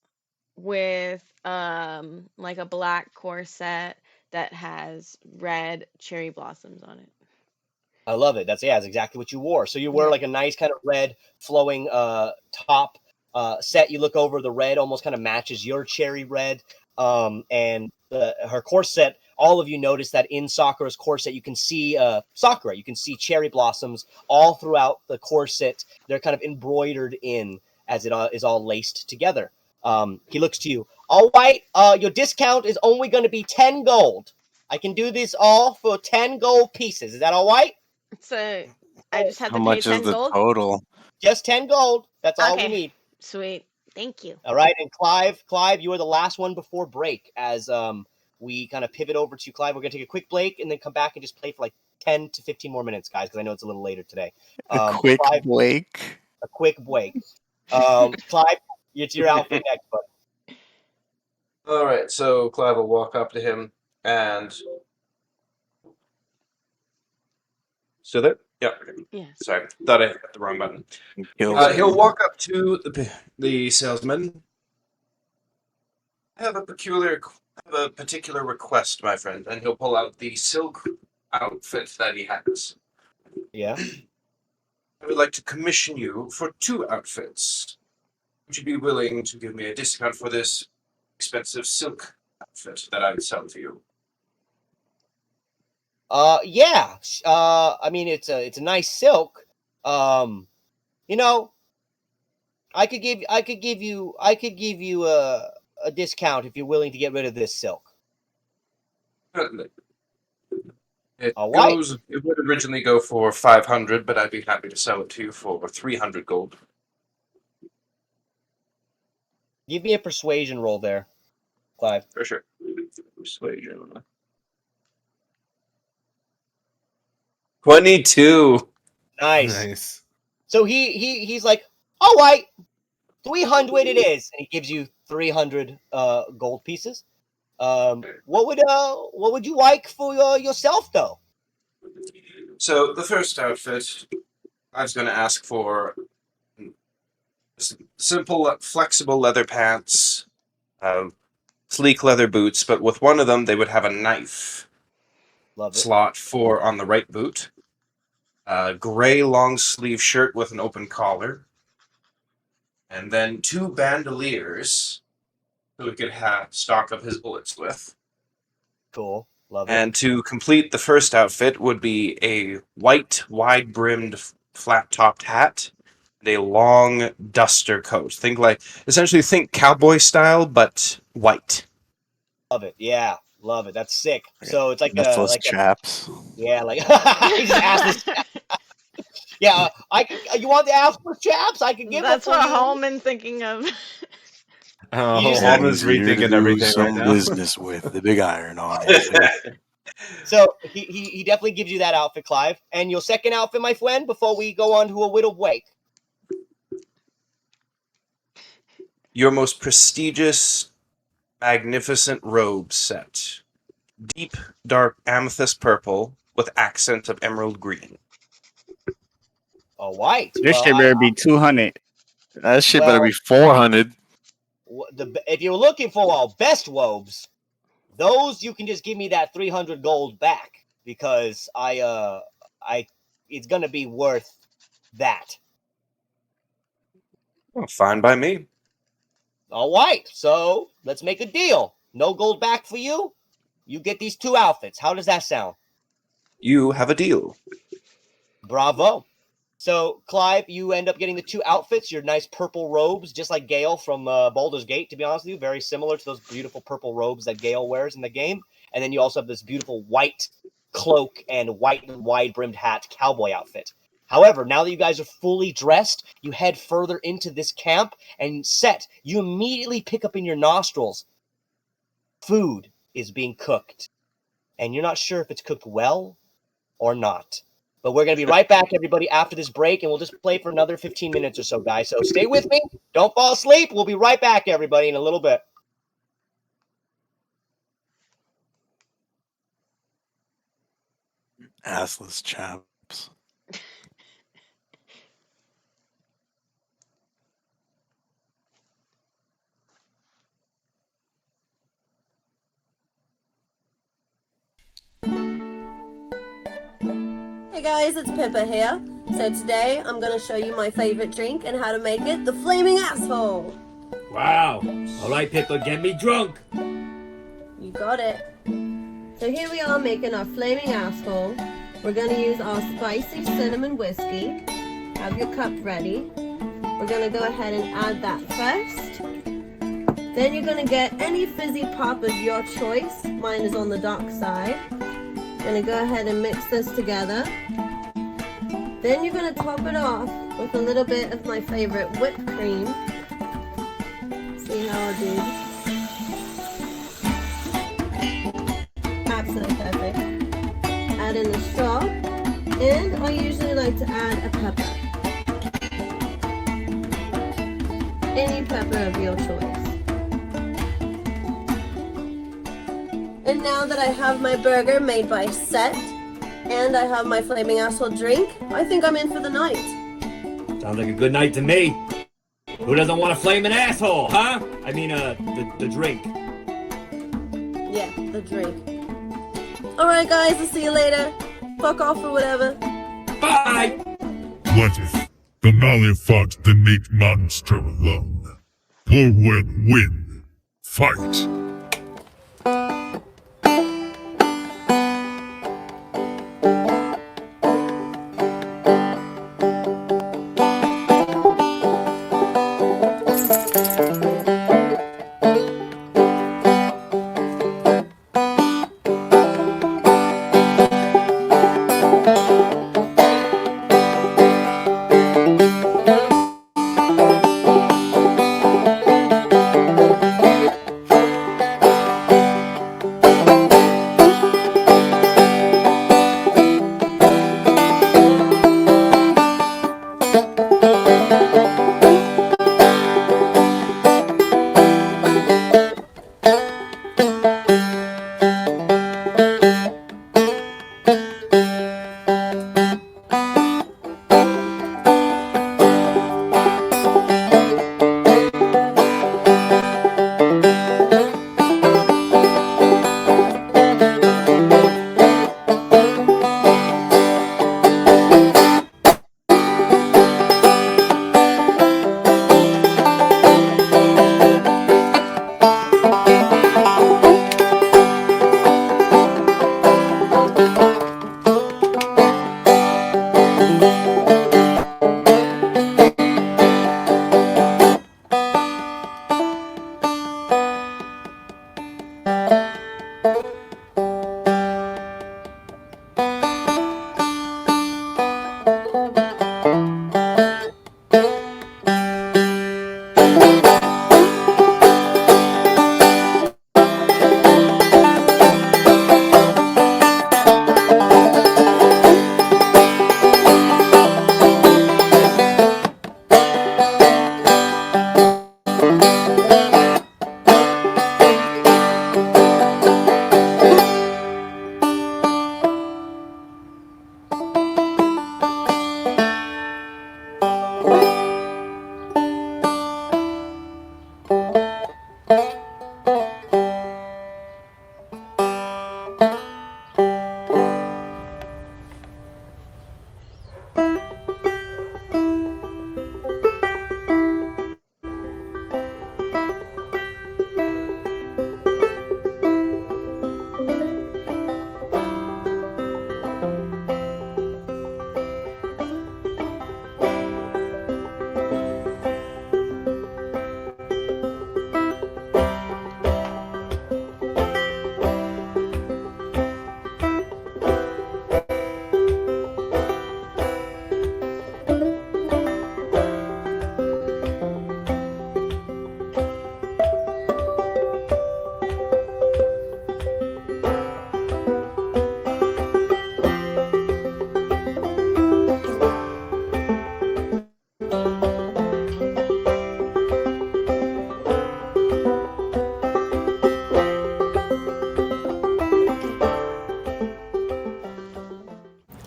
with like a black corset that has red cherry blossoms on it. I love it. That's exactly what you wore. So you wear like a nice kind of red flowing top. Sett, you look over, the red almost kind of matches your cherry red. And her corset, all of you notice that in Sakura's corset, you can see Sakura. You can see cherry blossoms all throughout the corset. They're kind of embroidered in as it is all laced together. He looks to you. All right, your discount is only going to be 10 gold. I can do this all for 10 gold pieces. Is that all right? So I just have How to pay much 10 is the gold? total? Just 10 gold. That's all we Okay. need. Sweet. Thank you. All right, and Clive, you are the last one before break. As we kind of pivot over to Clive, we're gonna take a quick break and then come back and just play for like 10 to 15 more minutes, guys, because I know it's a little later today. A quick Clive, break. a quick break. Clive, it's your outfit next, buddy. All right, so Clive will walk up to him and. Still there? Yeah. Yeah. Sorry, thought I hit the wrong button. He'll walk up to the salesman. I have a particular request, my friend, and he'll pull out the silk outfit that he has. Yeah. I would like to commission you for 2 outfits. Would you be willing to give me a discount for this expensive silk outfit that I would sell to you? Yeah. I mean, it's a nice silk. You know, I could give you a discount if you're willing to get rid of this silk. Certainly. It All right. goes. It would originally go for 500, but I'd be happy to sell it to you for 300 gold. Give me a persuasion roll there, Clive. For sure. Persuasion. 22. Nice. So he's like, all right, 300 it is, and he gives you 300 gold pieces. What would you like for yourself though? So the first outfit, I was going to ask for simple, flexible leather pants, sleek leather boots, but with one of them they would have a knife slot for on the right boot. Gray long sleeve shirt with an open collar, and then 2 bandoliers so we could have stock of his bullets with. Cool. Love it. And to complete the first outfit would be a white, wide-brimmed, flat-topped hat and a long duster coat. Essentially think cowboy style, but white. Love it. Yeah, love it. That's sick. So it's like Nipples chaps. Yeah, like he's assless. Yeah, you want the assless chaps? I can give That's it for what you. Halmon's thinking of. Oh, You just- Halmon's rethinking everything right now. Business with the big iron on it. So he definitely gives you that outfit, Clive. And your second outfit, my friend, before we go on to a whittled wake. Your most prestigious, magnificent robe set. Deep, dark amethyst purple with accents of emerald green. All right. This shit better be 200. That shit better be 400. If you're looking for our best robes, those you can just give me that 300 gold back because it's gonna be worth that. Well, fine by me. All right, so let's make a deal. No gold back for you. You get these 2 outfits. How does that sound? You have a deal. Bravo. So, Clive, you end up getting the 2 outfits, your nice purple robes, just like Gale from Baldur's Gate, to be honest with you. Very similar to those beautiful purple robes that Gale wears in the game. And then you also have this beautiful white cloak and white wide-brimmed hat cowboy outfit. However, now that you guys are fully dressed, you head further into this camp, and Sett, you immediately pick up in your nostrils. Food is being cooked. And you're not sure if it's cooked well or not. But we're going to be right back, everybody, after this break, and we'll just play for another 15 minutes or so, guys. So stay with me. Don't fall asleep. We'll be right back, everybody, in a little bit. Assless chaps. Hey guys, it's Pippa here. So today I'm gonna show you my favorite drink and how to make it, the flaming asshole. Wow. All right, Pippa, get me drunk. You got it. So here we are making our flaming asshole. We're gonna use our spicy cinnamon whiskey. Have your cup ready. We're gonna go ahead and add that first. Then you're gonna get any fizzy pop of your choice. Mine is on the dark side. Gonna go ahead and mix this together. Then you're gonna top it off with a little bit of my favorite whipped cream. See how I do? Absolutely perfect. Add in the straw, and I usually like to add a pepper. Any pepper of your choice. And now that I have my burger made by Sett, and I have my flaming asshole drink, I think I'm in for the night. Sounds like a good night to me. Who doesn't want a flaming asshole, huh? I mean, the drink. Yeah, the drink. Alright guys, I'll see you later. Fuck off or whatever. Bye! letteth. The Mallia fought the Nate monster alone. Pull win. Fight.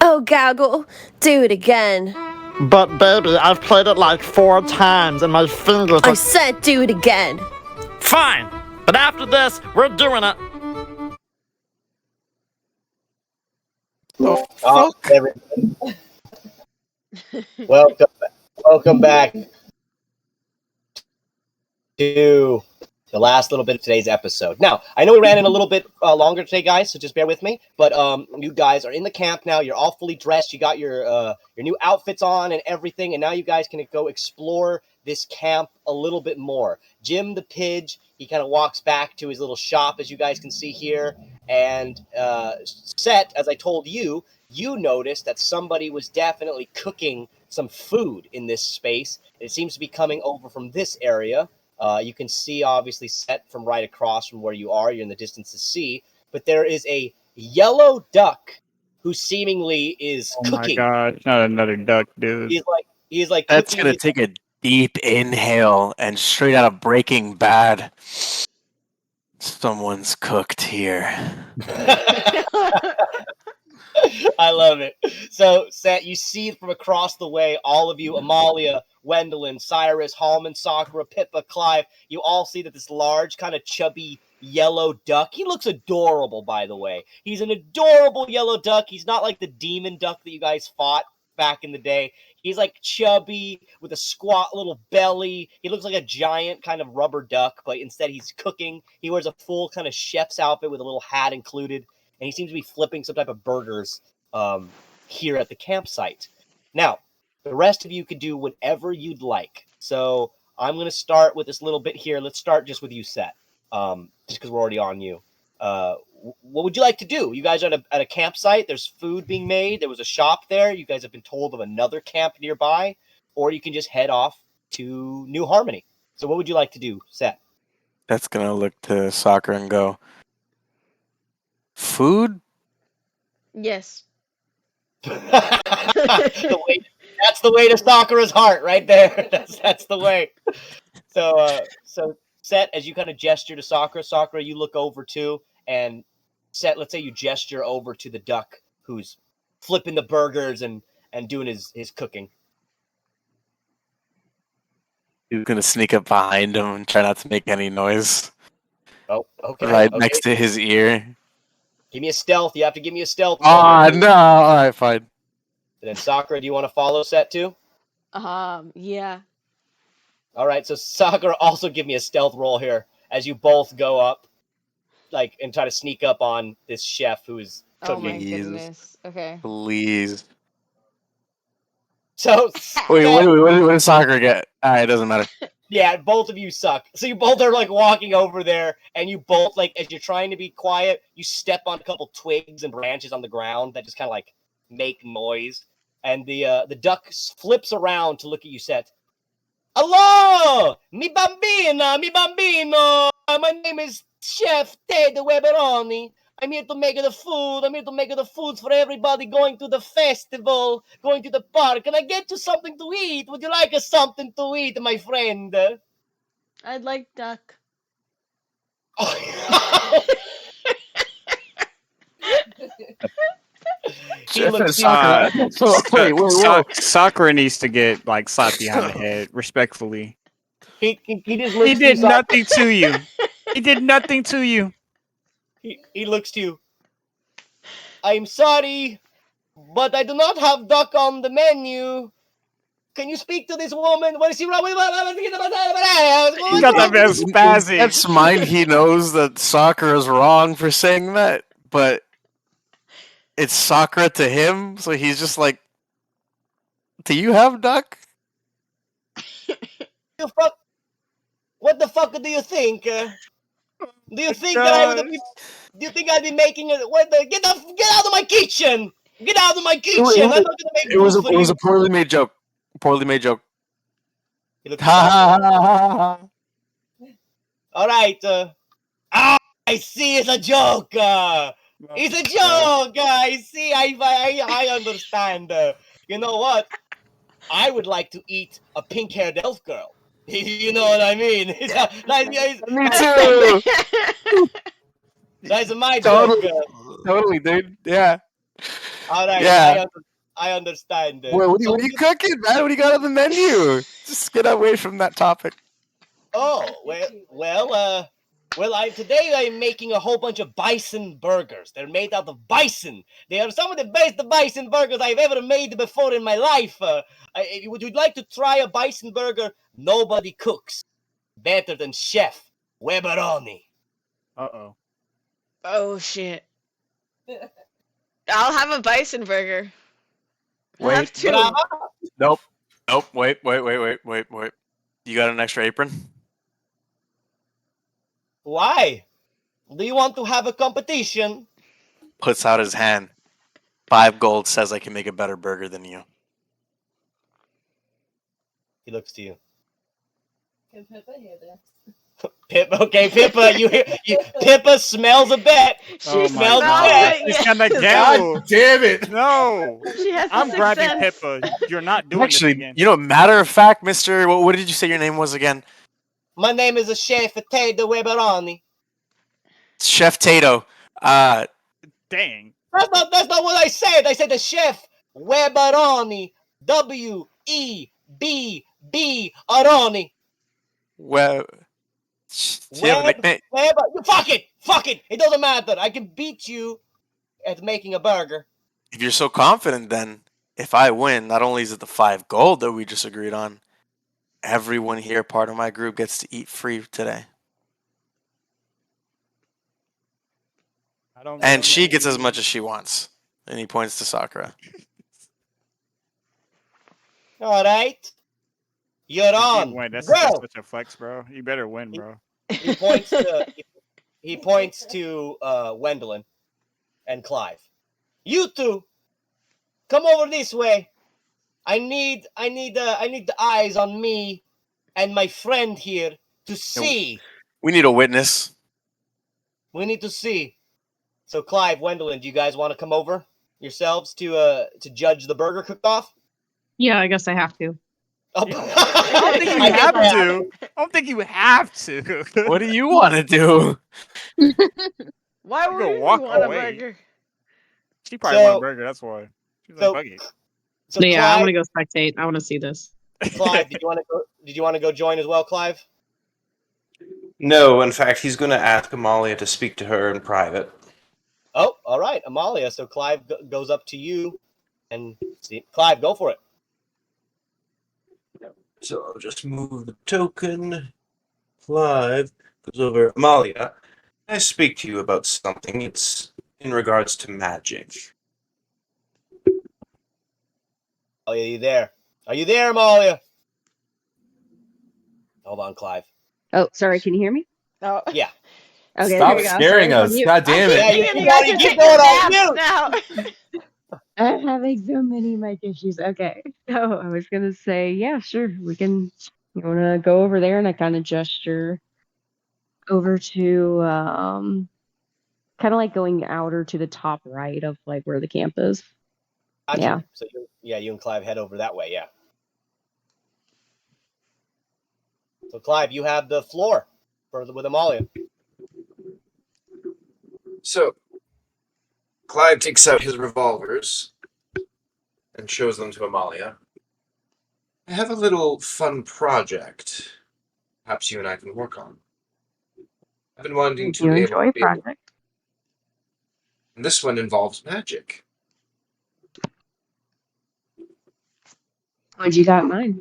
Oh, Gaggle, do it again. But baby, I've played it like 4 times and my fingers I said do it again. Fine, but after this, we're doing it. Oh, everybody. Welcome back to the last little bit of today's episode. Now, I know we ran in a little bit longer today, guys, so just bear with me. But you guys are in the camp now. You're all fully dressed. You got your new outfits on and everything, and now you guys can go explore this camp a little bit more. Jim the Pidge, he kind of walks back to his little shop, as you guys can see here. And Sett, as I told you, you noticed that somebody was definitely cooking some food in this space. It seems to be coming over from this area. You can see, obviously, Sett from right across from where you are. You're in the distance to see. But there is a yellow duck who seemingly is cooking. Oh my gosh, not another duck, dude. He's like That's cooking. gonna take a deep inhale and straight out of Breaking Bad. Someone's cooked here. I love it. So, Sett, you see from across the way, all of you, Amalia, Wendeline, Sirus, Halmon, Sakura, Pippa, Clive, you all see that this large, kind of chubby yellow duck, he looks adorable, by the way. He's an adorable yellow duck. He's not like the demon duck that you guys fought back in the day. He's like chubby with a squat little belly. He looks like a giant kind of rubber duck, but instead he's cooking. He wears a full kind of chef's outfit with a little hat included, and he seems to be flipping some type of burgers here at the campsite. Now, the rest of you could do whatever you'd like. So I'm going to start with this little bit here. Let's start just with you, Sett, just because we're already on you. What would you like to do? You guys are at a campsite. There's food being made. There was a shop there. You guys have been told of another camp nearby, or you can just head off to New Harmony. So what would you like to do, Sett? That's gonna look to Sakura and go, food? Yes. That's the way to Sakura's heart, right there. That's the way. So Sett, as you kind of gesture to Sakura, you look over too, and Sett, let's say you gesture over to the duck who's flipping the burgers and doing his cooking. He's gonna sneak up behind him and try not to make any noise. Oh, okay. Right okay. next to his ear. Give me a stealth. You have to give me a stealth. Ah, no. All right, fine. And then Sakura, do you want to follow Sett too? Yeah. All right, so Sakura, also give me a stealth roll here as you both go up, and try to sneak up on this chef who is Oh my cooking. goodness. Okay. Please. So Wait, what did Sakura get? It doesn't matter. Yeah, both of you suck. So you both are walking over there, and you both as you're trying to be quiet, you step on a couple twigs and branches on the ground that just kind of make noise, and the duck flips around to look at you, Sett. Hello, mi bambino. My name is Chef Ted Weberoni. I'm here to make the food. I'm here to make the foods for everybody going to the festival, going to the park. Can I get you something to eat? Would you like something to eat, my friend? I'd like duck. Sakura needs to get slapped behind the head, respectfully. He just looks. He did nothing to you. He did nothing to you. He looks to you. I'm sorry, but I do not have duck on the menu. Can you speak to this woman? What is she wrong with? He got that man spazzing. That's mine. He knows that Sakura is wrong for saying that, but it's Sakura to him, so he's just like, do you have duck? What the fuck do you think? Do you think that I would be? Do you think I'd be making it? Get out of my kitchen! Get out of my kitchen! I'm not gonna make It was food a poorly made joke. Poorly made joke. Ha ha ha ha! All right. I see. It's a joke. It's a joke. I see. I understand. You know what? I would like to eat a pink-haired elf girl. You know what I mean? Me too. That's my Totally. joke. Totally, dude. Yeah. All right. Yeah. I understand. Wait, what are you cooking, man? What do you got on the menu? Just get away from that topic. Oh, today I'm making a whole bunch of bison burgers. They're made out of bison. They are some of the best bison burgers I've ever made before in my life. Would you like to try a bison burger? Nobody cooks better than Chef Weberoni. Uh-oh. Oh, shit. I'll have a bison burger. I'll have two. Nope. Wait. You got an extra apron? Why? Do you want to have a competition? Puts out his hand. 5 gold, says I can make a better burger than you. He looks to you. Can Pippa hear this? Pippa, Pippa smells a bet. She smells a bet. She's gonna get. God damn it! No, She has I'm the grabbing sixth Pippa. You're not doing Actually, this again. matter of fact, Mister, what did you say your name was again? My name is Chef Ted Weberoni. Chef Tato. Dang. That's not what I said. I said the Chef Weberoni. W-E-B-B-Aroni. Well, Fuck it. It doesn't matter. I can beat you at making a burger. if you're so confident, then if I win, not only is it the 5 gold that we just agreed on, everyone here, part of my group, gets to eat free today. I don't And she gets as believe- much as she wants. And he points to Sakura. All right. You're If you on. win, that's Go. such a flex, bro. You better win, bro. He points to Wendeline and Clive. You two, come over this way. I need the eyes on me and my friend here to see. We need a witness. We need to see. So Clive, Wendeline, do you guys want to come over yourselves to judge the burger cook-off? Yeah, I guess I have to. I don't think you have to. I don't think you have to. What do you want to do? Why You would go you walk want away. a burger? She probably want So- a burger. That's why. She's so- like, fuck it. So Yeah, Clive, I'm gonna go spectate. I want to see this. Clive, did you want to go join as well, Clive? No, in fact, he's going to ask Amalia to speak to her in private. Oh, all right, Amalia. So Clive goes up to you, and see, Clive, go for it. So I'll just move the token. Clive goes over. Amalia, can I speak to you about something? It's in regards to magic. Oh, are you there? Are you there, Amalia? Hold on, Clive. Oh, sorry. Can you hear me? Oh. Yeah. Okay, Stop there we go. scaring Sorry. us. God damn it. Yeah, You you guys are keep taking going on naps mute. now. I'm having so many mic issues. Okay. So I was gonna say, yeah, sure. We can. You wanna go over there, and I kind of gesture over to kind of like going outer to the top right of like where the camp is. Gotcha. Yeah. So you and Clive head over that way. Yeah. So Clive, you have the floor with Amalia. So, Clive takes out his revolvers and shows them to Amalia. I have a little fun project. Perhaps you and I can work on. I've been wanting to You be enjoy able to be able, project. and this one involves magic. What you got in mind?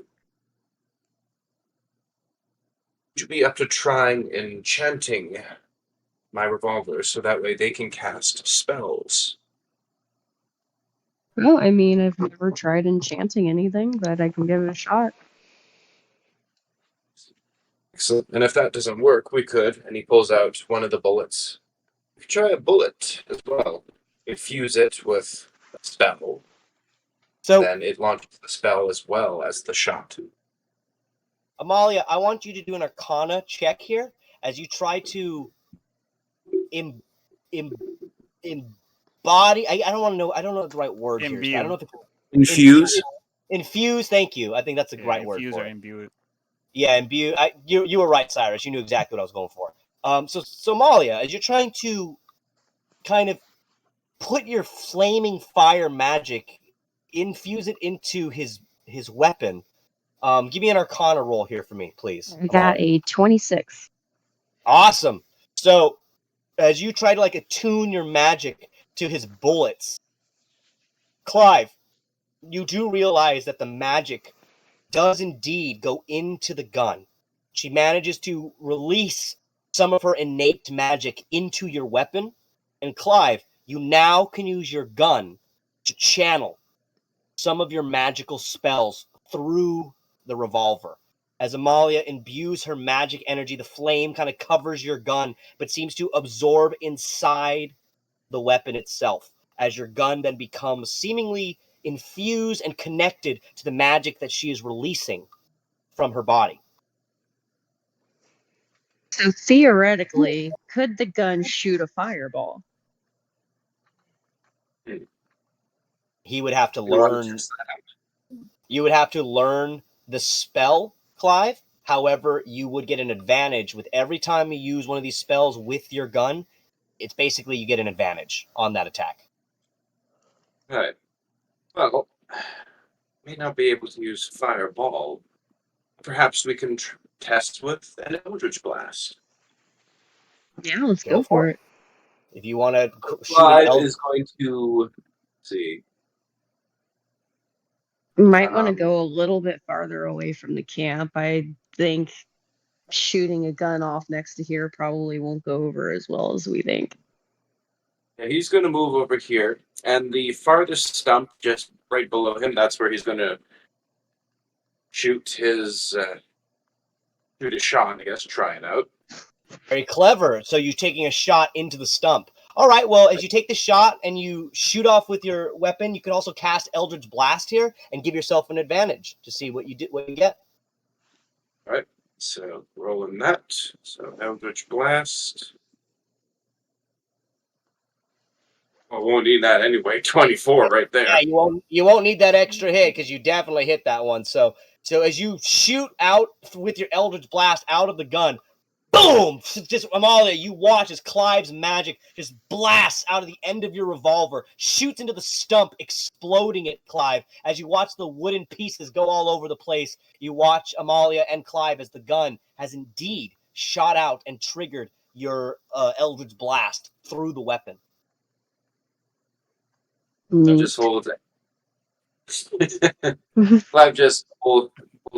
Would you be up to trying enchanting my revolvers so that way they can cast spells? Well, I mean, I've never tried enchanting anything, but I can give it a shot. Excellent. And if that doesn't work, we could, and he pulls out one of the bullets. We could try a bullet as well. Infuse it with a spell. So then it launches the spell as well as the shot. Amalia, I want you to do an Arcana check here as you try to embody. I don't want to know. I don't know the right word here. I don't know if it's Infuse. Infuse. Thank you. I think that's the right word Infuse for or it. imbue it. Yeah, imbue. You were right, Sirus. You knew exactly what I was going for. So Amalia, as you're trying to kind of put your flaming fire magic, infuse it into his weapon. Give me an Arcana roll here for me, please. I got a 26. Awesome. So, as you try to like attune your magic to his bullets, Clive, you do realize that the magic does indeed go into the gun. She manages to release some of her innate magic into your weapon, and Clive, you now can use your gun to channel some of your magical spells through the revolver. As Amalia imbues her magic energy, the flame kind of covers your gun, but seems to absorb inside the weapon itself, as your gun then becomes seemingly infused and connected to the magic that she is releasing from her body. So theoretically, could the gun shoot a fireball? He would have to learn. You would have to learn the spell, Clive. However, you would get an advantage with every time you use one of these spells with your gun. It's basically you get an advantage on that attack. Right. Well, may not be able to use fireball. Perhaps we can test with an Eldritch Blast. Yeah, let's go for it. If you want to shoot Clive an is going to let's see. Might want to go a little bit farther away from the camp. I think shooting a gun off next to here probably won't go over as well as we think. Yeah, he's going to move over here, and the farthest stump, just right below him, that's where he's going to shoot his shot. I guess try it out. Very clever. So you're taking a shot into the stump. All right. Well, as you take the shot and you shoot off with your weapon, you can also cast Eldritch Blast here and give yourself an advantage to see what you get. All right. So rolling that. So Eldritch Blast. Well, won't need that anyway. 24 right there. Yeah, you won't need that extra hit because you definitely hit that one. So as you shoot out with your Eldritch Blast out of the gun, boom! Just Amalia, you watch as Clive's magic just blasts out of the end of your revolver, shoots into the stump, exploding it, Clive. As you watch the wooden pieces go all over the place, you watch Amalia and Clive as the gun has indeed shot out and triggered your Eldritch Blast through the weapon. So just hold it. Clive just pulls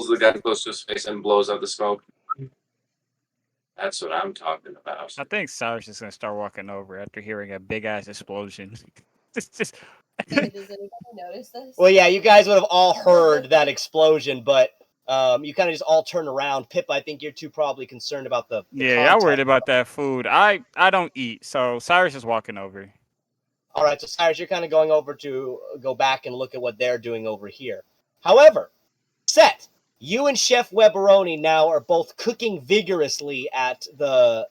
the gun close to his face and blows out the smoke. That's what I'm talking about. I think Cyrus is gonna start walking over after hearing a big ass explosion. just. Hey, does anybody notice this? Well, yeah, you guys would have all heard that explosion, but you kind of just all turn around. Pippa, I think you're too probably concerned about the Yeah, I'm worried about that food. I don't eat, so Cyrus is walking over. All right, so Cyrus, you're kind of going over to go back and look at what they're doing over here. However, Sett, you and Chef Weberoni now are both cooking vigorously at the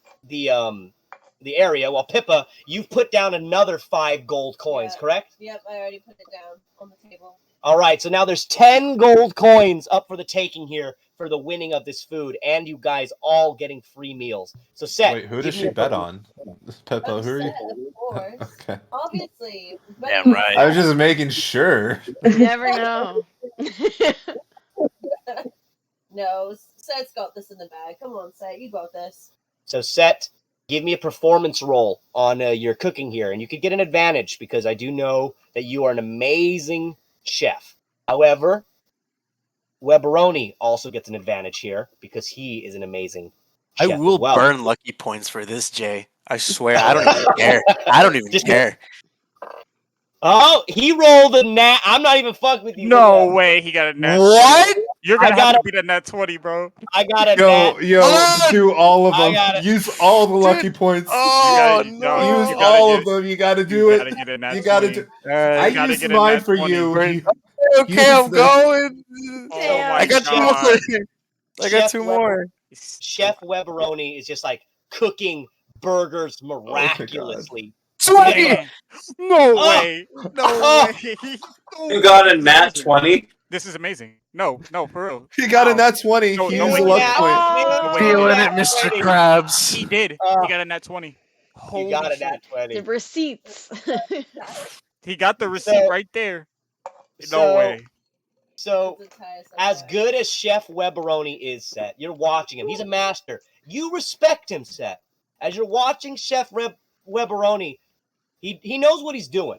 area, while Pippa, you've put down another 5 gold coins, correct? Yep, I already put it down on the table. All right, so now there's 10 gold coins up for the taking here for the winning of this food, and you guys all getting free meals. So, Sett. Wait, who does she bet on? Pippa, who are you? Of course. Okay. Obviously. Damn right. I was just making sure. You never know. No, Sett's got this in the bag. Come on, Sett, you got this. So, Sett, give me a performance roll on your cooking here, and you could get an advantage because I do know that you are an amazing chef. However, Weberoni also gets an advantage here because he is an amazing chef. I will as well. burn lucky points for this, Jay. I swear, I don't even care. I don't even care. Oh, he rolled a nat. I'm not even fucking with you. No way, he got a nat. What? 20. You're gonna have to beat a nat 20, bro. I got a nat. Do all of them. Use all the lucky points. Oh no! Use all of them. You got to do it. You got to do. I gotta used get a mine nat for 20. you. Okay, I'm going. Oh my I got two God. more. I got Chef 2 more. Chef Weberoni is just like cooking burgers miraculously. 20! No Oh. way! No way! You got a nat 20? This is amazing. No, for real. He got a nat 20. No, He no used way. a luck point. No way. Feeling it, Mr. Krabs. He did. He got a nat 20. Holy got a shit. nat 20. The receipts. He got the receipt right there. No way. So, as good as Chef Weberoni is, Sett, you're watching him. He's a master. You respect him, Sett. As you're watching Chef Weberoni, he knows what he's doing.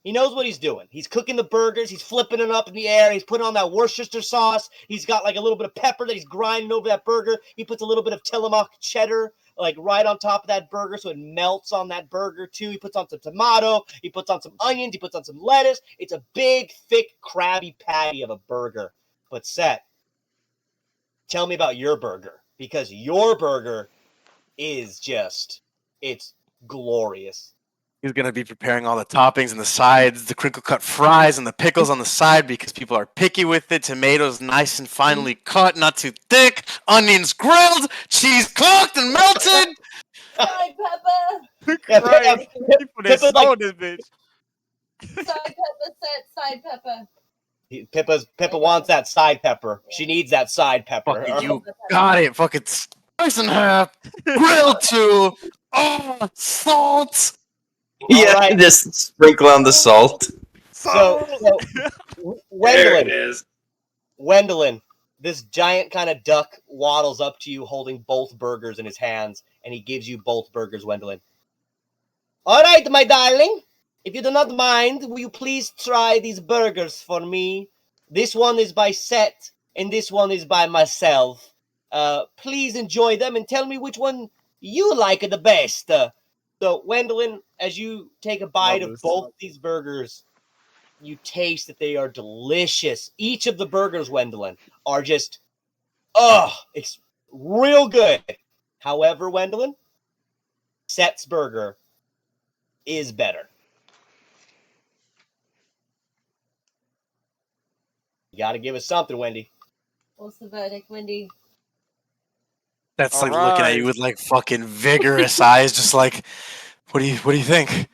He knows what he's doing. He's cooking the burgers. He's flipping it up in the air. He's putting on that Worcestershire sauce. He's got like a little bit of pepper that he's grinding over that burger. He puts a little bit of Tillamook cheddar like right on top of that burger so it melts on that burger too. He puts on some tomato. He puts on some onions. He puts on some lettuce. It's a big, thick, crabby patty of a burger. But Sett, tell me about your burger because your burger is just, it's glorious. He's going to be preparing all the toppings and the sides, the crinkle cut fries and the pickles on the side because people are picky with it. Tomatoes nice and finely cut, not too thick. Onions grilled, cheese cooked and melted. Side Peppa! Yeah, Right. People that Pippa's like- saw this bitch. Side Peppa, Sett, side Peppa. Pippa wants that side pepper. She needs that side pepper. Fucking you got it. Fucking slice in half. Grilled too. Oh, salt. Yeah, right. just sprinkle on the salt. So There Wendeline, it is. Wendeline, this giant kind of duck waddles up to you holding both burgers in his hands, and he gives you both burgers, Wendeline. All right, my darling. If you do not mind, will you please try these burgers for me? This one is by Sett, and this one is by myself. Please enjoy them and tell me which one you like the best. So, Wendeline, as you take a bite of both these burgers, you taste that they are delicious. Each of the burgers, Wendeline, are just, it's real good. However, Wendeline, Sett's burger is better. You got to give us something, Wendy. What's the verdict, Wendy? That's like looking at you with like fucking vigorous eyes, just like, what do you think?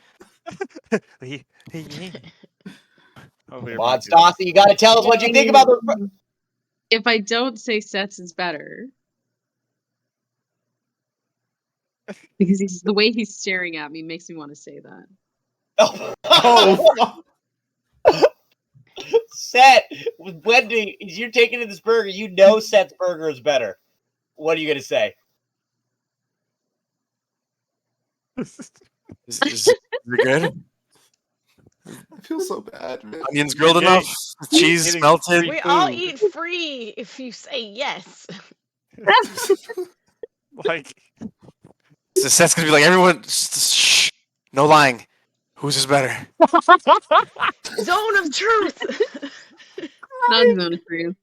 Come on, Stassi, you got to tell us what you think about the. If I don't say Sett's is better, because the way he's staring at me makes me want to say that. Oh. Sett, with Wendy, you're taking in this burger. You know Sett's burger is better. What are you going to say? Is it good? I feel so bad, man. Onions grilled enough? Cheese melted? We all eat free if you say yes. Like, So Sett's gonna be like, everyone, shh, no lying. Whose is better? Zone of truth. Not zone of truth.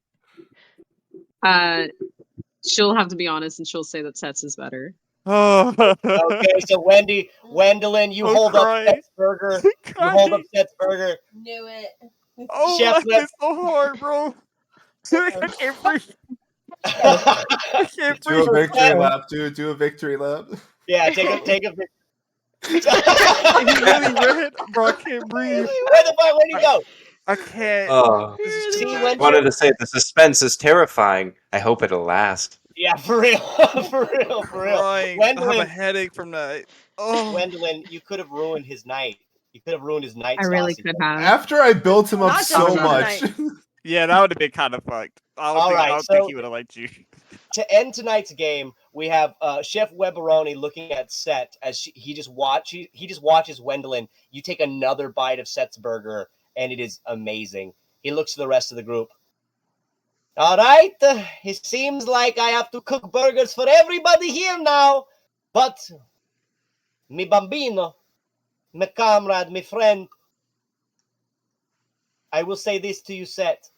She'll have to be honest, and she'll say that Sett's is better. Okay, so Wendeline, you hold up Sett's burger. You hold up Sett's burger. Knew it. Oh, Chef it's so hard, bro. I can't breathe. I can't Do a breathe. victory lap, dude. Do a victory lap. Yeah, take a He's really red, bro. I can't breathe. Where'd you go? I can't. Oh, I wanted to say the suspense is terrifying. I hope it'll last. Yeah, for real, for real. Crying. I have a headache from that. Oh, Wendeline, you could have ruined his night. You could have ruined his night. I really Stassi. could have. After I built him up Not so just much. yeah, that would have been kind of fucked. I don't think he would have liked you. To end tonight's game, we have Chef Weberoni looking at Sett as he just watches Wendeline. You take another bite of Sett's burger, and it is amazing. He looks to the rest of the group. All right, it seems like I have to cook burgers for everybody here now, but mi bambino, mi comrade, mi friend, I will say this to you, Sett.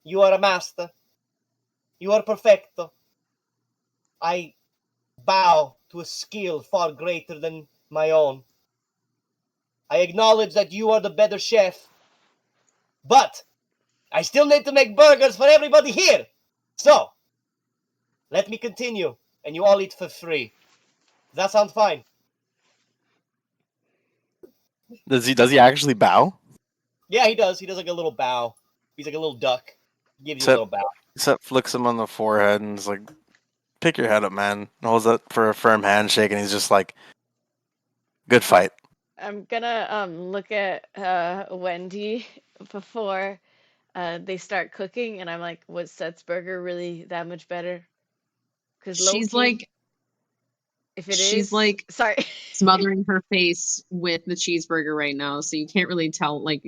You are a master. You are perfecto. I bow to a skill far greater than my own. I acknowledge that you are the better chef, but I still need to make burgers for everybody here. So, let me continue, and you all eat for free. Does that sound fine? Does he actually bow? Yeah, he does. He does like a little bow. He's like a little duck. He gives you a little bow. Sett flicks him on the forehead and is like, pick your head up, man. And holds up for a firm handshake, and he's just like, good fight. I'm gonna look at Wendy before they start cooking, and I'm like, was Sett's burger really that much better? Because She's like, if it she's is, like sorry, smothering her face with the cheeseburger right now, so you can't really tell. Like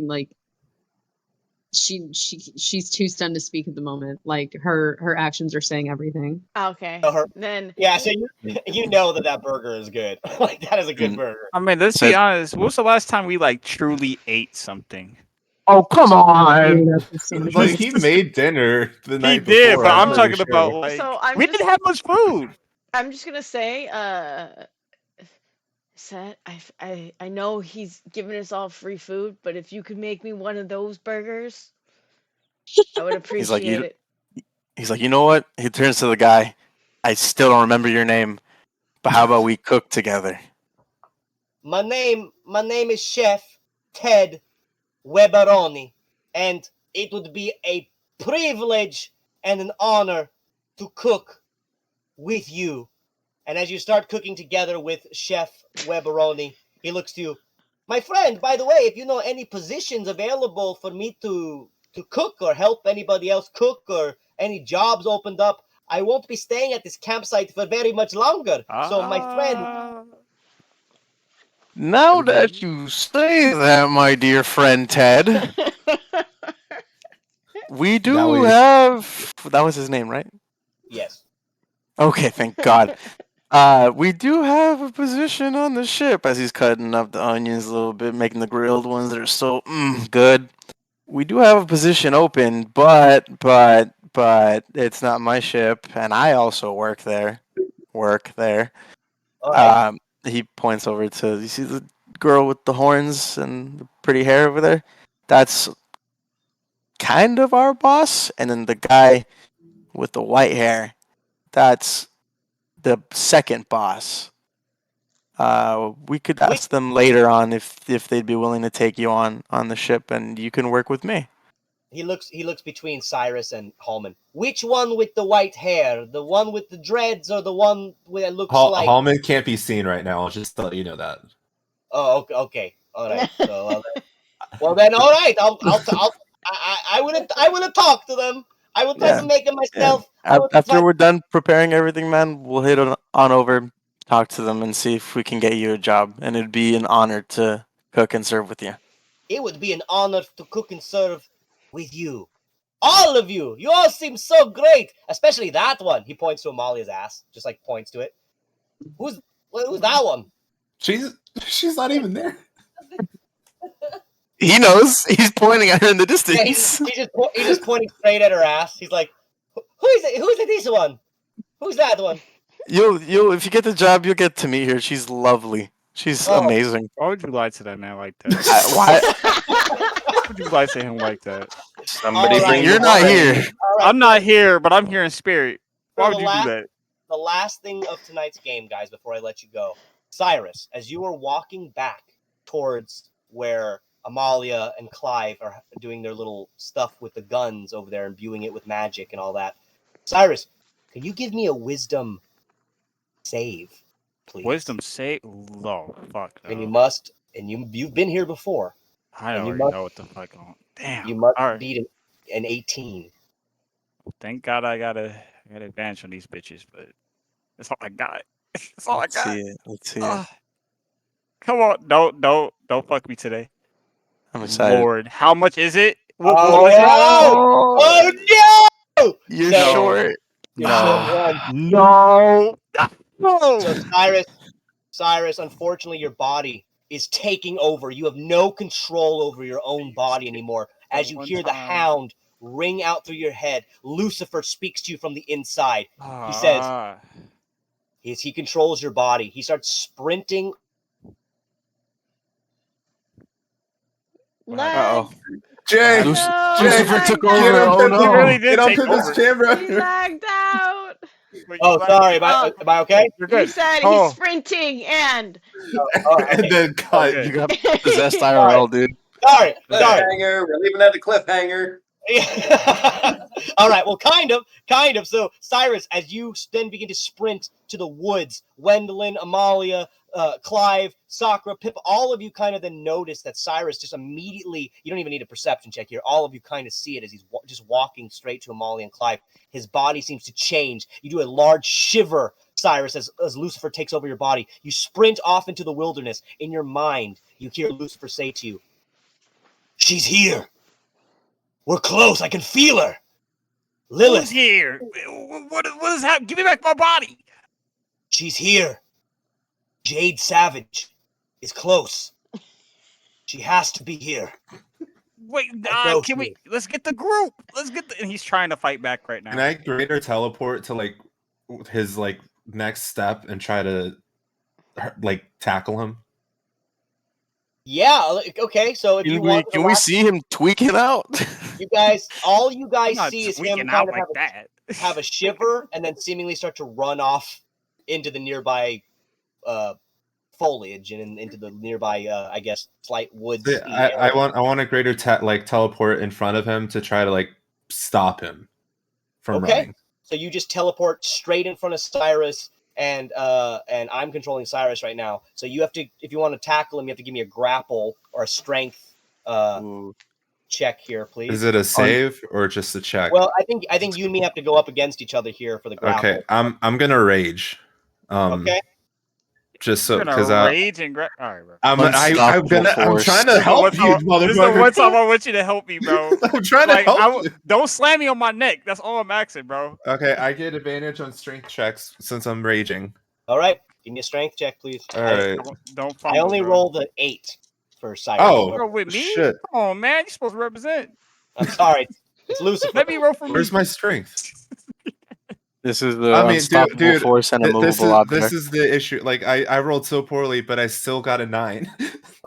she's too stunned to speak at the moment. Like her actions are saying everything. Okay, then Yeah, so you know that burger is good. Like that is a good burger. I mean, let's be honest. When was the last time we like truly ate something? Oh, come on. Like, Like, he made dinner the night before. He did, but I'm pretty talking about like So I'm we just- didn't have much food. I'm just gonna say, Sett, I know he's giving us all free food, but if you could make me one of those burgers, I would appreciate it. He's like, you know what? He turns to the guy. I still don't remember your name, but how about we cook together? My name is Chef Ted Weberoni, and it would be a privilege and an honor to cook with you. And as you start cooking together with Chef Weberoni, he looks to you. My friend, by the way, if you know any positions available for me to cook or help anybody else cook or any jobs opened up, I won't be staying at this campsite for very much longer. So my friend... Now that you say that, my dear friend Ted, We do have. That was his name, right? Yes. Okay, thank God. We do have a position on the ship as he's cutting up the onions a little bit, making the grilled ones that are so good. We do have a position open, but it's not my ship, and I also work there. All right. He points over to, you see the girl with the horns and the pretty hair over there? That's kind of our boss, and then the guy with the white hair, that's the second boss. We could ask them later on if they'd be willing to take you on the ship, and you can work with me. He looks between Sirus and Halmon. Which one with the white hair? The one with the dreads, or the one that looks like? Halmon can't be seen right now. I'll just let you know that. Oh, okay, all right. So, well then, all right. I will talk to them. I will try to make it myself. After we're done preparing everything, man, we'll head on over, talk to them, and see if we can get you a job. And it'd be an honor to cook and serve with you. It would be an honor to cook and serve with you. All of you. You all seem so great. Especially that one. He points to Amalia's ass. Just like points to it. Who's that one? She's not even there. He knows. He's pointing at her in the distance. Yeah, he's just pointing straight at her ass. He's like, who is it? Who's this one? Who's that one? You'll if you get the job, you'll get to meet her. She's lovely. She's amazing. Why would you lie to that man like that? Why would you lie to him like that? Somebody bring You're not here. I'm not here, but I'm here in spirit. Why would you do that? The last thing of tonight's game, guys, before I let you go. Sirus, as you are walking back towards where Amalia and Clive are doing their little stuff with the guns over there, imbuing it with magic and all that. Sirus, can you give me a wisdom save, please? Wisdom save? Oh, fuck. No. And you must, and you've been here before. I already know what the fuck on. Damn. You must beat an 18. Thank God I got advantage on these bitches, but that's all I got. That's all I got. Let's see it. Come on, don't fuck me today. I'm excited. Lord, how much is it? Oh no! You're So- short. You're short one. No. So Sirus, unfortunately, your body is taking over. You have no control over your own body anymore. As you hear the hound ring out through your head, Lucifer speaks to you from the inside. He says, he controls your body. He starts sprinting. Lag. Jay, Lucifer took over. Get him, Oh no! really did Get up take to this over. camera. He lagged out. Oh, sorry. Am I okay? You're He good. said he's sprinting and. And then cut. Okay. You got possessed IRL, dude. Sorry. Cliffhanger. We're leaving at the cliffhanger. All right. Well, kind of. So, Sirus, as you then begin to sprint to the woods, Wendeline, Amalia, Clive, Sakura, Pippa, all of you kind of then notice that Sirus just immediately, you don't even need a perception check here, all of you kind of see it as he's just walking straight to Amalia and Clive. His body seems to change. You do a large shiver, Sirus, as Lucifer takes over your body. You sprint off into the wilderness. In your mind, you hear Lucifer say to you, "She's here. We're close. I can feel her. Lilith. Who's here? What is happening? Give me back my body. She's here. Jade Savage is close. She has to be here." Wait, know can she we? Let's get the group. And he's trying to fight back right now. Can I greater teleport to like his like next step and try to like tackle him? Yeah. Okay. So if you want, Can we see him tweaking out? all you guys I'm not see is tweaking him out kind of like have a shiver and then seemingly start to run off into the nearby foliage and into the nearby, I guess, slight woods. I want a greater teleport in front of him to try to like stop him from running. So you just teleport straight in front of Sirus, and I'm controlling Sirus right now. So you have to, if you want to tackle him, you have to give me a grapple or a strength check here, please. Is it a save or just a check? Well, I think you and me have to go up against each other here for the grapple. Okay, I'm gonna rage. Okay. Just so You're because gonna rage and all right, bro. I'm trying to help you, This is the one time motherfucker. I want you to help me, bro. I'm trying to help you. Don't slam me on my neck. That's all I'm asking, bro. Okay, I get advantage on strength checks since I'm raging. All right, give me a strength check, please. All right. Don't I fumble, only bro. rolled an 8 for Sirus. Oh, Bro, with me? shit. Come on, man. You're supposed to represent. I'm sorry. It's Lucifer. Let me roll for me. Where's my strength? This is the unstoppable dude, force and a this movable object. is the issue. Like I rolled so poorly, but I still got a 9.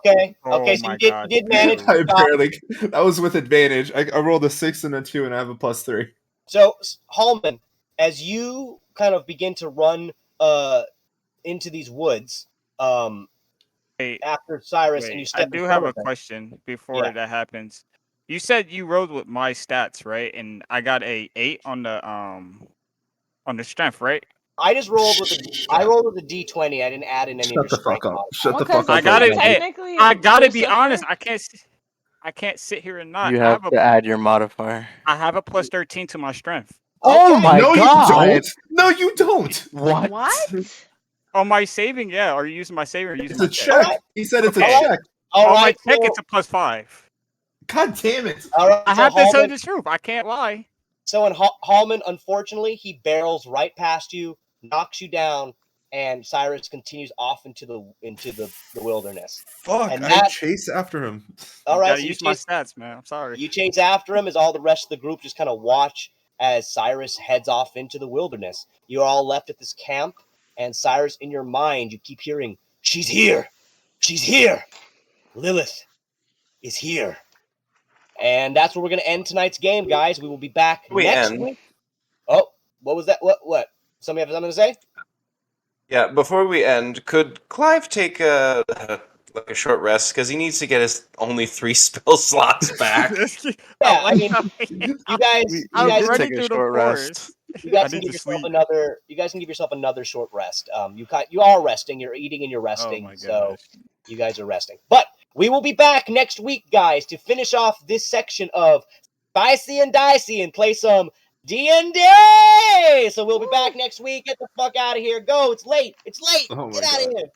Okay. Oh Okay. So my you did, God, you did manage. I to stop. barely. That was with advantage. I rolled a 6 and a 2, and I have a +3. So Halmon, as you kind of begin to run into these woods, after Sirus, and you step. I do have a question before that happens. You said you rolled with my stats, right? And I got a 8 on the strength, right? I just rolled with I rolled with a D20. I didn't add in any of your strength. Shut the fuck up. I gotta. technically I gotta be Lucifer? honest. I can't sit here and not. You have to add your modifier. I have a +13 to my strength. Oh my no, god! You don't. No, you don't. What? What? On my saving, yeah. Are you using my saving or using It's my a check. He said it's a check. All on my right, check, so- it's a +5. God damn it! All right, I so have to tell you Halmon- the truth. I can't lie. So in Halmon, unfortunately, he barrels right past you, knocks you down, and Sirus continues off into the wilderness. Fuck! And I that- chase after him. All right, Gotta so you use my chase, stats, man. I'm sorry. you chase after him as all the rest of the group just kind of watch as Sirus heads off into the wilderness. You're all left at this camp, and Sirus, in your mind, you keep hearing, "She's here! She's here! Lilith is here!" And that's where we're going to end tonight's game, guys. We will be back next week. Oh, what was that? What? Somebody have something to say? Yeah, before we end, could Clive take a short rest because he needs to get his only 3 spell slots back? Yeah, I mean, you guys I'm can running take through the forest. You guys I can need give to yourself sleep. another. You guys can give yourself another short rest. You are resting. You're eating and you're resting. my So you guys are resting. But we will be back next week, guys, to finish off this section of Spicy and Dicey and play some D&D. So we'll be back next week. Get the fuck out of here. Go. It's late. It's late. Oh my Get out of God. here.